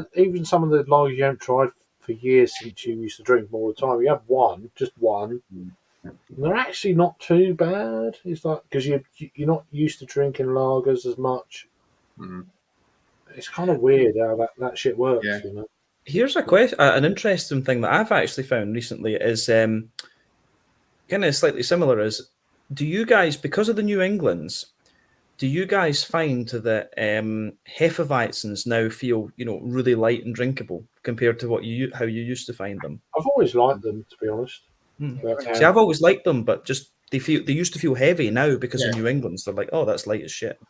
A: the lagers you haven't tried for years since you used to drink them all the time. You have just one. And they're actually not too bad. It's like because you're not used to drinking lagers as much. It's kind of weird how that shit works.
C: Here's a question, an interesting thing that I've actually found recently is kind of slightly similar is, do you guys, because of the New Englands, do you guys find that Hefeweizens now feel, really light and drinkable compared to how you used to find them?
A: I've always liked them, to be honest. But,
C: See, I've always liked them, but just they used to feel heavy. Now because of New England's, they're like, oh, that's light as shit.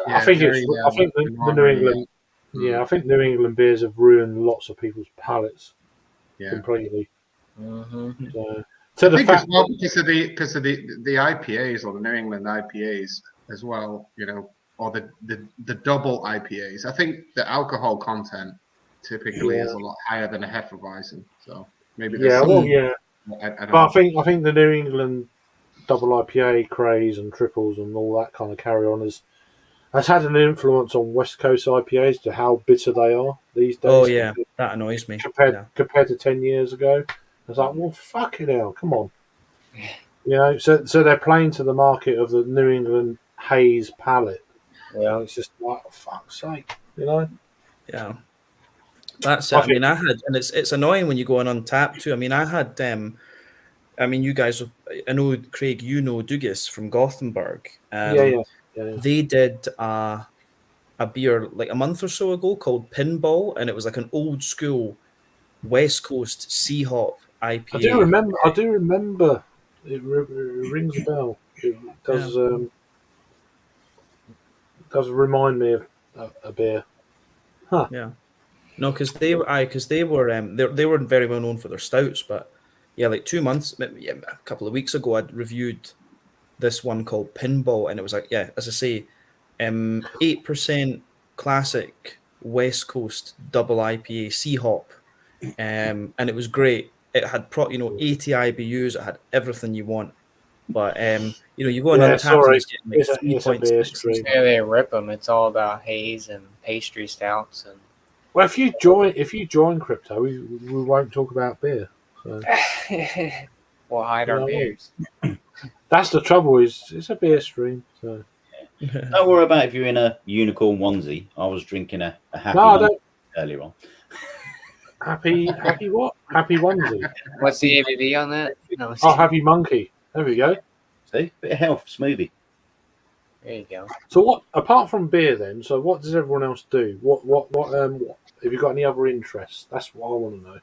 A: I think the New England. Yeah, I think New England beers have ruined lots of people's palates completely. So
F: I think as well because of the IPAs or the New England IPAs as well, or the double IPAs. I think the alcohol content typically is a lot higher than a Hefeweizen. So maybe
A: But I think the New England double IPA craze and triples and all that kind of carry on has had an influence on West Coast IPAs to how bitter they are these days.
C: Oh yeah, that annoys me.
A: Compared to 10 years ago, it's like, well, fucking hell, come on. So they're playing to the market of the New England haze palate. It's just like, for fuck's sake,
C: Yeah. That's it. I had, and it's annoying when you go on Untappd too. I had, you guys, I know, Craig, Dugas from Gothenburg. They did a beer like a month or so ago called Pinball, and it was like an old school West Coast Sea Hop IPA.
A: I do remember. It rings a bell. It does remind me of a beer. Huh.
C: Yeah. No, because they were very well known for their stouts, but like 2 months, a couple of weeks ago, I'd reviewed this one called Pinball, and it was like, as I say, 8% classic West Coast double IPA Sea Hop, and it was great. It had 80 IBUs. It had everything you want, but you go on Untappd and it's getting like 3.6.
G: Yeah, they rip them. It's all about haze and pastry stouts and.
A: Well, if you join crypto, we won't talk about beer. So.
G: We'll hide our beers.
A: That's the trouble. It's a beer stream. So.
D: Don't worry about if you're in a unicorn onesie. I was drinking a happy earlier on.
A: Happy what? Happy onesie.
G: What's the ABV on that? No,
A: happy monkey. There we go.
D: See, bit of health smoothie.
G: There you go.
A: So what? Apart from beer, then, so what does everyone else do? What have you got any other interests? That's what I want to know.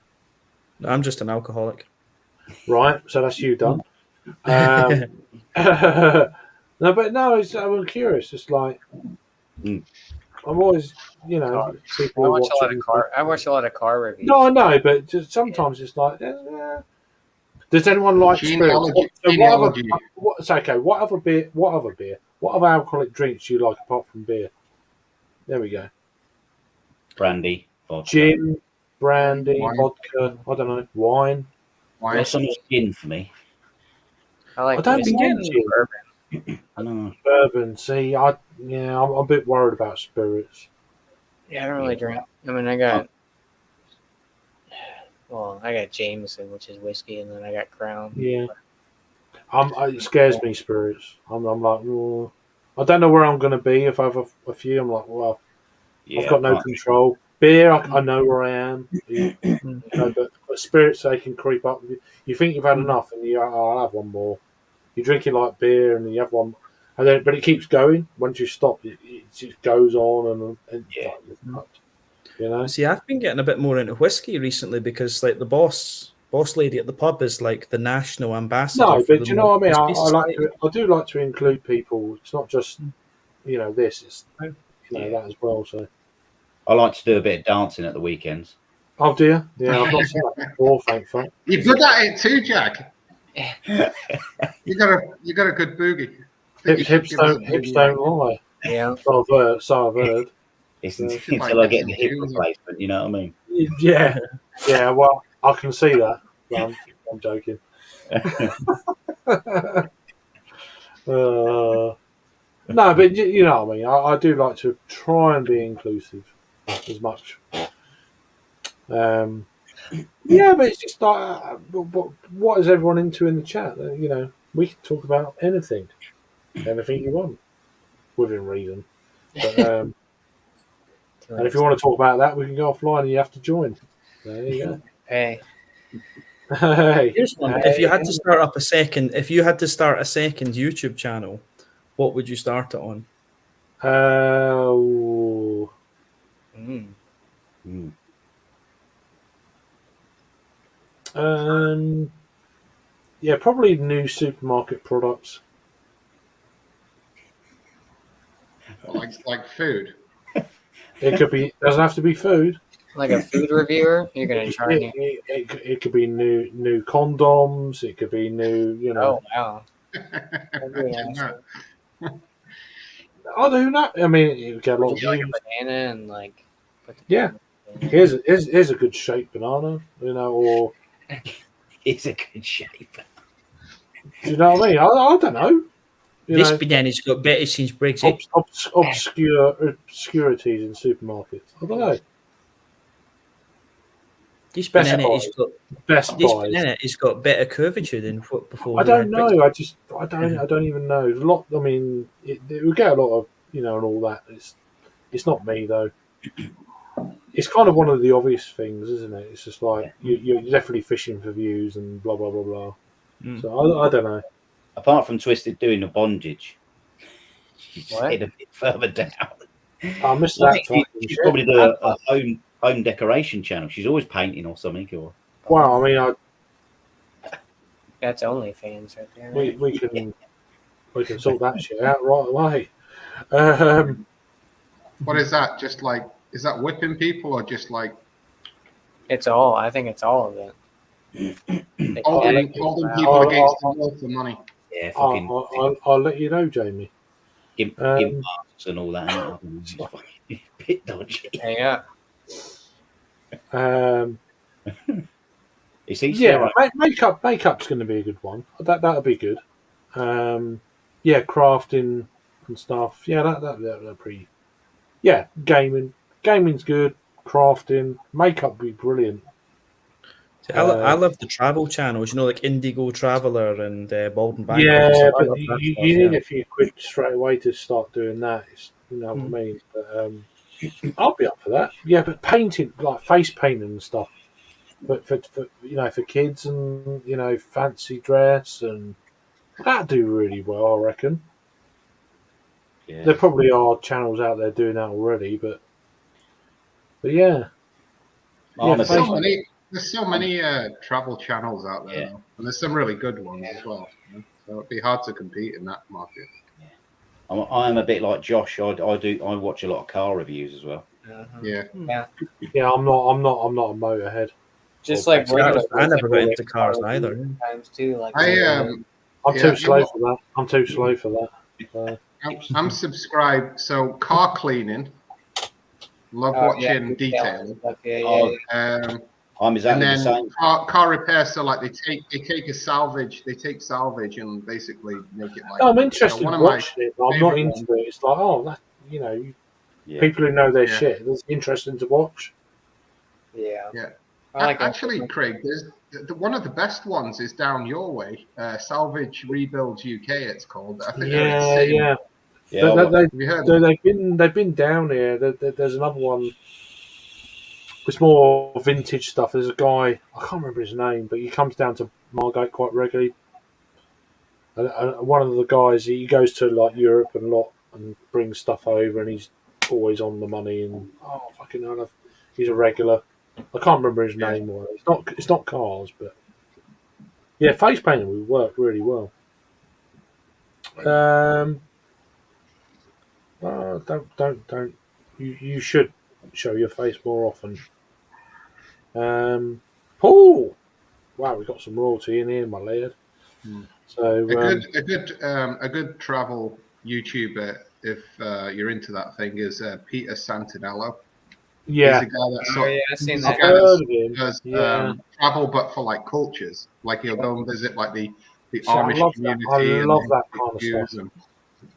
C: No, I'm just an alcoholic.
A: Right. So that's you done. I'm curious. It's like I'm always, people
G: I watch a lot of car reviews.
A: No, I know, but just sometimes it's like, does anyone like spirits? It's okay. What other beer? What other alcoholic drinks do you like apart from beer? There we go.
D: Brandy, vodka.
A: Gin, brandy, vodka. I don't know, wine.
D: There's some gin for me.
G: I
A: don't think gin.
G: Bourbon.
D: I know.
A: Bourbon. See, I'm a bit worried about spirits.
G: Yeah, I don't really drink. I got Jameson, which is whiskey, and then I got Crown.
A: Yeah. It scares me, spirits. I'm like, oh. I don't know where I'm going to be if I have a few. I'm like, well, I've got no control. Beer, I know where I am. But spirits, they can creep up. You think you've had enough, and I'll have one more. You drink it like beer, and you have one, but it keeps going. Once you stop, it just goes on and
C: See, I've been getting a bit more into whiskey recently because, like, the boss lady at the pub is like the national ambassador.
A: No, but you know what I mean. I do like to include people. It's not just this. It's that as well. So
D: I like to do a bit of dancing at the weekends.
A: Oh dear, yeah, I've not seen that before. Thankfully,
F: you're good at it too, Jack. you got a good boogie.
A: Hips don't lie.
G: Yeah,
A: so I've heard.
D: It's until I get the hip replacement, you know what I mean?
A: Yeah. Well, I can see that. No, I'm joking. No, but you know what I mean. I do like to try and be inclusive as much. Yeah, but it's just like, what is everyone into in the chat? We can talk about anything you want, within reason. But, and if you want to talk about that, we can go offline and you have to join. There you go.
G: Hey.
A: Hey,
C: Here's one. If you had to start up a second, if you had to start a second YouTube channel, what would you start it on?
A: ooh.
G: Mm.
D: Mm.
A: Yeah, probably new supermarket products.
F: Like food.
A: It could be. Doesn't have to be food.
G: Like a food reviewer, you're gonna try new.
A: It could be new condoms. It could be new. You know.
G: Oh wow, that'd be
F: Imagine
G: awesome.
F: that.
A: I do not. I mean, it would get a lot
G: Would
A: of
G: you like a
A: views.
G: banana and like? Put the
A: Yeah.
G: banana in?
A: Here's a good shaped banana. You know, or
D: It's a good shape.
A: do you know what I mean? I don't know. You
C: This
A: know,
C: banana's got better since Brexit.
A: obscurities in supermarkets. I don't know.
C: This
A: Best
C: banana
A: Buy.
C: has got
A: Best
C: this
A: Buys.
C: banana has got better curvature than what before.
A: I
C: we
A: don't
C: had
A: know.
C: Brexit.
A: I don't even know. There's a lot. I mean, it we get a lot of and all that. It's not me though. It's kind of one of the obvious things, isn't it? It's just like you're definitely fishing for views and blah blah blah blah.
C: Mm.
A: So I don't know.
D: Apart from Twisted doing the bondage, she's
G: What?
D: head a bit further down.
A: I missed
D: I
A: that.
D: think
A: fucking
D: she's
A: shit.
D: probably do a home decoration channel. She's always painting or something. Or
A: Well, I mean,
G: That's OnlyFans right there. Right?
A: we can sort that shit out right away. Um,
F: What is that? Just like, is that whipping people or just like
G: It's all. I think it's all of it. They
F: holding
G: gag
F: people
G: you out.
F: against the wall for money?
D: yeah, fucking
A: I'll let you know, Jamie.
D: gimp masks and all that. It's fucking a bit dodgy.
G: Yeah.
D: You see,
A: Yeah, makeup's going to be a good one. That'll be good. Yeah, crafting and stuff. Yeah, that pretty. Yeah, gaming's good. Crafting, makeup would be brilliant.
C: See, I love the travel channels, like Indigo Traveller and Bald Bangkok.
A: Yeah,
C: I
A: but
C: love
A: you
C: that stuff,
A: need a few quid straight away to start doing that. You know what I mean? But I'll be up for that. Yeah, but painting, like face painting and stuff, but for for kids and fancy dress and that'd do really well, I reckon.
D: Yeah.
A: There probably are channels out there doing that already, but yeah.
D: I'm
A: Yeah,
D: a
A: face-
F: There's so many travel channels out there,
D: Yeah.
F: though. And there's some really good ones as well. So it'd be hard to compete in that market.
D: I'm a bit like Josh. I watch a lot of car reviews as well.
F: Yeah.
A: Yeah, I'm not a motorhead.
G: Just
A: Well,
G: like
C: See, I
G: regular.
C: never got
G: like
C: into cars
G: car
C: either.
G: Times too. Like
F: I'm
A: I'm
F: Yeah,
A: too
F: you
A: slow
F: know-
A: for that. I'm too slow for that.
F: I'm subscribed. So car cleaning. Love
G: Oh,
F: watching detailing.
G: Stuff. Yeah,
D: Oh,
F: Um,
D: I'm exactly
F: and
D: the
F: then
D: same.
F: car repair. So like they take a salvage. They take salvage and basically make it like.
A: No, I'm interested
F: So one
A: in
F: of my
A: watching it, but I'm not
F: favourite
A: into it. It's like, that,
D: Yeah.
A: people who know their
F: Yeah.
A: shit. It's interesting to watch.
G: yeah.
F: Yeah.
G: I like
F: Actually, Craig, there's one of the best ones is down your way. Salvage Rebuilds UK. It's called. I think they're
A: Yeah,
F: insane.
A: yeah.
D: Yeah,
A: They,
F: Have you heard?
A: they've been down here. There's another one. It's more vintage stuff. There's a guy, I can't remember his name, but he comes down to Margate quite regularly. And one of the guys, he goes to like Europe and and brings stuff over, and he's always on the money. And fucking hell, he's a regular. I can't remember his name. Or it's not cars, but yeah, face painting would work really well. Don't. You should show your face more often. Paul, wow, we got some royalty in here, my lad. So
F: A good travel YouTuber, if you're into that thing, is Peter Santinello.
A: yeah,
F: He's a guy that
G: Oh, yeah, I've seen
F: he's
G: that.
F: a guy that
A: heard of him.
F: does
A: Yeah.
F: travel, but for like cultures. Like he'll go and visit like the
A: See, I
F: Amish
A: love that.
F: community.
A: I
F: and
A: love
F: the
A: that kind of
F: Jews
A: stuff.
F: and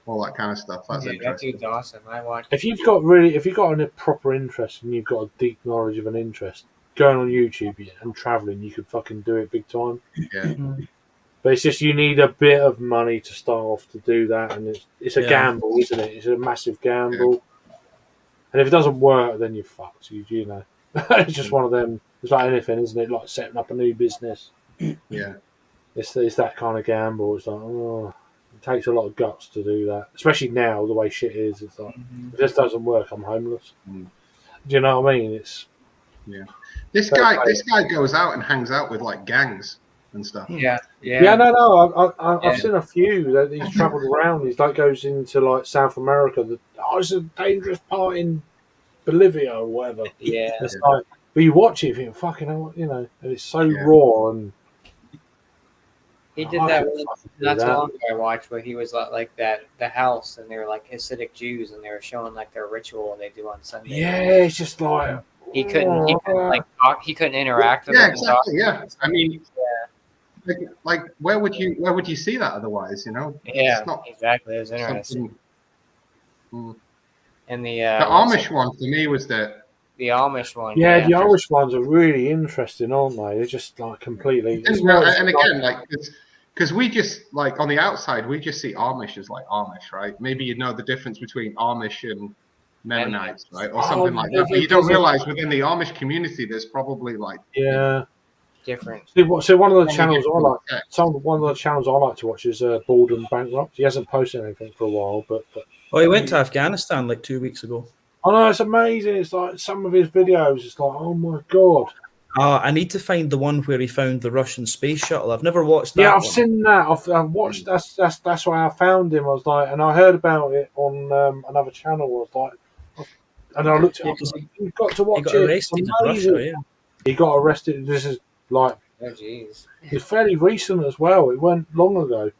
F: all that kind of stuff. That's
G: Yeah, that
F: interesting.
G: dude's awesome. I watched.
A: If you've got a proper interest and you've got a deep knowledge of an interest, going on YouTube and traveling, you could fucking do it big time.
F: Yeah.
A: But it's just you need a bit of money to start off to do that, and it's a
C: Yeah.
A: gamble, isn't it? It's a massive gamble. And if it doesn't work, then you're fucked. You know, it's just one of them. It's like anything, isn't it? Like setting up a new business.
F: Yeah.
A: It's that kind of gamble. It's like, oh, it takes a lot of guts to do that, especially now the way shit is. It's like, if this doesn't work, I'm homeless.
F: Mm.
A: Do you know what I mean? It's
F: This
A: Fair
F: guy,
A: play.
F: this guy goes out and hangs out with like gangs and stuff.
G: Yeah.
A: yeah, no. I've
G: Yeah.
A: seen a few that he's travelled around. He's like goes into like South America. It's a dangerous part in Bolivia or whatever.
G: Yeah.
A: It's like, but you watch it, you think, fucking hell, you know, and it's so
F: Yeah.
A: raw and.
G: He did
A: I
G: that
A: couldn't
G: one
A: fucking do
G: not too
A: that.
G: long ago. I watched where he was like that the house, and they were like Hasidic Jews, and they were showing like their ritual they do on Sunday.
A: Yeah, it's just like
G: He couldn't like talk. He couldn't interact with
F: Yeah,
G: them and talk.
F: exactly. Yeah, I mean, like where would you see that otherwise? You know,
G: Yeah,
F: It's not
G: exactly. It was interesting.
F: something.
G: And the
F: The Amish one for me was the
G: Amish one.
A: Yeah, the Irish ones are really interesting, aren't they? They're just like completely. it's more- it's
F: and
A: like-
F: again, like because we just like on the outside we just see Amish as like Amish, right? Maybe you know the difference between Amish and Mennonites, right, or something like that. But you don't realize within the Amish community, there's probably like
A: yeah.
G: different.
A: So one of the
F: Probably
A: channels I
F: different
A: like,
F: text.
A: one of the channels I like to watch is Bald and Bankrupt. He hasn't posted anything for a while, but
C: Oh, he went to Afghanistan like 2 weeks ago.
A: I know it's amazing. It's like some of his videos. It's like, oh my god.
C: I need to find the one where he found the Russian space shuttle. I've never watched that.
A: Yeah, I've
C: one.
A: seen that. I've watched. That's why I found him. I was like, and I heard about it on another channel. I was like, and I looked at it. I was like, you've got to
C: He
A: watch
C: got
A: it. It's
C: arrested in
A: amazing.
C: Russia. Yeah.
A: He got arrested. This is like
G: Oh jeez.
A: it's fairly recent as well. It went long ago.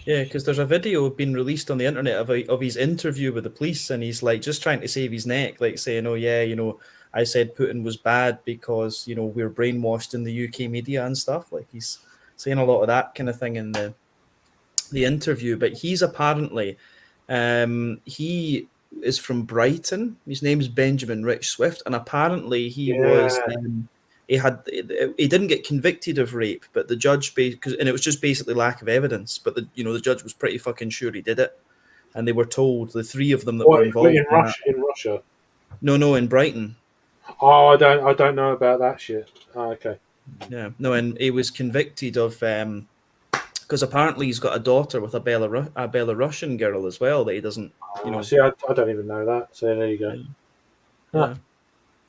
C: Yeah, because there's a video being released on the internet of his interview with the police, and he's like just trying to save his neck, like saying, "Oh yeah, you know, I said Putin was bad because you know we're brainwashed in the UK media and stuff." Like he's saying a lot of that kind of thing in the interview. But he's apparently he is from Brighton. His name's Benjamin Rich Swift, and apparently he was. He didn't get convicted of rape, but the judge and it was just basically lack of evidence. But the judge was pretty fucking sure he did it, and they were told, the three of them that were involved
A: in Russia? In Russia?
C: No, in Brighton.
A: Oh, I don't know about that shit. Oh, okay.
C: Yeah, no, and he was convicted of because apparently he's got a daughter with a Belarusian girl as well that he doesn't.
A: See, I don't even know that. So there you go.
C: Yeah.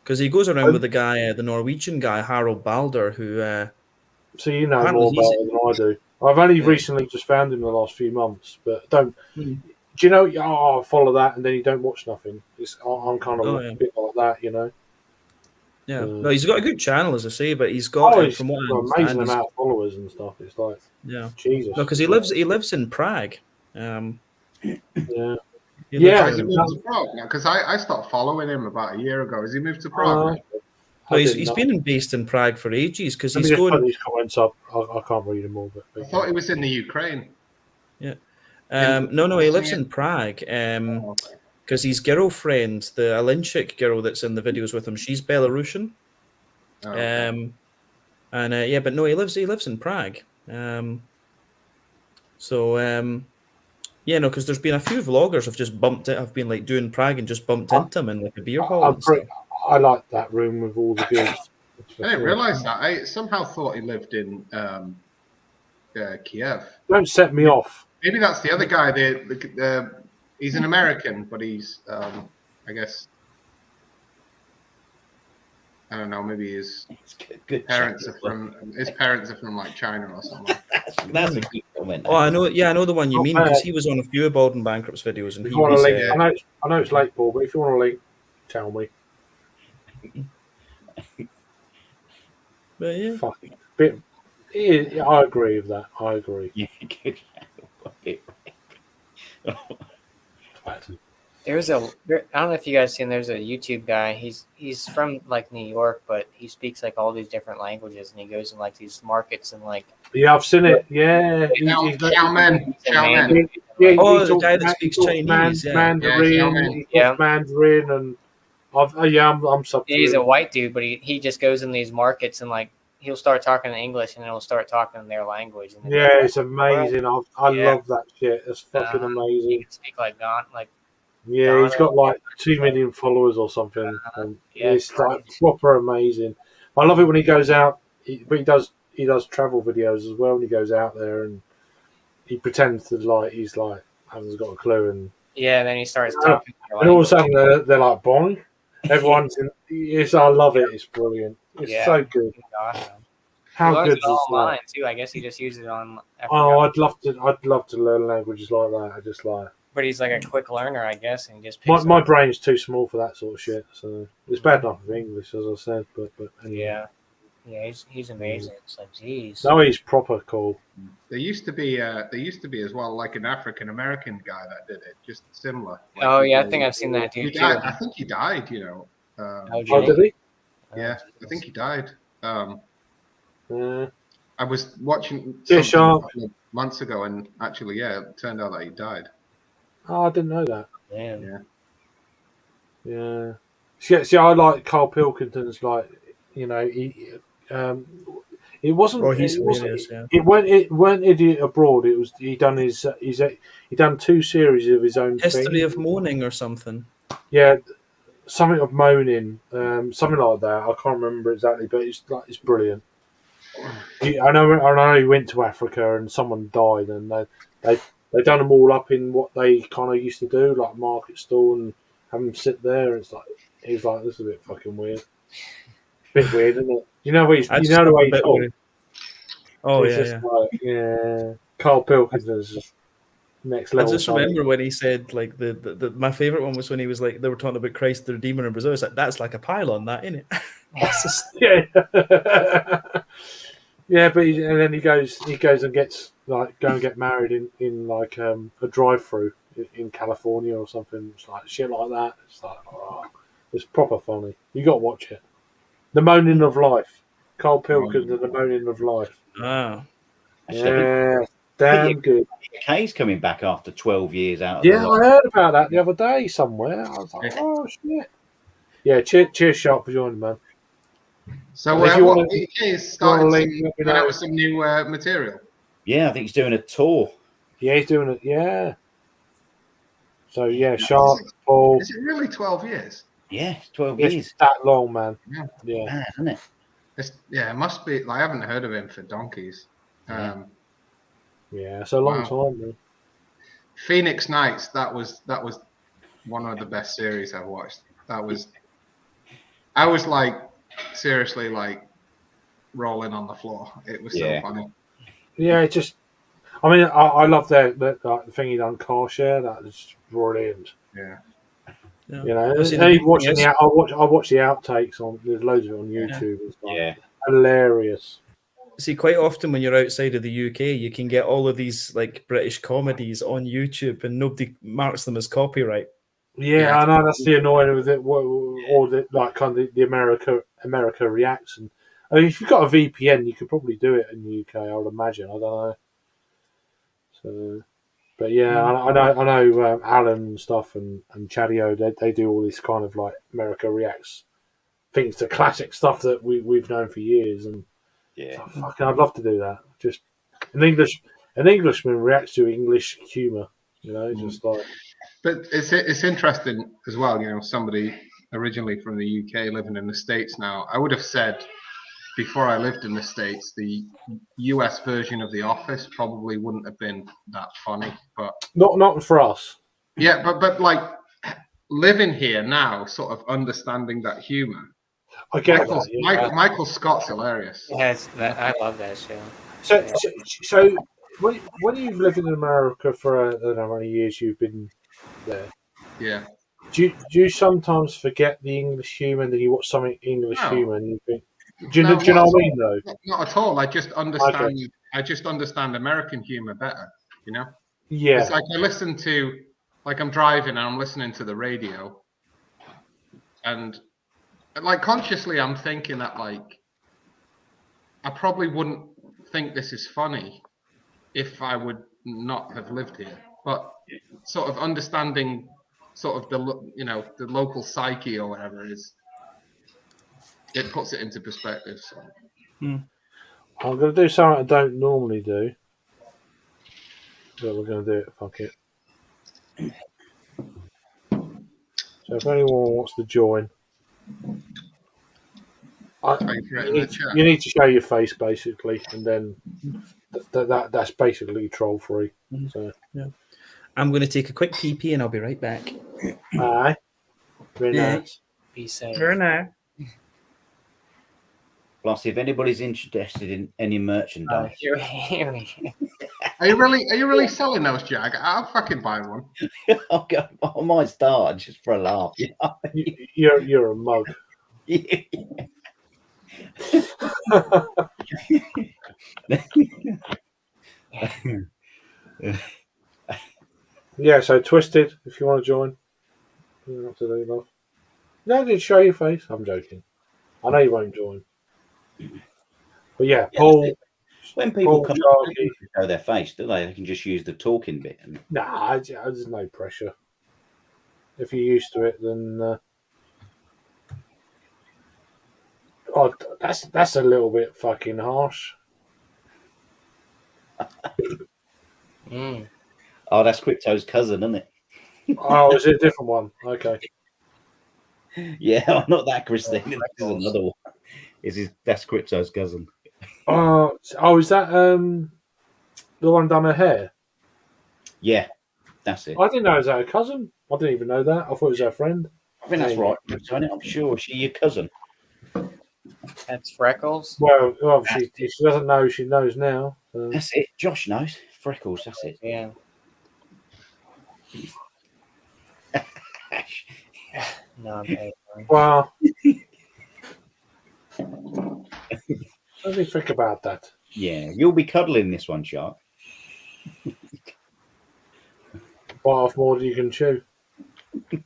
C: Because he goes around with the guy, the Norwegian guy, Harold Balder, who.
A: So you know
C: apparently
A: more about it than I do. I've only recently just found him in the last few months, but don't. Do you know? Oh, I follow that, and then you don't watch nothing. I'm kind of a bit like that, you know.
C: Yeah, no, he's got a good channel, as I say, but he's got
A: He's
C: from what I
A: got an
C: understand,
A: amazing amount of followers and stuff. It's like, Jesus.
C: No, because he lives in Prague.
A: Yeah.
C: He lives
F: Has he
C: in-
F: moved to Prague now? Because I stopped following him about a year ago. Has he moved to Prague?
C: No, he's been based in Prague for ages because
A: Let me
C: he's
A: just put
C: going.
A: these comments up. I can't read them all, but
F: I thought he was in the Ukraine.
C: Yeah. No, he lives in Prague. Because his girlfriend, the Alinchik girl that's in the videos with him, she's Belarusian.
F: Oh, okay.
C: But no, he lives in Prague. Because there's been a few vloggers have been like doing Prague and just bumped into him in like a beer hall and stuff.
A: I like that room with all the goods.
F: I didn't realize that. I somehow thought he lived in Kiev.
A: Don't set me off.
F: Maybe that's the other guy. He's an American, but he's, I guess, I don't know. Maybe his parents are from like China or something.
D: That's a good comment.
C: Oh, I know. Yeah, I know the one you mean because he was on a few of Bald and Bankrupt's videos, and
A: If
C: he
A: you want
C: was.
A: to link, I know it's late, Paul, but if you want to link, tell me.
C: But yeah,
A: Fucking bit. Yeah, I agree with that. I agree.
D: Yeah, good.
G: There's I don't know if you guys seen. There's a YouTube guy. He's from like New York, but he speaks like all these different languages, and he goes in like these markets and like.
A: Yeah, I've seen it. Yeah.
F: Xiaomen.
A: Yeah,
C: Oh, the
A: talks
C: guy that speaks Chinese, yeah.
A: Mandarin, he talks Mandarin, and I'm substituting.
G: He's a white dude, but he just goes in these markets and like he'll start talking in English and then he'll start talking in their language. And then
A: Yeah, it's amazing. I
G: Yeah.
A: love that shit. It's fucking
G: He
A: amazing.
G: can speak like not like
A: Yeah, he's got like 2 million followers or something. And
G: Yeah,
A: it's like proper amazing. I love it when he goes out, but he does does travel videos as well, and he goes out there and he pretends to he's like hasn't got a clue, and
G: Yeah, then he starts talking. their
A: all of a
G: language.
A: sudden they're like bong. Everyone's in. Yes, I love it. It's brilliant. It's
G: Yeah.
A: so good.
G: It's awesome.
A: How
G: he learns
A: good
G: it
A: is
G: all
A: that?
G: online too. I guess he just uses it on. I
A: Oh,
G: forgot.
A: I'd love to learn languages like that. I just like
G: But he's like a quick learner, I guess, and he just
A: my
G: picks
A: my
G: up.
A: brain's too small for that sort of shit. So it's bad enough with English, as I said. But anyway.
G: Yeah, he's amazing. It's like, geez.
A: No, he's proper cool.
F: There used to be as well, like an African American guy that did it, just similar. Like,
G: Oh yeah, I think I've seen that
F: he
G: dude too.
F: died. I think he died.
A: Oh, did he?
F: Yeah, I think he died.
A: Yeah.
F: I was watching
A: Yeah,
F: something
A: sure.
F: a couple of months ago, and actually, yeah, it turned out that he died.
A: Oh, I didn't know that.
G: Damn.
F: Yeah.
A: Yeah. See, I like Carl Pilkington's. Like, it wasn't.
C: Oh, he's
A: it wasn't.
C: hilarious, yeah.
A: It weren't Idiot Abroad. It was he done he done 2 series of his own
C: History
A: thing.
C: of Moaning or something.
A: Yeah, something of moaning, something like that. I can't remember exactly, but it's brilliant. I know he went to Africa and someone died, and they done them all up in what they kind of used to do, like a market stall, and have them sit there. And he's like, this is a bit fucking weird. Bit weird, isn't it? You know,
C: I
A: you
C: just
A: know the
C: love
A: way
C: a
A: he's
C: bit
A: talks.
C: where- Oh
A: He's
C: yeah,
A: just
C: yeah.
A: like, yeah. Carl Pilkington's just next
C: I
A: level.
C: just remember when he said like the my favorite one was when he was like they were talking about Christ the Redeemer in Brazil. It's like that's like a pylon, that isn't it? It's just,
A: Yeah. Yeah, but and then he goes and gets like go and get married in like a drive-through in California or something. It's like shit like that. It's like, oh, it's proper funny. You got to watch it. The Moaning of Life. Carl Pilkington and the Moaning of Life.
C: ah,
D: Actually, I
A: Yeah, damn good.
D: think Kay's coming back after 12 years out of
A: Yeah,
D: the
A: I
D: lot.
A: heard about that the other day somewhere. I was like, oh shit. Yeah, cheers, Sharp, for joining, man.
F: So
A: If you
F: what
A: wanna-
F: he is
A: wanna
F: starting
A: link,
F: to
A: let me
F: come out
A: know.
F: with some new material.
D: Yeah, I think he's doing a tour.
A: Yeah, he's doing it. Yeah. So yeah, Sharp, Paul.
F: Is it really 12 years?
D: Yeah, it's 12
A: It's
D: years.
A: that long, man.
F: Yeah.
A: Yeah.
D: Mad, isn't it?
F: It must be. I haven't heard of him for donkeys.
D: Yeah.
A: Yeah, it's a long
F: Wow.
A: time, man.
F: Phoenix Nights. That was one of the best series I've watched. I was like seriously like rolling on the floor. It was so
D: Yeah.
F: funny.
A: Yeah, it just. I mean, I love the thing he done car share. That was brilliant.
F: Yeah.
C: yeah.
A: You know,
C: I've seen
A: and
C: the
A: watching
C: videos.
A: I watch the outtakes on. There's loads of it on YouTube. It's like
D: Yeah.
A: hilarious.
C: See, quite often when you're outside of the UK, you can get all of these like British comedies on YouTube, and nobody marks them as copyright.
A: Yeah,
F: Yeah.
A: I know that's the annoying with it. Or the like kind of the America reacts, and I mean, if you've got a VPN, you could probably do it in the UK. I would imagine. I don't know. So, but yeah, I know Alan and stuff and Chadio. They do all this kind of like America reacts things to classic stuff that we've known for years, and
D: Yeah.
A: oh, fucking, I'd love to do that. Just an Englishman reacts to English humour. You know, just like.
F: But it's interesting as well. You know, somebody originally from the UK living in the States now. I would have said before I lived in the States, the US version of The Office probably wouldn't have been that funny. But
A: Not for us.
F: yeah, but like living here now, sort of understanding that humor.
A: I get that. Yeah.
F: Michael Scott's hilarious.
G: Yeah, I love that show.
A: So when you've lived in America for I don't know how many years you've been there,
F: Yeah.
A: do you sometimes forget the English humour and then you watch something English
F: No.
A: humour and you think, do you
F: No,
A: know what I
F: not
A: mean though?
F: Not at all. I just understand. I just understand American humor better. You know.
A: Yeah,
F: It's like I listen to, like I'm driving and I'm listening to the radio, and like consciously I'm thinking that like I probably wouldn't think this is funny if I would not have lived here. But sort of understanding sort of the local psyche or whatever it puts it into perspective. So.
A: I'm going to do something I don't normally do, but we're going to do it. Fuck it. So if anyone wants to join,
F: pay for it
A: You
F: in the
A: need,
F: chat.
A: you need to show your face basically, and then that's basically troll free. So,
C: I'm going to take a quick pee and I'll be right back.
A: aye, very
C: Yeah.
A: nice.
G: Be safe.
C: Very nice.
D: Plus, if anybody's interested in any merchandise,
G: Here.
F: Are you really selling those, Jag? I'll fucking buy one.
D: I might start just for a laugh. You know?
A: You're a mug. Yeah, so Twisted, if you want to join. You don't have to leave off. No, just show your face. I'm joking. I know you won't join. But yeah,
D: Yeah,
A: Paul.
D: when people
A: Paul
D: come up,
A: Sharkey.
D: they don't show their face, do they? They can just use the talking bit. And
A: Nah, there's no pressure. If you're used to it, then. Oh, that's a little bit fucking harsh.
G: Mm.
D: oh, that's Crypto's cousin, isn't it?
A: Oh, is it a different one? Okay.
D: Yeah, not that Christina. This is another one. That's Crypto's cousin.
A: Oh, is that the one done her hair?
D: Yeah, that's it.
A: I didn't know it was her cousin. I didn't even know that. I thought it was her friend.
D: I think that's right, Crypto, isn't it? I'm sure. She your cousin.
G: That's Freckles.
A: Well, she doesn't know. She knows now. So.
D: That's it. Josh knows. Freckles, that's it.
G: Yeah. No, I'm paying for it.
A: Well, what do you think about that?
D: Yeah, you'll be cuddling this one, Shark.
A: Bite off more than you can chew.
G: You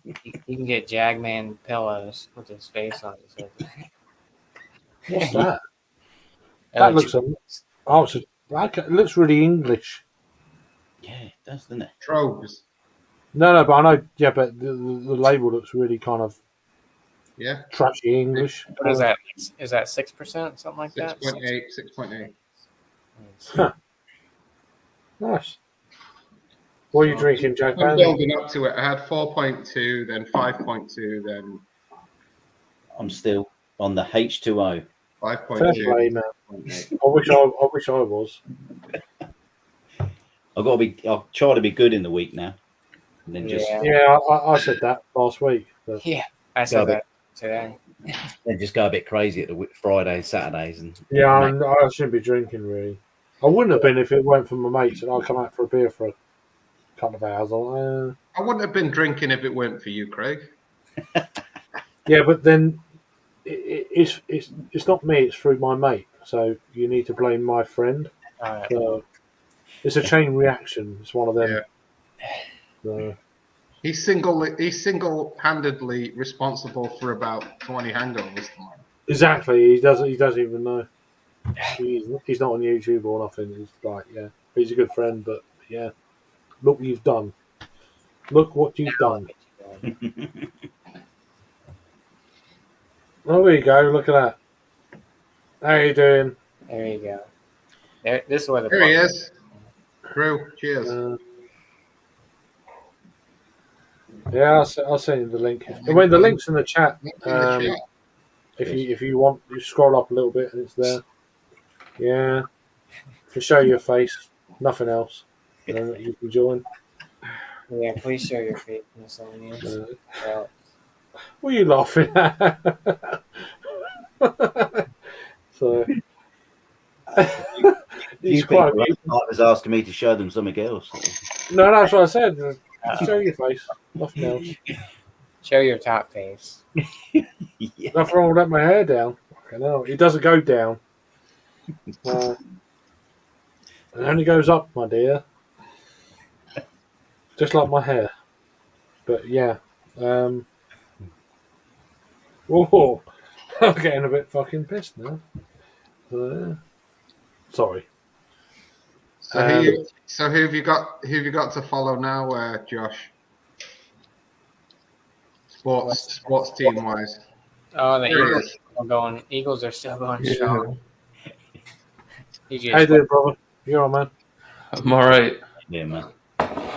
G: can get Jagman pillows with his face on it.
A: What's that? That looks. It looks really English.
D: Yeah, it does, doesn't it?
F: Troves.
A: No, but I know. Yeah, but the label looks really kind of
F: Yeah.
A: trashy English.
G: What is that? Is that 6%? Something like that?
F: 6.8. 6.8.
A: Huh. Nice. What are you drinking, Jack?
F: I'm building up to it. I had 4.2, then 5.2, then
D: I'm still on the H2O.
A: Fair
F: 5.2.
A: play, man.
F: 5.8.
A: I wish I was.
D: I'll try to be good in the week now. And then just
G: Yeah.
A: Yeah, I said that last week. But
G: Yeah, I said that today.
D: then just go a bit crazy at the Fridays, Saturdays, and
A: yeah, I shouldn't be drinking really. I wouldn't have been if it weren't for my mates and I'd come out for a beer for a couple of hours.
F: I wouldn't have been drinking if it weren't for you, Craig.
A: Yeah, but then it's not me. It's through my mate. So you need to blame my friend. So it's a chain reaction. It's one of them. So,
F: He's single-handedly responsible for about 20 hangovers tomorrow.
A: exactly. He doesn't even know. He's not on YouTube or nothing. He's like, yeah, he's a good friend, but yeah, look what you've done. Look what you've done. Oh, there you go. Look at that. How you doing?
G: There you go. This is where the
F: Here he is. Drew, cheers.
A: Yeah, I'll send you the link. I mean, the link's in the chat.
F: In the chat.
A: If you want, you scroll up a little bit and it's there. Yeah, to show your face, nothing else. You can join.
G: Yeah, please show your face, miscellaneous.
A: What are you laughing at? So,
D: you
A: quite.
D: was asking me to show them something else.
A: No, that's what I said. Show your face, nothing else.
G: Show your top face.
D: Yeah.
A: Nothing wrong with letting my hair down. No, it doesn't go down. It only goes up, my dear. Just like my hair. But yeah. Whoa. I'm getting a bit fucking pissed now. Sorry.
F: So who have you got? Who have you got to follow now, Josh? Sports team wise.
G: Oh, the
F: There it
G: Eagles
F: is.
G: are going. Eagles are still going
A: Yeah.
G: strong.
A: How you doing, brother? You all right, man?
H: I'm all right.
D: Yeah, man.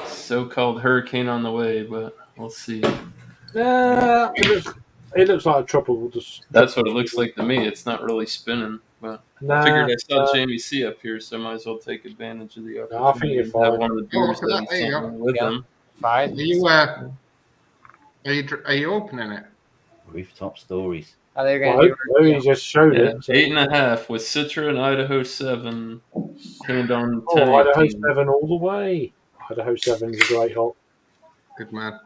H: So-called hurricane on the way, but we'll see.
A: Yeah, It looks like a tropical.
H: That's what it looks like to me. It's not really spinning, but I figured I saw Jamie C up here, so I might as well take advantage of the opportunity.
A: No, I think you're
H: and
A: fine.
H: have one of the
F: Oh,
H: beers
F: look at that.
H: that he
F: There you
H: sent
F: go.
H: me with
G: Yeah.
H: him.
G: Fine.
F: Are you opening it?
D: Rooftop stories.
G: Oh, they're gonna
A: Well,
G: do
A: he just showed
H: Yeah,
A: it. So.
H: 8.5 with Citra and Idaho 7. Hand on
A: Oh,
H: 10.
A: Idaho
H: 18.
A: 7 all the way. Idaho 7 is a great hop.
F: Good man.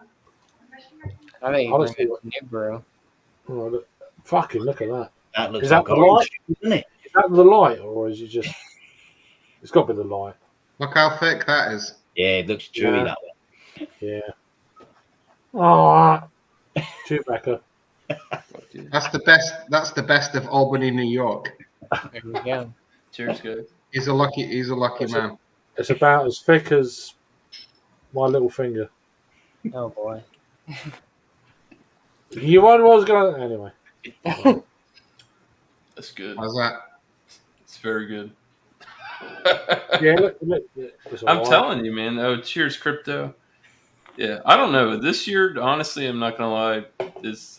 G: I think
A: Honestly,
G: you bring it new brew.
A: Oh, look, fucking look at that.
D: That looks
A: Is that
D: like
A: the
D: orange,
A: light?
D: doesn't it?
A: Is that the light, or is it just? It's got to be the light.
F: Look how thick that is.
D: Yeah, it looks chewy
A: Yeah.
D: that way.
A: Yeah. Oh, Chewbacca.
H: Fuck yeah.
F: That's the best. That's the best of Albany, New York.
G: There we go.
H: Cheers, guys.
F: He's a lucky
A: That's
F: man.
A: It's about as thick as my little finger.
G: Oh boy.
A: You wonder what I was going. Anyway.
H: That's good.
F: How's that?
H: It's very good.
A: Yeah. Look it's
H: I'm
A: alright.
H: telling you, man. Oh, cheers, crypto. Yeah, I don't know. This year, honestly, I'm not gonna lie.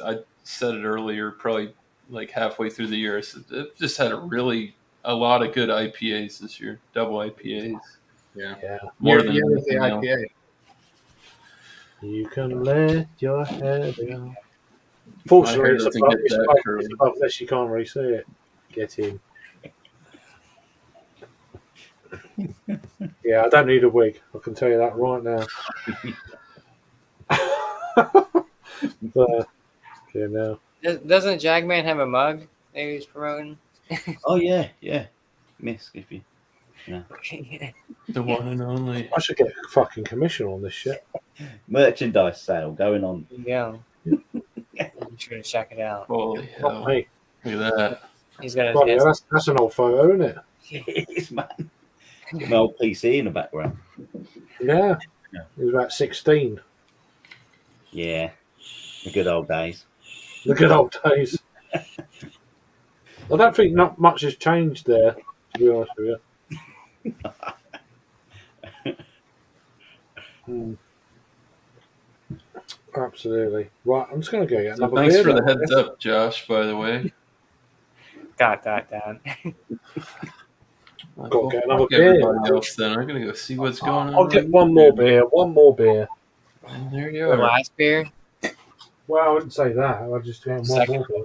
H: I said it earlier, probably like halfway through the year. I said it just had a lot of good IPAs this year. Double IPAs.
F: Yeah.
A: Yeah.
H: More than
F: the
H: anything else.
F: IPA.
A: You can let your hair down. Fortunately,
H: hair
A: it's
H: doesn't
A: above,
H: get
A: it's
H: that
A: above,
H: curly.
A: it's above this. You can't really see it. Get in. Yeah, I don't need a wig. I can tell you that right now. But, yeah, no.
G: Doesn't Jagman have a mug that he's promoting?
D: Oh yeah, yeah. Miss if you.
H: The one and only.
A: I should get a fucking commission on this shit.
D: Merchandise sale going on.
G: Yeah. You should check it out.
H: Holy
A: Not
H: hell!
A: me.
H: Look at that.
G: He's got his
A: Bloody hell,
G: hands.
A: that's an old photo, isn't it?
D: It is, man. Got my old PC in the background.
A: Yeah.
D: Yeah.
A: He was about 16.
D: Yeah, the good old days.
A: The good old days. I don't think not much has changed there, to be honest with you. Hmm. Absolutely. Right, I'm just going to go get
H: So
A: another
H: thanks
A: beer.
H: for the
A: then.
H: heads up, Josh. By the way,
G: Dot.
A: Got to get another
H: Fuck
A: beer.
H: everybody else, then I'm gonna go see what's going on.
A: I'll get one more beer. One more beer.
H: And there you
G: The
H: are.
G: last beer.
A: Well, I wouldn't say that. I just want one
G: Second
A: more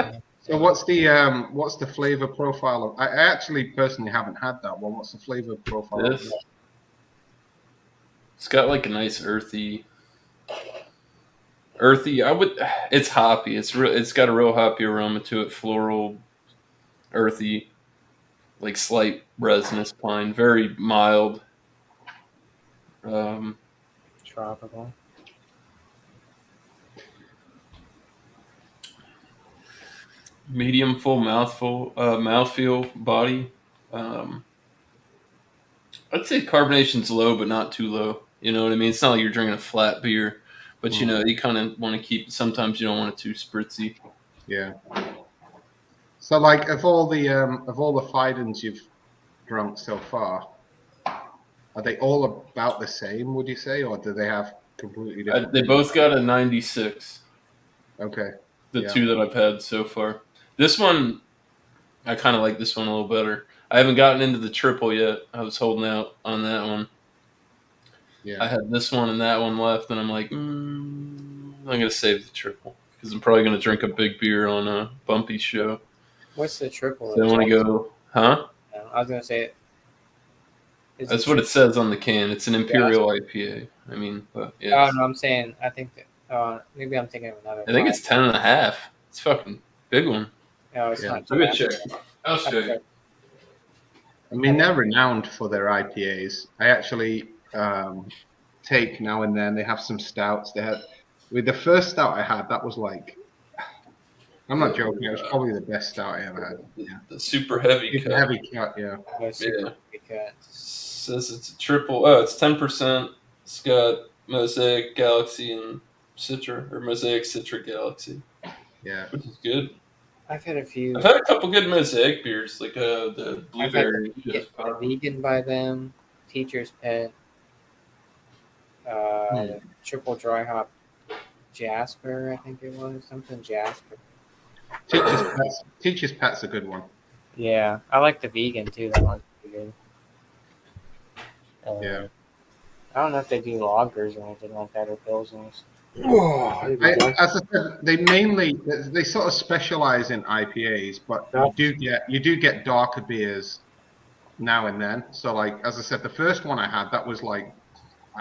A: beer.
F: So what's the flavor profile of? I actually personally haven't had that one. What's the flavor profile?
H: This. It's got like a nice earthy. It's hoppy. It's got a real hoppy aroma to it. Floral, earthy, like slight resinous pine. Very mild.
G: Tropical.
H: Medium full mouthfeel body. I'd say carbonation's low, but not too low. You know what I mean? It's not like you're drinking a flat beer, but you know you kind of want to keep. Sometimes you don't want it too spritzy.
F: Yeah. So, like, of all the Fidens you've drunk so far, are they all about the same? Would you say, or do they have completely different?
H: They both got a 96.
F: Okay.
H: The
F: Yeah.
H: two that I've had so far. This one, I kind of like this one a little better. I haven't gotten into the triple yet. I was holding out on that one.
F: Yeah.
H: I had this one and that one left, and I'm like, I'm gonna save the triple because I'm probably gonna drink a big beer on a bumpy show.
G: What's the triple?
H: So I want to go, huh?
G: No, I was gonna say it. Is
H: That's
G: it
H: what it says on the can. It's an Imperial IPA. I mean, but yeah,
G: Oh no, I'm saying I think that. Maybe I'm thinking of another.
H: I think it's 10.5. It's a fucking big one.
G: No, it's
F: Yeah.
G: not.
H: Let me check. I'll show you.
F: I mean, they're renowned for their IPAs. I actually take now and then. They have some stouts. They had with the first stout I had. That was like, I'm not joking. It was probably the best stout I ever had. Yeah.
H: The super heavy
F: It's
H: cut.
F: a heavy cut. Yeah.
H: Yeah. Says it's a triple. Oh, it's 10%. It's got Mosaic Galaxy and Citra, or Mosaic Citra Galaxy,
F: Yeah.
H: which is good.
G: I've had a few.
H: I've had a couple good Mosaic beers, like the
G: I've had
H: blueberry.
G: a vegan by them, Teacher's Pet, the triple dry hop Jasper, I think it was something Jasper.
F: Teacher's Pet's a good one.
G: Yeah, I like the vegan too. That one's pretty good.
F: Yeah.
G: I don't know if they do lagers or anything like that or pilsners.
A: Oh, here we go.
F: As I said, they sort of specialize in IPAs, but
A: Yeah.
F: you do get darker beers now and then. So like as I said, the first one I had, that was like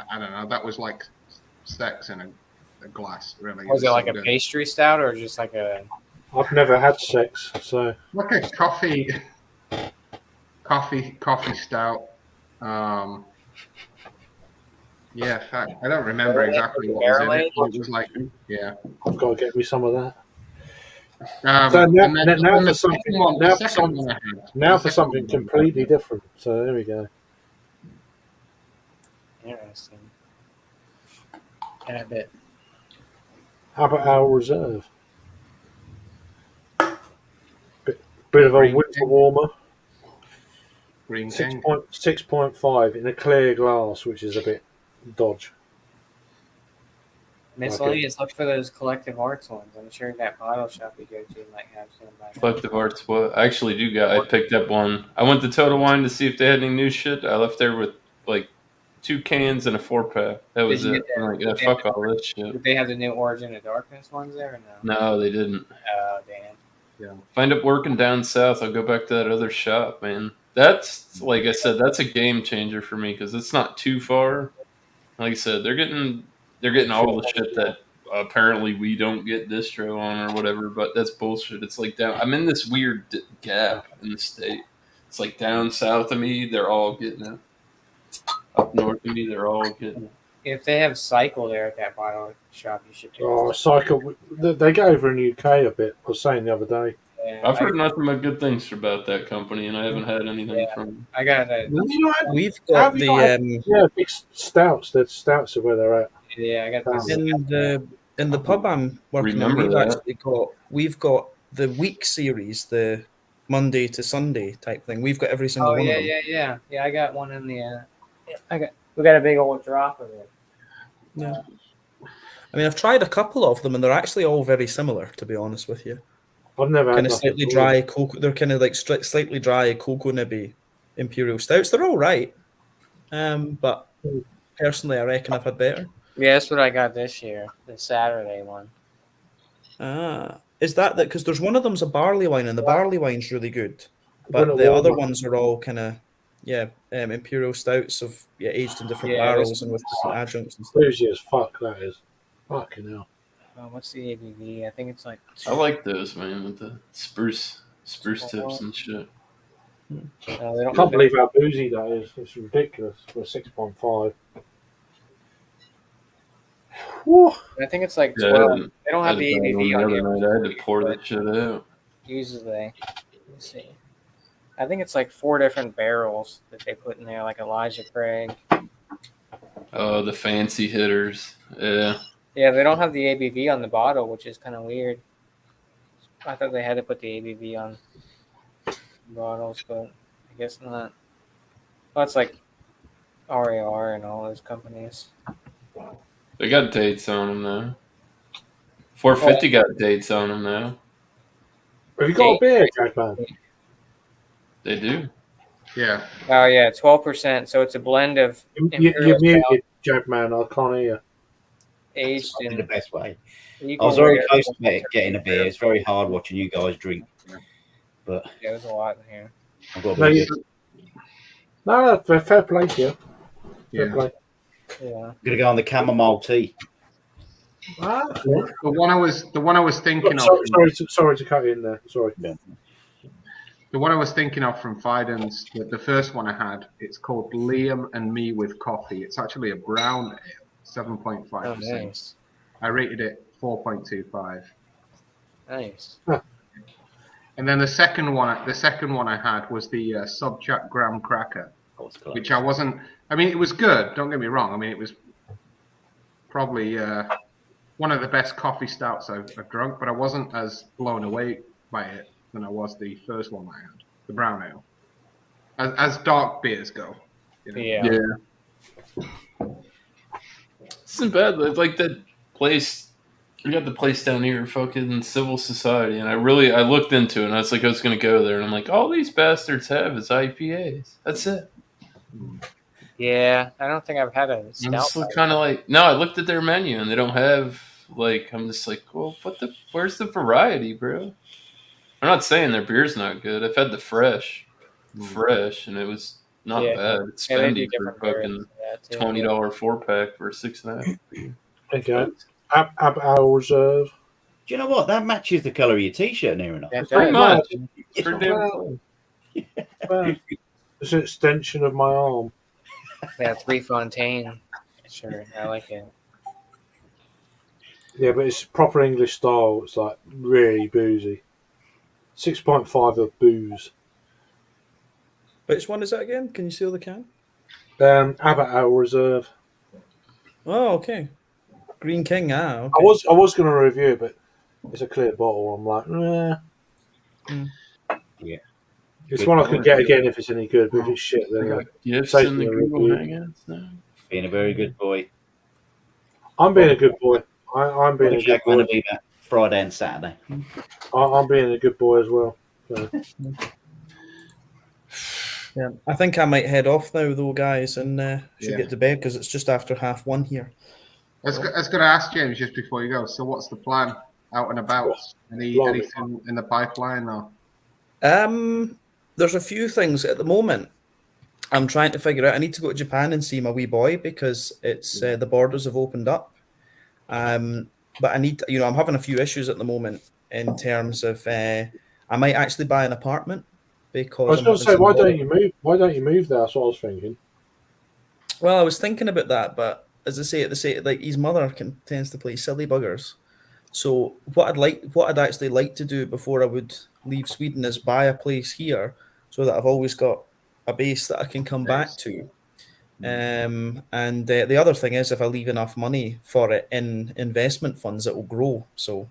F: I don't know, that was like sex in a glass. Really,
G: Was it
F: so
G: like a
F: good.
G: pastry stout or just like a?
A: I've never had sex, so
F: Like a coffee stout. Yeah, in fact, I don't remember exactly what was in it. It was like, yeah.
A: I've got to get me some of that.
F: So
A: now for
F: something
A: something completely different. So there we go.
G: Interesting. And a bit.
A: How about our reserve? Bit of a
F: Green
A: winter
F: King.
A: warmer.
F: Green King.
A: 6.5 in a clear glass, which is a bit dodge.
G: Miscellaneous, look for those collective arts ones. I'm sure that bottle shop you go to might have some.
H: Collective Arts. What I actually do got. I picked up one. I went to Total Wine to see if they had any new shit. I left there with like 2 cans and a 4-pack. That was
G: you
H: it.
G: get
H: I'm like, yeah, fuck all this shit.
G: Did they have the new Origin of Darkness ones there or no?
H: No, they didn't.
G: Oh, damn.
H: If I end up working down south, I'll go back to that other shop, man. That's, like I said, that's a game changer for me because it's not too far. Like I said, they're getting all the shit that apparently we don't get distro on or whatever, but that's bullshit. It's like down. I'm in this weird gap in the state. It's like down south of me, they're all getting it. Up north of me, they're all getting it.
G: If they have Cycle there at that bottle shop, you should.
A: Oh, Cycle. They go over in the UK a bit. I was saying the other day.
G: Yeah,
H: I've heard nothing but good things about that company, and I haven't had anything from them.
G: I got that.
C: We've got
A: Yeah, big stouts. The stouts are where they're at.
G: Yeah, I got this.
C: in the pub I'm working
H: Remember
C: on.
H: that.
C: We've got the week series, the Monday to Sunday type thing. We've got every single
G: Oh
C: one
G: yeah,
C: of them.
G: yeah. I got one in the. We got a big old drop of it.
C: Yeah. I mean, I've tried a couple of them, and they're actually all very similar, to be honest with you.
A: I've never
C: Kind
A: had
C: of slightly dry cocoa. They're kind of like slightly dry cocoa nibby imperial stouts. They're all right, but personally, I reckon I've had better.
G: Yeah, that's what I got this year. The Saturday one.
C: Is that because there's one of them's a barley wine, and the barley wine's really good, but
A: Winter
C: the other
A: warmer.
C: ones are all kind of imperial stouts of aged in different
G: Yeah,
C: barrels and with different adjuncts and stuff.
A: boozy as fuck. That is. Fucking hell.
G: What's the ABV? I think it's like.
H: I like those, man, with the spruce tips and shit.
G: They
A: I
G: don't.
A: can't believe how boozy that is. It's ridiculous for 6.5. Whew.
G: I think it's like
H: Yeah,
G: 12. They don't have the
H: I had
G: ABV
H: the
G: on
H: other
G: here.
H: night. I had to pour that shit out.
G: Usually, let's see. I think it's like 4 different barrels that they put in there, like Elijah Craig.
H: Oh, the fancy hitters. Yeah.
G: Yeah, they don't have the ABV on the bottle, which is kind of weird. I thought they had to put the ABV on bottles, but I guess not. Well, it's like RAR and all those companies.
H: They got dates on them, though. 450 got dates on them, though.
A: Have you got a beer, Jackman?
H: They do.
F: Yeah.
G: Oh yeah, 12%. So it's a blend of
A: You're
G: Imperial
A: muted,
G: Stout
A: Jackman. I can't hear you.
G: aged
D: Probably
G: in.
D: the best way.
G: You
D: I was
G: can
D: very
G: wear-
D: close to getting a beer. It's very hard watching you guys drink, but
G: Yeah, there's a lot in here.
D: I've got
A: No,
D: a
A: you- No, fair play to you. Fair
F: Yeah.
A: play.
G: Yeah.
D: I'm gonna go on the chamomile tea.
A: Ah,
F: The one I was thinking of.
A: sorry to cut you in there. Sorry.
F: The one I was thinking of from Fiden's, the first one I had, it's called Liam and Me with Coffee. It's actually a brown ale, 7.5%.
G: Oh, nice.
F: I rated it 4.25.
G: Nice.
F: And then the second one I had was the Subjack Graham Cracker, which I wasn't. I mean, it was good. Don't get me wrong. I mean, it was probably one of the best coffee stouts I've drunk, but I wasn't as blown away by it than I was the first one I had, the brown ale. As dark beers go. You know?
G: Yeah.
H: Yeah. Isn't bad. Like that place We got the place down here, fucking Civil Society, and I looked into it, and I was like, I was gonna go there, and I'm like, all these bastards have is IPAs. That's it.
G: Yeah, I don't think I've had a
H: I'm
G: stout.
H: just kind of like, no, I looked at their menu, and they don't have like. I'm just like, well, where's the variety, bro? I'm not saying their beer's not good. I've had the fresh, and it was not
G: Yeah.
H: bad. It's
G: Yeah, they do
H: spendy for
G: different variants
H: fucking
G: of that, too.
H: $20 4-pack for a 6.5.
A: Okay. Our Reserve.
D: Do you know what? That matches the colour of your t-shirt near enough.
G: That
H: Pretty
G: does.
H: much. It's pretty damn close.
A: It's an extension of my arm.
G: Yeah, Three Fontaine. Sure, I like it.
A: Yeah, but it's proper English style. It's like really boozy. 6.5 of booze.
C: Which one is that again? Can you see the can?
A: Abbott Our Reserve.
C: Oh, okay. Green King. Okay.
A: I was going to review it, but it's a clear bottle. I'm like,
D: Yeah.
A: It's
D: Good
A: one I
D: point.
A: could get again if it's any good. But if it's shit,
H: I
A: then
H: got gifts
A: Take
H: in the
A: the
H: Google
A: review.
H: Hangouts now.
D: Being a very good boy.
A: I'm being a good boy. I'm being a good
D: Jack going
A: boy.
D: to be that Friday and Saturday.
A: I'm being a good boy as well. So.
C: Yeah, I think I might head off now, though, guys, and should
F: Yeah.
C: get to bed because it's just after 1:30 here.
F: I was going to ask James just before you go. So, what's the plan out and about? Anything in the pipeline? Or
C: There's a few things at the moment. I'm trying to figure out. I need to go to Japan and see my wee boy because it's the borders have opened up. But I need, I'm having a few issues at the moment in terms of I might actually buy an apartment because
A: I was
C: I'm
A: going to
C: having
A: say, why
C: some
A: don't you move? Why don't you move there? That's what I was thinking.
C: Well, I was thinking about that, but as I say, like his mother tends to play silly buggers. So what I'd actually like to do before I would leave Sweden is buy a place here, so that I've always got a base that I can come back to. And the other thing is, if I leave enough money for it in investment funds, it will grow. So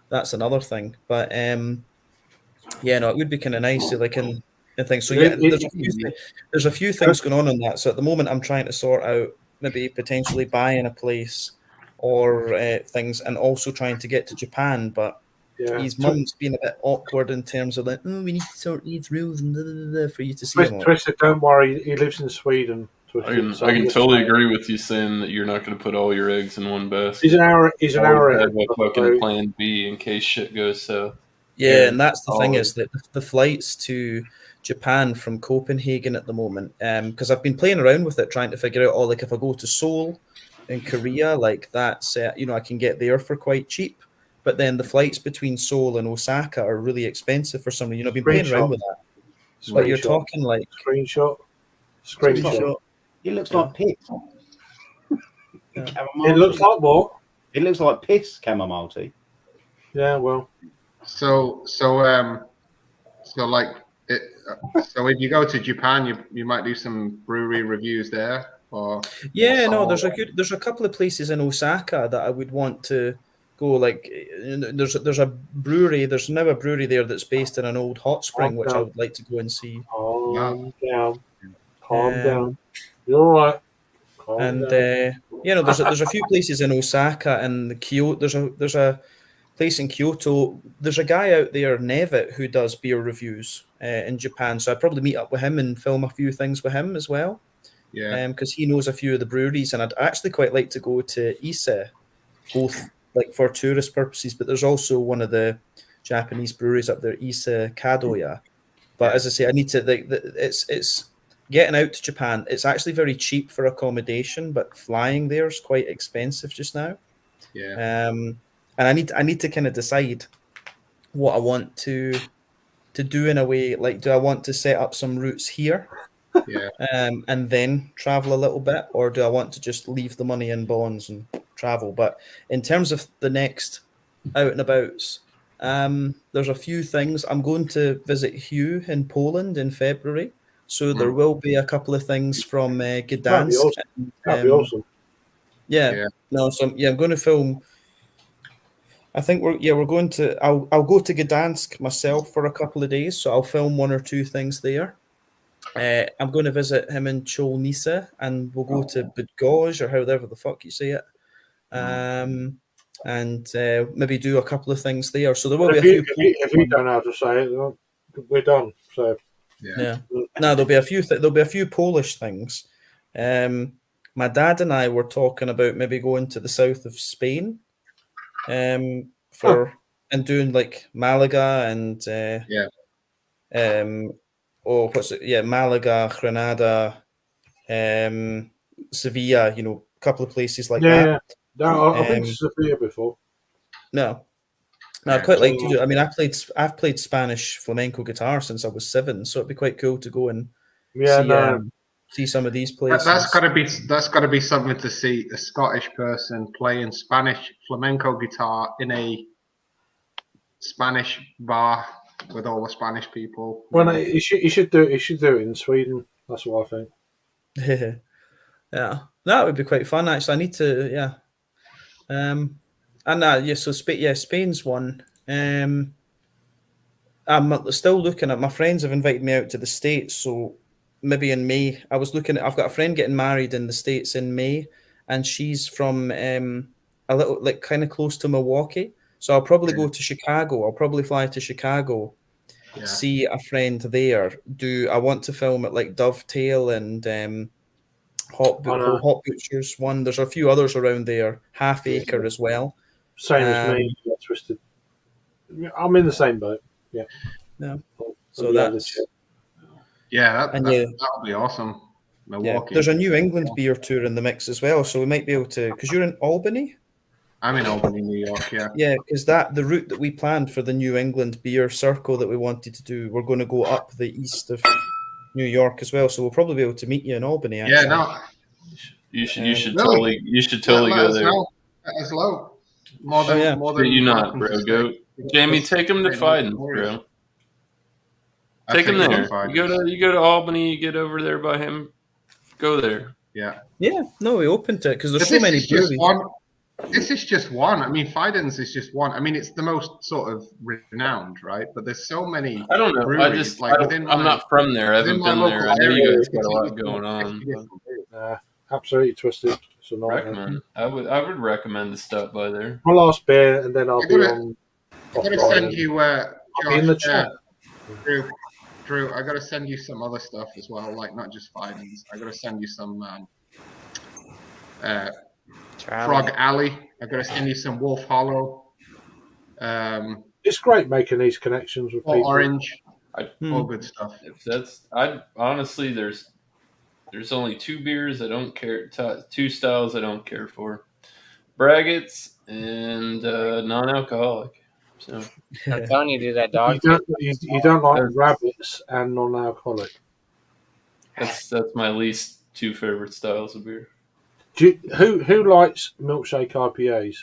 C: that's another thing. But yeah, no, it would be kind of nice to like in things. So yeah, there's a few things going on that. So at the moment, I'm trying to sort out maybe potentially buying a place or things, and also trying to get to Japan. But his mum's been a bit awkward in terms of like, oh, we need to sort these rules and for you to see him.
A: Twisted, don't worry. He lives in Sweden.
H: I can totally agree with you saying that you're not going to put all your eggs in one basket.
A: He's an hour.
H: Have a fucking plan B in case shit goes south.
C: Yeah, and that's the thing is that the flights to Japan from Copenhagen at the moment, because I've been playing around with it, trying to figure out, like if I go to Seoul in Korea, like that's, I can get there for quite cheap. But then the flights between Seoul and Osaka are really expensive for some reason. I've been playing around with that. But you're talking like...
A: Screenshot.
D: It looks like piss.
A: It looks like what?
D: It looks like piss, chamomile tea.
A: Yeah, well.
F: So if you go to Japan, you might do some brewery reviews there.
C: There's a couple of places in Osaka that I would want to go. Like there's a brewery. There's now a brewery there that's based in an old hot spring, which I would like to go and see.
A: Calm down. You're all right.
C: There's a few places in Osaka and Kyoto. There's a place in Kyoto. There's a guy out there, Nevitt, who does beer reviews in Japan. So I'd probably meet up with him and film a few things with him as well.
F: Yeah.
C: Because he knows a few of the breweries, and I'd actually quite like to go to Ise, both like for tourist purposes, but there's also one of the Japanese breweries up there, Ise Kadoya. But as I say, I need to it's getting out to Japan. It's actually very cheap for accommodation, but flying there is quite expensive just now.
F: Yeah.
C: And I need to kind of decide what I want to do in a way. Like, do I want to set up some routes here?
F: Yeah.
C: And then travel a little bit, or do I want to just leave the money in bonds and travel? But in terms of the next out and abouts, there's a few things. I'm going to visit Hugh in Poland in February, so there will be a couple of things from Gdansk.
A: That'd be awesome.
C: Yeah. No, so I'm going to film. I think we're going to. I'll go to Gdansk myself for a couple of days, so I'll film one or two things there. I'm going to visit him in Cholnice, and we'll go to Bydgoszcz, or however the fuck you say it. and maybe do a couple of things there. So there will be a
A: If you,
C: few.
A: if you don't know how to say it, then we're done. So
C: Yeah. No, there'll be a few. There'll be a few Polish things. My dad and I were talking about maybe going to the south of Spain, for and doing like Malaga and what's it? Yeah, Malaga, Granada, Sevilla. You know, a couple of places like that.
A: yeah. No, I've been to
C: Um,
A: Sevilla before.
C: No, I'd quite like to do. I mean, I've played Spanish flamenco guitar since I was 7, so it'd be quite cool to go and see some of these places.
F: That's got to be something to see a Scottish person playing Spanish flamenco guitar in a Spanish bar with all the Spanish people.
A: Well, you should do it in Sweden. That's what I think.
C: Yeah, that would be quite fun. Actually, I need to. Yeah, So Spain's one. I'm still looking at. My friends have invited me out to the States, so maybe in May. I've got a friend getting married in the States in May, and she's from a little like kind of close to Milwaukee. So I'll probably go to Chicago. I'll probably fly to Chicago, see a friend there. I want to film at like Dovetail and Hot Butchers one. There's a few others around there. Half Acre as well.
A: Same as me. Twisted. I'm in the same boat. Yeah.
C: Yeah. So that's.
F: That'll be awesome. Milwaukee.
C: Yeah. There's a New England beer tour in the mix as well, so we might be able to. Because you're in Albany.
F: I'm in Albany, New York. Yeah.
C: Yeah, because the route that we planned for the New England beer circle that we wanted to do, we're going to go up the east of New York as well. So we'll probably be able to meet you in Albany. Actually.
F: Yeah. No.
H: You should totally go there.
F: As low. More than
H: you not, bro. Go, Jamie. Take him to Fidens, bro. Take him there. You go to Albany. You get over there by him. Go there.
F: Yeah.
C: Yeah. No, we opened it because there's so many breweries.
F: This is just one. I mean, Fidens is just one. I mean, it's the most sort of renowned, right? But there's so many.
H: I don't know.
F: Breweries,
H: I'm not from there. I haven't been there. I know you guys got a lot going on.
A: Absolutely twisted. So
H: recommend. I would recommend to stop by there.
A: My last beer, and then I'll be on.
F: I'm gonna send you.
A: Josh, in the chat.
F: Drew, I gotta send you some other stuff as well, like not just Fidens. I gotta send you some Frog Alley. I gotta send you some Wolf Hollow.
A: It's great making these connections with people.
F: Orange. All good stuff.
H: Honestly, there's only 2 beers I don't care. 2 styles I don't care for: Braggots and non-alcoholic. So
G: I'm telling you, do that dog.
A: You don't like rabbits and non-alcoholic.
H: That's my least 2 favorite styles of beer.
A: Who likes milkshake IPAs?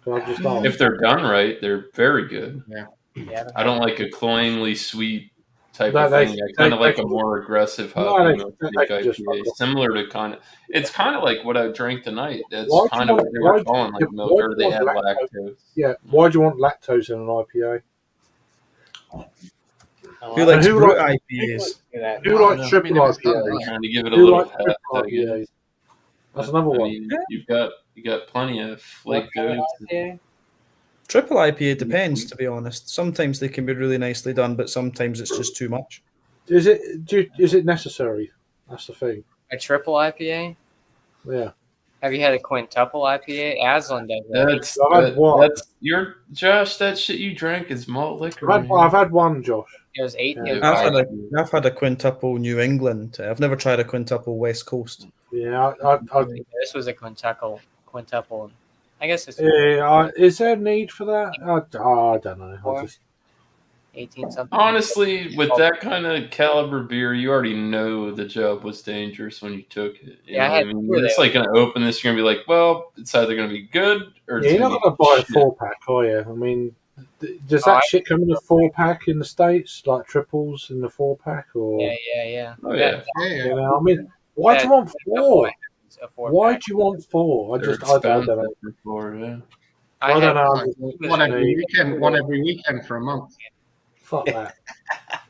A: Can I just ask?
H: If they're done right, they're very good.
F: Yeah.
H: I don't like a cloyingly sweet type of thing. I kind of like a more aggressive hoppy IPA, similar to it's kind of like what I drank tonight. That's kind of what they were calling like milk, or they had lactose.
A: Yeah, why do you want lactose in an IPA?
C: Who likes brut IPAs?
A: Who likes triple IPAs?
H: Trying to give it a little heft, I guess.
A: That's another one.
H: You got plenty of flake goods.
C: Triple IPA depends, to be honest. Sometimes they can be really nicely done, but sometimes it's just too much.
A: Is it necessary? That's the thing.
G: A triple IPA?
A: Yeah.
G: Have you had a quintuple IPA? Aslan does
A: that.
H: Josh. That shit you drank is malt liquor.
A: I've had one, Josh.
G: It was 8.
C: Yeah. I've had a quintuple New England. I've never tried a quintuple West Coast.
A: Yeah,
G: this was a quintuple. I guess it's.
A: Is there a need for that? I don't know.
G: 18 something.
H: Honestly, with that kind of caliber beer, you already know the job was dangerous when you took it. It's like going to open this. You're going to be like, well, it's either going to be good or
A: you're not going to buy a 4-pack, are you? I mean, does that shit come in a 4-pack in the States, like triples in the 4-pack, or?
G: Yeah.
H: Oh yeah.
A: You know, I mean, why do you want 4? Why do you want 4? I don't know.
F: I don't know. One every weekend for a month.
A: Fuck that.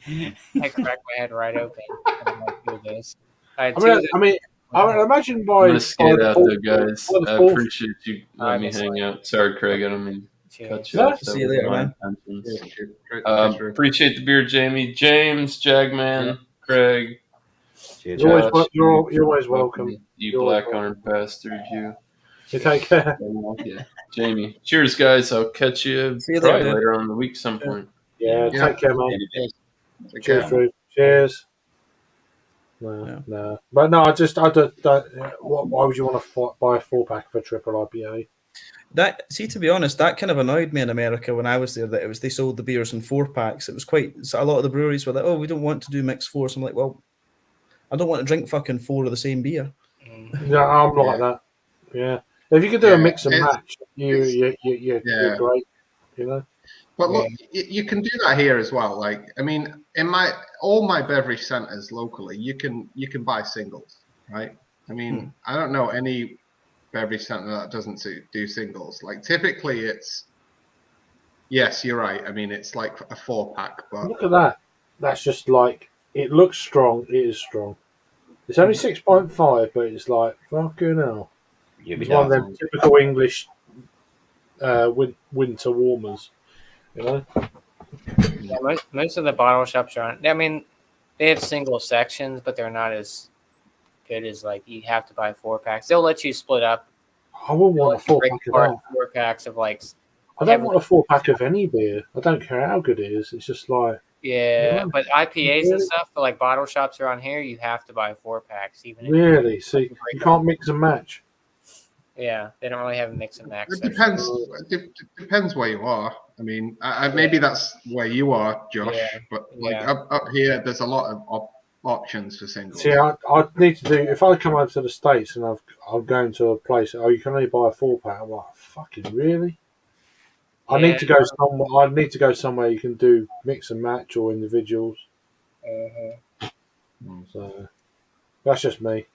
G: I cracked my head right open.
A: I mean, I mean, imagine
H: I'm
A: by
H: gonna skate
A: by
H: out
A: fourth-
H: though, guys.
A: by the
H: I
A: fourth-
H: appreciate you letting me
G: Miss
H: hang out. Sorry, Craig. I don't mean to cut
G: Cheers.
H: you
A: No,
H: off.
C: see
H: That
C: you
H: was
C: later,
H: my
C: man.
H: intentions.
F: Cheers, Drew.
H: Appreciate the beer, Jamie, James, Jagman, Craig.
D: Cheers.
A: You're always,
H: Josh,
A: you're always welcome.
H: You
A: You're always
H: black armed bastard, you.
A: You take care.
H: Yeah. Jamie. Cheers, guys. I'll catch you
C: See you
H: probably
C: later.
H: later on in the week some point.
A: Yeah,
F: Yeah.
A: take care, man.
F: Take
A: Cheers,
F: care.
A: Drew. Cheers. No,
C: Yeah.
A: no, but no. I don't. Why would you want to buy a 4-pack of a triple IPA?
C: That see, to be honest, that kind of annoyed me in America when I was there. That it was they sold the beers in 4-packs. It was quite so a lot of the breweries were like, "Oh, we don't want to do mixed fours." I'm like, "Well, I don't want to drink fucking 4 of the same beer."
A: Yeah, I'm like that. Yeah, if you could do
F: Yeah,
A: a mix and
F: it's-
A: match, you're
F: Yeah.
A: great. You know.
F: But look, you can do that here as well. Like, I mean, in all my beverage centers locally, you can buy singles, right? I mean, I don't know any beverage center that doesn't do singles. Like, typically, it's yes, you're right. I mean, it's like a 4-pack, but
A: Look at that. That's just like it looks strong. It is strong. It's only 6.5, but it's like fucking hell.
D: You'll be
A: It's one of
D: done.
A: them typical English winter warmers. You know.
G: Yeah, most of the bottle shops are on. I mean, they have single sections, but they're not as good as like you have to buy 4-packs. They'll let you split up.
A: I wouldn't want a 4-pack of that.
G: 4-packs of like.
A: I don't want a 4-pack of any beer. I don't care how good it is. It's just like
G: Yeah, but IPAs and stuff, but like bottle shops around here, you have to buy 4-packs. Even if
A: really. See, you can't mix and match.
G: yeah, they don't really have a mix and max.
F: it depends where you are. I mean, maybe that's where you are, Josh.
G: Yeah.
F: But like
G: Yeah.
F: up here, there's a lot of options for singles.
A: See, I need to do if I come over to the States and I'm going to a place. Oh, you can only buy a 4-pack. I'm like, fucking really? I
G: Yeah.
A: need to go somewhere. I need to go somewhere you can do mix and match or individuals. So that's just me.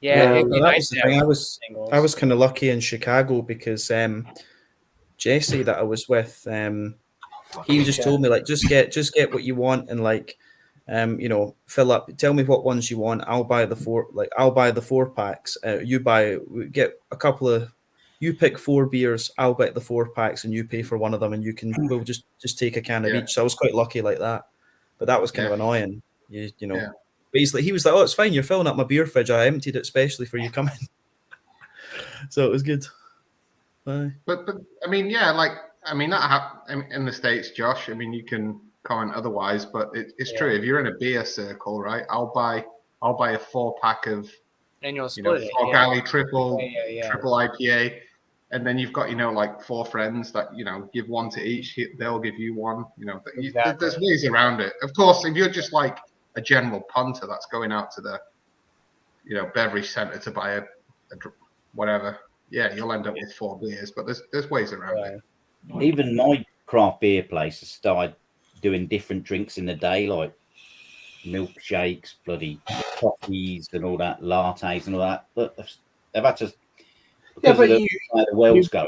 G: Yeah, it'd be
C: that
G: nice
C: was the
G: to
C: thing.
G: have
C: I was
G: singles.
C: kind of lucky in Chicago because Jesse that I was with, he just told me like just get what you want and like fill up. Tell me what ones you want. I'll buy the 4-packs. Get a couple of. You pick 4 beers. I'll buy the 4-packs, and you pay for one of them, and we'll just take a can of each. So I was quite lucky like that, but that was kind of annoying. You know.
F: Yeah.
C: But he was like, "Oh, it's fine. You're filling up my beer fridge. I emptied it specially for you coming." So it was good. Bye.
F: But I mean, yeah, like I mean in the States, Josh. I mean, you can comment otherwise, but it's true. If you're in a beer circle, right? I'll buy a 4-pack of
G: And you'll split it.
F: Frog
G: Yeah.
F: Alley triple
G: Yeah.
F: triple IPA, and then you've got like 4 friends that give one to each. They'll give you one.
G: Exactly.
F: There's ways around it. Of course, if you're just like a general punter that's going out to the beverage center to buy a whatever, yeah, you'll end up with 4 beers. But there's ways around it.
D: Even my craft beer place has started doing different drinks in the day, like milkshakes, bloody coffees, and all that, lattes, and all that. But they've had to.
A: Yeah, but
D: the world's going.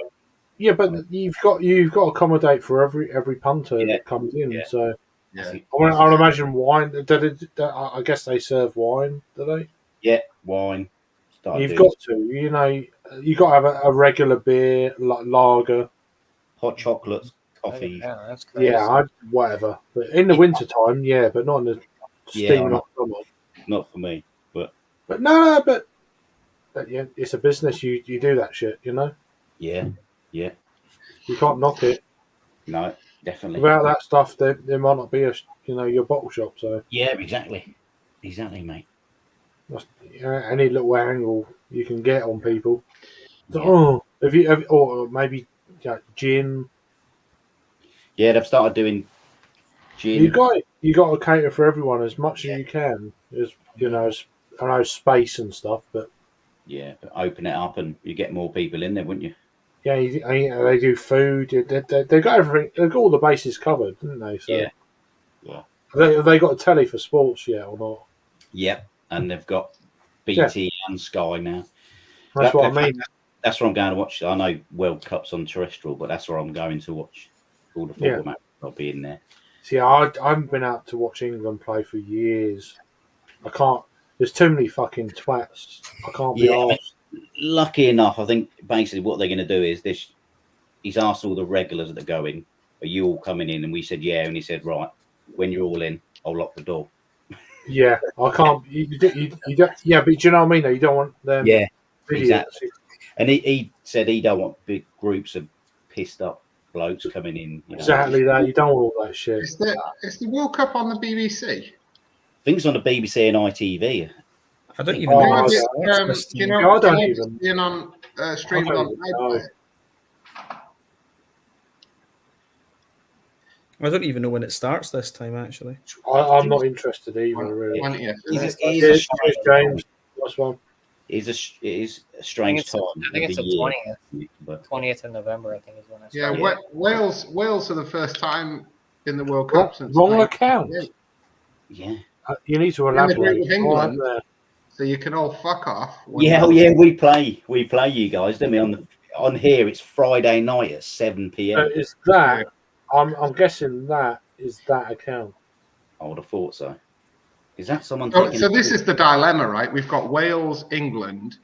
A: Yeah, but you've got to accommodate for every punter that comes in.
D: Yeah.
A: So
F: Yeah.
A: I'll imagine wine. I guess they serve wine, do they?
D: Yeah, wine.
A: You've got to. You've got to have a regular beer, like lager.
D: Hot chocolates, coffee.
G: Yeah, that's crazy.
A: Yeah, whatever. But in the winter time, yeah, but not in the steaming hot summer.
D: Not for me, but
A: No, but yeah, it's a business. You do that shit,
D: yeah,
A: You can't knock it.
D: no, definitely.
A: Without that stuff, there might not be your bottle shop. So
D: Yeah, exactly, mate.
A: that's, any little angle you can get on people. So,
D: Yeah.
A: if you or maybe gin.
D: Yeah, they've started doing gin.
A: You got to cater for everyone as much as you can. As I know space and stuff, but
D: Yeah, but open it up and you get more people in there, wouldn't you?
A: yeah, they do food. They got everything. They've got all the bases covered, didn't they? So,
D: Yeah. Yeah.
A: Have they got a telly for sports yet or not?
D: Yep, and they've got BT and Sky now.
A: That's what I mean.
D: That's where I'm going to watch. I know World Cup's on terrestrial, but that's where I'm going to watch all the football matches. I'll be in there.
A: See, I haven't been out to watch England play for years. I can't. There's too many fucking twats. I can't be
D: Yeah, I mean,
A: arsed.
D: lucky enough, I think basically what they're going to do is this. He's asked all the regulars that are going, "Are you all coming in?" And we said, "Yeah." And he said, "Right, when you're all in, I'll lock the door."
A: Yeah, I can't. You don't. Yeah, but do you know what I mean? Though you don't want them.
D: Yeah,
A: idiots.
D: exactly. And he said he don't want big groups of pissed up blokes coming in. You know.
A: Exactly that. You don't want all that shit.
F: Is the World Cup on the BBC?
D: I think it's on the BBC and ITV.
C: I don't even
A: Oh,
C: know.
A: I
C: What's,
A: don't-
C: what's
F: Do
C: this
F: you
C: thing.
F: know?
A: I don't
F: can
A: even-
F: see it on streamed
A: I don't
F: on
A: even know.
F: iPlayer?
C: I don't even know when it starts this time. Actually,
A: I'm not interested either. Really.
F: 20th.
D: It
A: Cheers,
D: is
A: James. Last one.
D: it is a
G: I think
D: strange
G: it's,
D: time.
G: I think
D: of
G: it's
D: the
G: the
D: year,
G: 20th.
D: but
G: 20th of November, I think, is when I
F: Yeah,
G: started.
F: Wales are the first time in the World
A: Wrong,
F: Cup since
A: wrong
F: 1998.
A: account.
D: yeah.
A: You need to
F: In the group
A: elaborate.
F: of England.
A: Right there.
F: So you can all fuck off. when
D: Yeah,
F: you're-
D: oh yeah, we play you guys, don't we? On here, it's Friday night at 7 p.m.
A: Is that? I'm guessing that is that account.
D: I would have thought so. Is that someone?
F: So,
D: taking
F: so this is the dilemma, right? We've got Wales, England,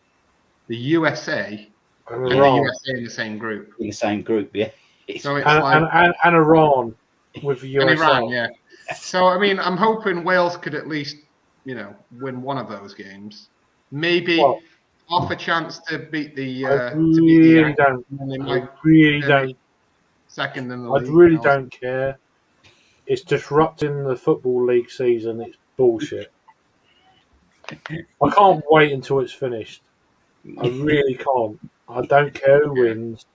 F: the USA,
A: And
F: and the
A: Iran.
F: USA in the same group.
D: in the same group? Yeah. It's-
F: So it's
A: And,
F: like
A: and Iran with the
F: and
A: USA.
F: Iran, yeah. So I mean, I'm hoping Wales could at least, win one of those games. Maybe
A: Well,
F: off a chance to beat the.
A: I
F: to beat the
A: really
F: Yankees,
A: don't.
F: and they
A: I
F: might
A: really
F: finish
A: don't.
F: second in the
A: I
F: league.
A: really don't care. It's disrupting the football league season. It's bullshit. I can't wait until it's finished. I really can't. I don't care who wins.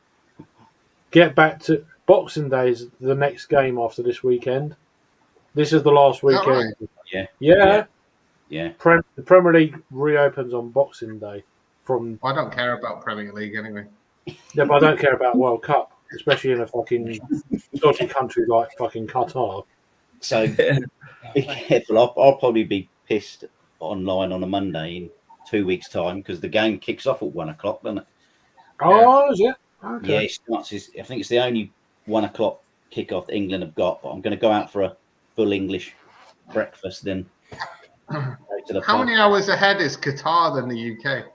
A: Get back to Boxing Day is the next game after this weekend. This is the last
F: Is that
A: weekend.
D: Yeah.
A: Yeah.
D: Yeah.
A: The Premier League reopens on Boxing Day. From
F: I don't care about Premier League anyway.
A: yeah, but I don't care about World Cup, especially in a fucking dodgy country like fucking Qatar.
D: So be careful. I'll probably be pissed online on a Monday in 2 weeks' time because the game kicks off at 1 o'clock, doesn't it?
A: Oh, is it? Okay.
D: Yeah, it starts. I think it's the only 1 o'clock kickoff that England have got. But I'm going to go out for a full English breakfast, then go to the
F: How
D: pub.
F: many hours ahead is Qatar than the UK?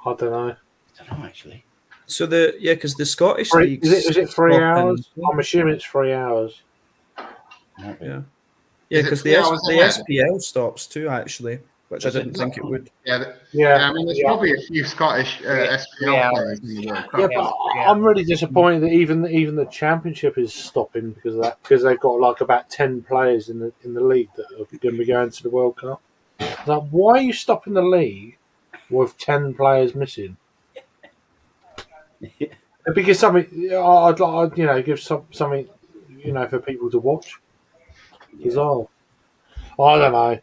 A: I don't know.
D: I don't know actually.
C: so because the Scottish
A: Three,
C: league
A: is it 3
C: stop
A: hours?
C: in-
A: I'm assuming it's 3 hours.
D: Might be.
C: Yeah.
F: Is it
C: because
F: 3 hours
C: the
F: ahead?
C: SPL stops too, actually, which I
D: Is it?
C: didn't think it would.
F: Yeah,
A: Yeah.
F: I mean, there's
A: yeah.
F: probably a few Scottish SPL
G: Yeah.
F: players in the World Cup.
A: Yeah,
G: Yeah,
A: but
G: yeah.
A: I'm really disappointed that even the championship is stopping because of that. Because they've got like about 10 players in the league that are going to be going to the World Cup. Like, why are you stopping the league with 10 players missing? Because something I'd like give something for people to watch. Bizarre. I don't know.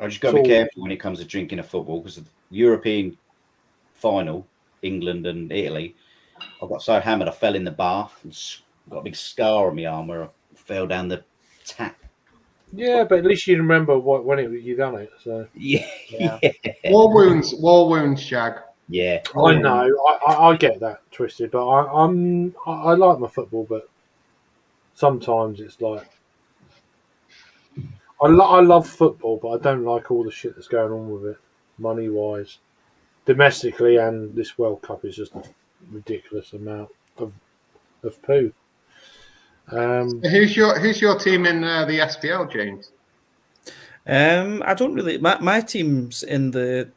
D: I just got to be
A: So-
D: careful when it comes to drinking a football because the European final, England and Italy, I got so hammered I fell in the bath and got a big scar on my arm where I fell down the tap.
A: Yeah, but at least you remember when you done it. So
D: Yeah,
G: Yeah.
F: War wounds, Jag.
D: yeah.
A: I know, I get that twisted, but I like my football, but sometimes it's like I love football, but I don't like all the shit that's going on with it, money wise, domestically, and this World Cup is just a ridiculous amount of poo.
F: Who's your team in the SPL, James?
C: I don't really. My team's in the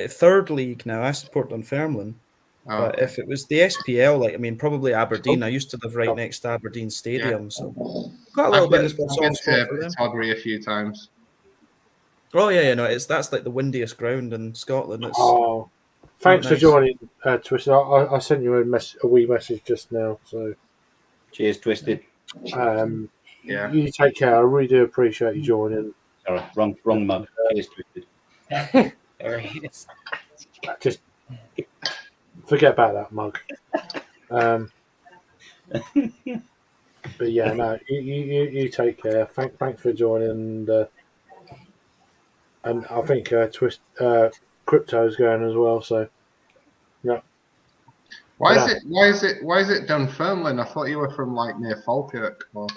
C: third league now. I support Dunfermline.
F: Oh,
C: But if it was the SPL, probably Aberdeen. I used to live right next to Aberdeen Stadium, so got a little
F: I've
C: bit
F: been,
C: of a
F: I've
C: soft
F: been
C: spot for
F: to
C: them.
F: Todbury a few times.
C: Oh yeah, no, that's like the windiest ground in Scotland. It's
A: Oh, thanks for
C: nice.
A: joining, Twisted. I sent you a wee message just now, so
D: Cheers, Twisted.
F: Yeah.
A: you take care. I really do appreciate you joining.
D: Sorry, wrong mug. Cheers, Twisted.
G: There he is.
A: Just forget about that mug. But yeah, no, you take care. Thanks for joining, and I think Crypto's going as well. So yeah,
F: Why
A: Yeah.
F: is it Dunfermline? I thought you were from like near Falkirk. Well,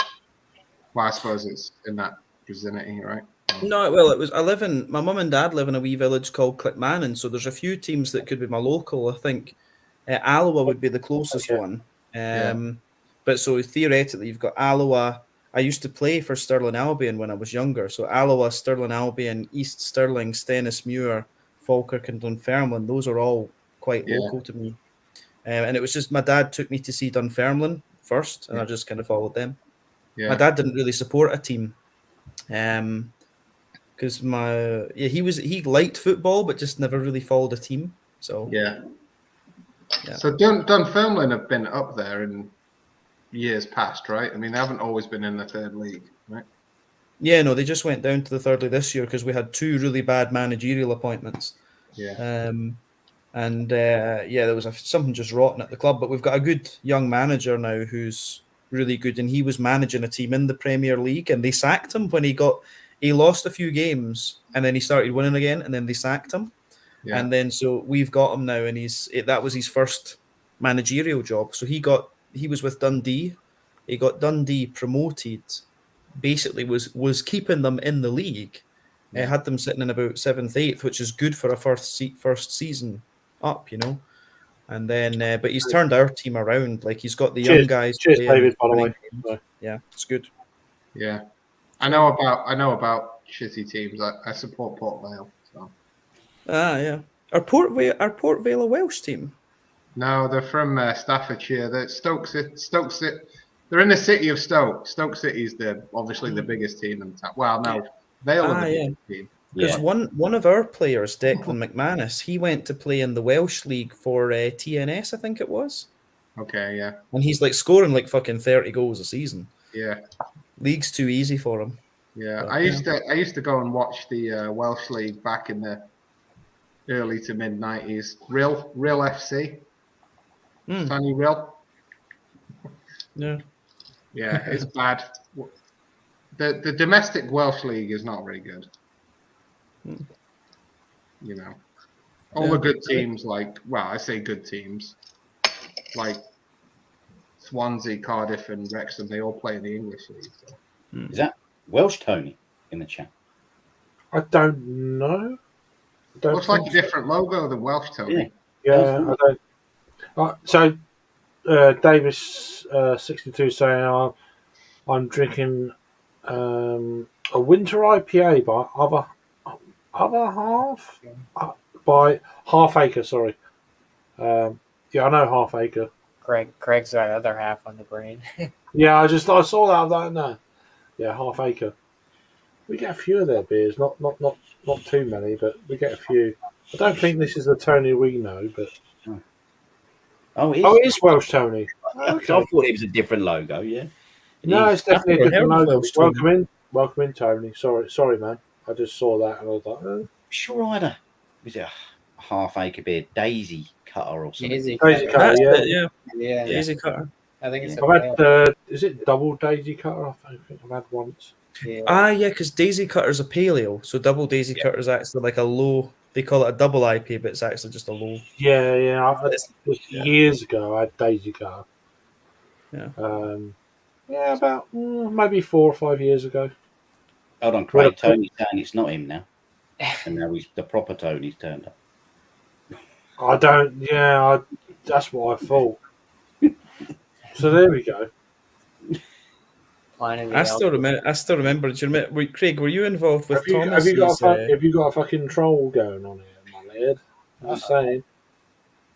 F: I suppose it's in that vicinity, right?
C: No, well, it was. I live in. My mum and dad live in a wee village called Clipmannon, so there's a few teams that could be my local. I think Alloa would be the closest
A: Yeah.
C: one. But so theoretically, you've got Alloa. I used to play for Stirling Albion when I was younger. So Alloa, Stirling Albion, East Stirling, Stennismuir, Falkirk, and Dunfermline. Those are all quite
F: Yeah.
C: local to me. And it was just my dad took me to see Dunfermline first, and I just kind of followed them.
F: Yeah.
C: My dad didn't really support a team, because he liked football but just never really followed a team. So
F: Yeah.
C: Yeah.
F: So Dunfermline have been up there in years past, right? I mean, they haven't always been in the third league, right?
C: yeah, no, they just went down to the third league this year because we had 2 really bad managerial appointments.
F: Yeah.
C: There was something just rotten at the club, but we've got a good young manager now who's really good, and he was managing a team in the Premier League, and they sacked him when he lost a few games, and then he started winning again, and then they sacked him,
F: Yeah.
C: and then so we've got him now, and that was his first managerial job. So he was with Dundee, he got Dundee promoted, basically was keeping them in the league.
F: Yeah.
C: Had them sitting in about 7th, 8th, which is good for a first season up, And then, but he's turned our team around. Like he's got the young guys.
A: Cheers,
C: playing
A: David, by the way.
C: 20 games. Yeah, it's good.
F: Yeah. I know about shitty teams. I support Port Vale. So.
C: Yeah. Are Port Vale a Welsh team?
F: No, they're from Staffordshire. They're Stoke City. They're in the city of Stoke. Stoke City is obviously the biggest team in town. Well, no, Vale are the biggest team.
C: Because one of our players, Declan McManus, he went to play in the Welsh League for TNS, I think it was.
F: Okay, yeah.
C: And he's like scoring like fucking 30 goals a season.
F: Yeah.
C: League's too easy for him.
F: Yeah.
C: But,
F: I used to go and watch the Welsh League back in the early to mid 90s. Real FC. Tiny Real.
C: Yeah.
F: Yeah, it's bad. The domestic Welsh League is not very good. All the good teams, I say good teams, like Swansea, Cardiff, and Wrexham, they all play in the English league. So.
D: Is that Welsh Tony in the chat?
A: I don't know.
F: Looks like a different logo than Welsh Tony.
A: Yeah, I don't. So, Davis 62 saying I'm drinking a winter IPA by by Half Acre. Sorry. I know Half Acre.
G: Craig's that other half on the brain.
A: Yeah, I saw that. I was like, no. Yeah, Half Acre. We get a few of their beers, not too many, but we get a few. I don't think this is the Tony we know, but
D: Oh,
A: it is Welsh Tony.
D: I thought it was a different logo. Yeah.
A: No, it's definitely a different
C: Welsh
A: logo.
C: Tony.
A: Welcome in, Tony. Sorry, man. I just saw that and I was like, oh.
D: Sure, I had was it a Half Acre beer Daisy Cutter or something?
G: Daisy
A: Daisy
G: Cutter.
A: Cutter,
C: That's
A: yeah.
C: it,
G: Yeah.
C: Daisy Cutter.
G: I think it's
A: I've had is it double Daisy Cutter? I think I've had once.
G: yeah.
C: Because Daisy Cutter's a paleo, so double Daisy Cutter is actually like a low. They call it a double IPA, but it's actually just a low.
A: Yeah.
C: Yeah.
A: Years ago, I had Daisy Cutter.
C: Yeah.
A: About maybe 4 or 5 years ago.
D: Hold on, Craig. Tony's saying it's not him now, and now the proper Tony's turned up.
A: I don't. Yeah, that's what I thought. So there we go.
C: I still remember. Do you remember, Craig? Were you involved with Thomas?
A: Have you got a fucking troll going on here, my lad? I'm just saying.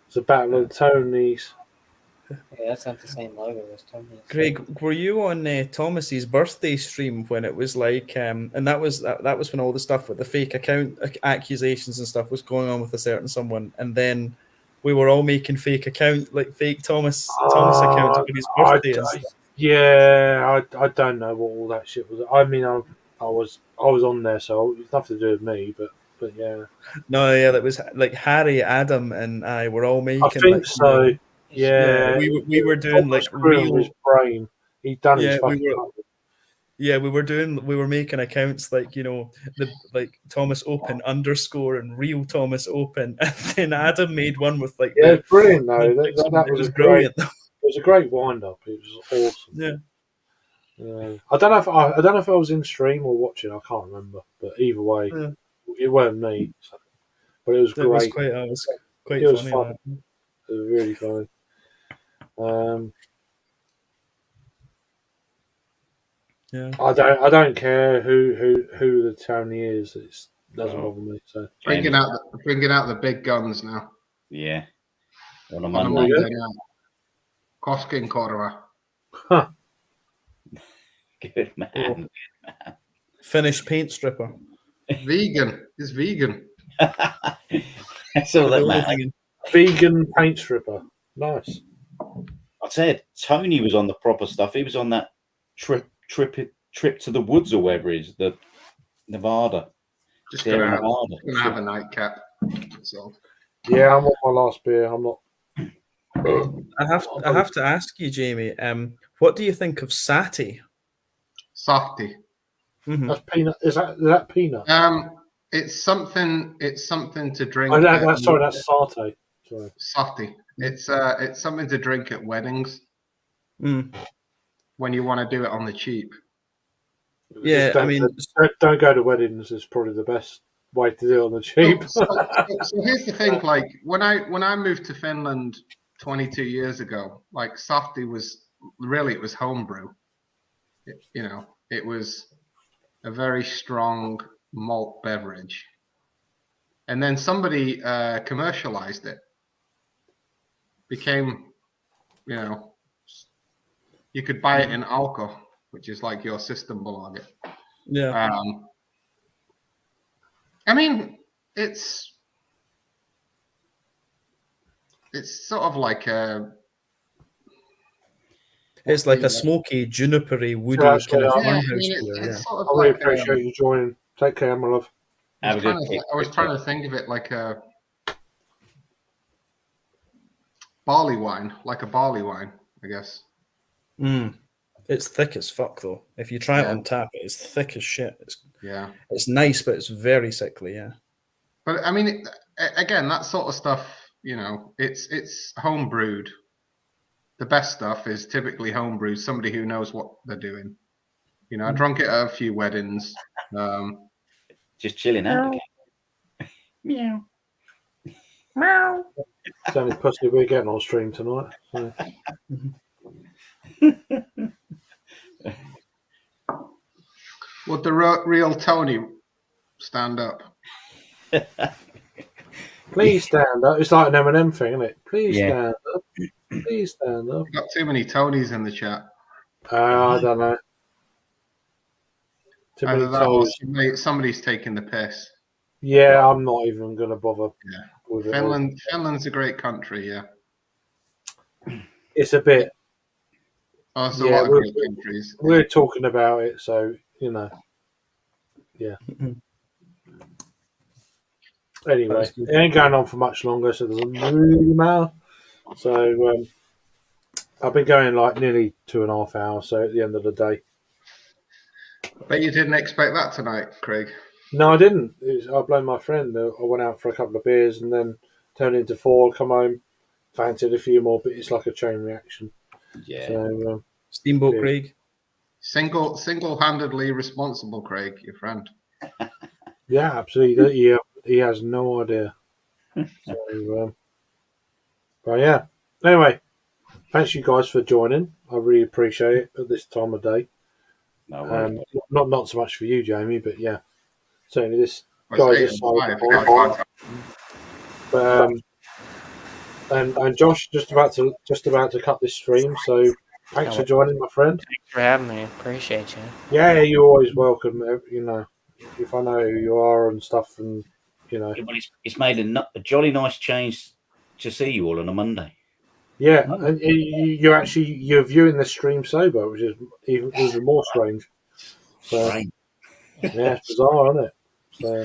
A: It's a battle of the Tonys.
G: Yeah, that's not the same logo as Tony's.
C: Craig, were you on Thomas's birthday stream when it was like, and that was when all the stuff with the fake account accusations and stuff was going on with a certain someone, and then we were all making fake Thomas accounts for his birthday and stuff.
A: Yeah, I don't know what all that shit was. I mean, I was on there, so it was nothing to do with me, but yeah.
C: No, yeah, that was like Harry, Adam, and I were all making.
A: I think so. Yeah,
C: we were doing like
A: real his brain. He done his fucking.
C: We were making accounts like the Thomas Open _, and real Thomas Open, and then Adam made one with like
A: brilliant though. That was
C: brilliant.
A: It was a great wind up. It was awesome.
C: Yeah.
A: I don't know if I was in stream or watching. I can't remember, but either way,
C: Yeah.
A: it weren't me. So. But it was
C: It was
A: great.
C: quite
A: It was
C: funny.
A: fun.
C: That.
A: It was really funny.
C: Yeah.
A: I don't care who the Tony is. It doesn't bother me. So
F: Bringing out the big guns now.
D: Yeah. On a
F: On a
D: Monday.
F: Monday night. Coskin Cordova.
D: Good man.
C: Finished paint stripper.
F: Vegan. It's vegan.
D: That's all that matters.
A: vegan paint stripper. Nice.
D: I said Tony was on the proper stuff. He was on that trip to the woods or wherever it is, the Nevada.
F: Just
D: Sierra
F: gonna
D: Nevada.
F: have a nightcap. So
A: Yeah, I'm on my last beer. I'm not.
C: I have to ask you, Jamie. What do you think of Sati?
F: softy.
C: Mhm.
A: That's peanut. Is that peanut?
F: It's something to drink.
A: Oh, that's satay. Sorry.
F: Softy. It's something to drink at weddings
C: Mm.
F: when you want to do it on the cheap.
C: Yeah,
A: Just
C: I mean,
A: don't go to weddings. Is probably the best way to do it on the cheap.
F: So here's the thing: like when I moved to Finland 22 years ago, like softy was it was homebrew. It was a very strong malt beverage, and then somebody commercialized it. Became, you could buy it in Alko, which is like your Systembolaget.
C: yeah.
F: I mean, it's sort of like a.
C: It's like a smoky, junipery, woody
A: That's
C: kind of
A: what I
C: farmhouse
F: it's
C: beer. Yeah.
F: sort of
A: I really
F: like
A: appreciate you joining. Take care, my love.
D: Have a good kick.
F: I was trying to think of it like a barley wine, I guess.
C: Mm. It's thick as fuck, though. If you try it
F: Yeah.
C: on tap, it's thick as shit.
F: Yeah.
C: It's nice, but it's very sickly. Yeah.
F: But I mean, again, that sort of stuff, it's home brewed. The best stuff is typically home brewed. Somebody who knows what they're doing. I drunk it at a few weddings.
D: Just chilling out. Meow.
A: It's the only pussy we're getting on stream tonight. So.
F: Would the real Tony stand up?
A: Please stand up. It's like an M&M thing, isn't it? Please
D: Yeah.
A: stand up. Please stand up.
F: We've got too many Tonys in the chat.
A: I don't know. Too many
F: Either that or
A: toes.
F: somebody's taking the piss.
A: Yeah, I'm not even going to bother
F: Yeah.
A: with it. all.
F: Finland's a great country, yeah.
A: It's a bit.
F: Oh, there's
A: Yeah,
F: a lot of
A: we're-
F: great countries.
A: We're talking about it, so yeah. Anyway,
C: That's good.
A: it ain't going on for much longer, so it doesn't really matter. So I've been going like nearly 2.5 hours. So at the end of the day,
F: Bet you didn't expect that tonight, Craig.
A: no, I didn't. I blamed my friend. I went out for a couple of beers and then turned into 4. Come home, fancied a few more, but it's like a chain reaction.
D: Yeah.
A: So
C: Steamboat
A: Yeah.
C: Craig.
F: Single-handedly responsible, Craig, your friend.
A: yeah, absolutely. He has no idea. So, but yeah. Anyway, thanks you guys for joining. I really appreciate it at this time of day.
D: No worries.
A: Not so much for you, Jamie, but yeah, certainly this
F: I
A: guys
F: was
A: is
F: saying,
A: so but, and Josh just about to cut this stream, so thanks for joining, my friend.
G: Thanks for having me. Appreciate you.
A: Yeah, you're always welcome. If I know who you are and stuff, and
D: Yeah, well, it's made a jolly nice change to see you all on a Monday.
A: yeah, and you're viewing the stream sober, which is even more strange. So
D: Right.
A: yeah, it's bizarre, isn't it? So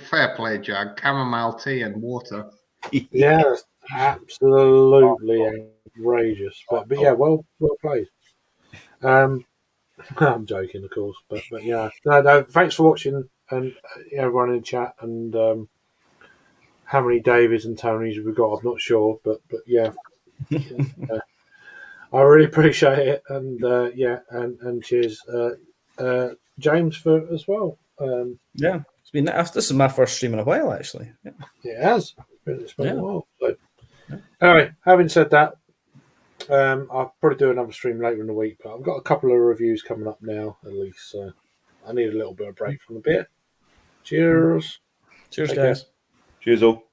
F: fair play, Jag. Chamomile tea and water.
A: yeah, it's absolutely outrageous. But yeah, well played. I'm joking, of course, but yeah, no. Thanks for watching, and everyone in chat, and how many Davies and Tonys we've got, I'm not sure, but yeah. I really appreciate it, and and cheers, James, for as well.
C: Yeah, this is my first stream in a while, actually. Yeah.
A: It has. It's been
C: Yeah.
A: a while. So. Anyway, having said that, I'll probably do another stream later in the week, but I've got a couple of reviews coming up now, at least. So I need a little bit of break from the beer. Cheers.
C: Cheers,
A: Take
C: guys.
D: Cheers all.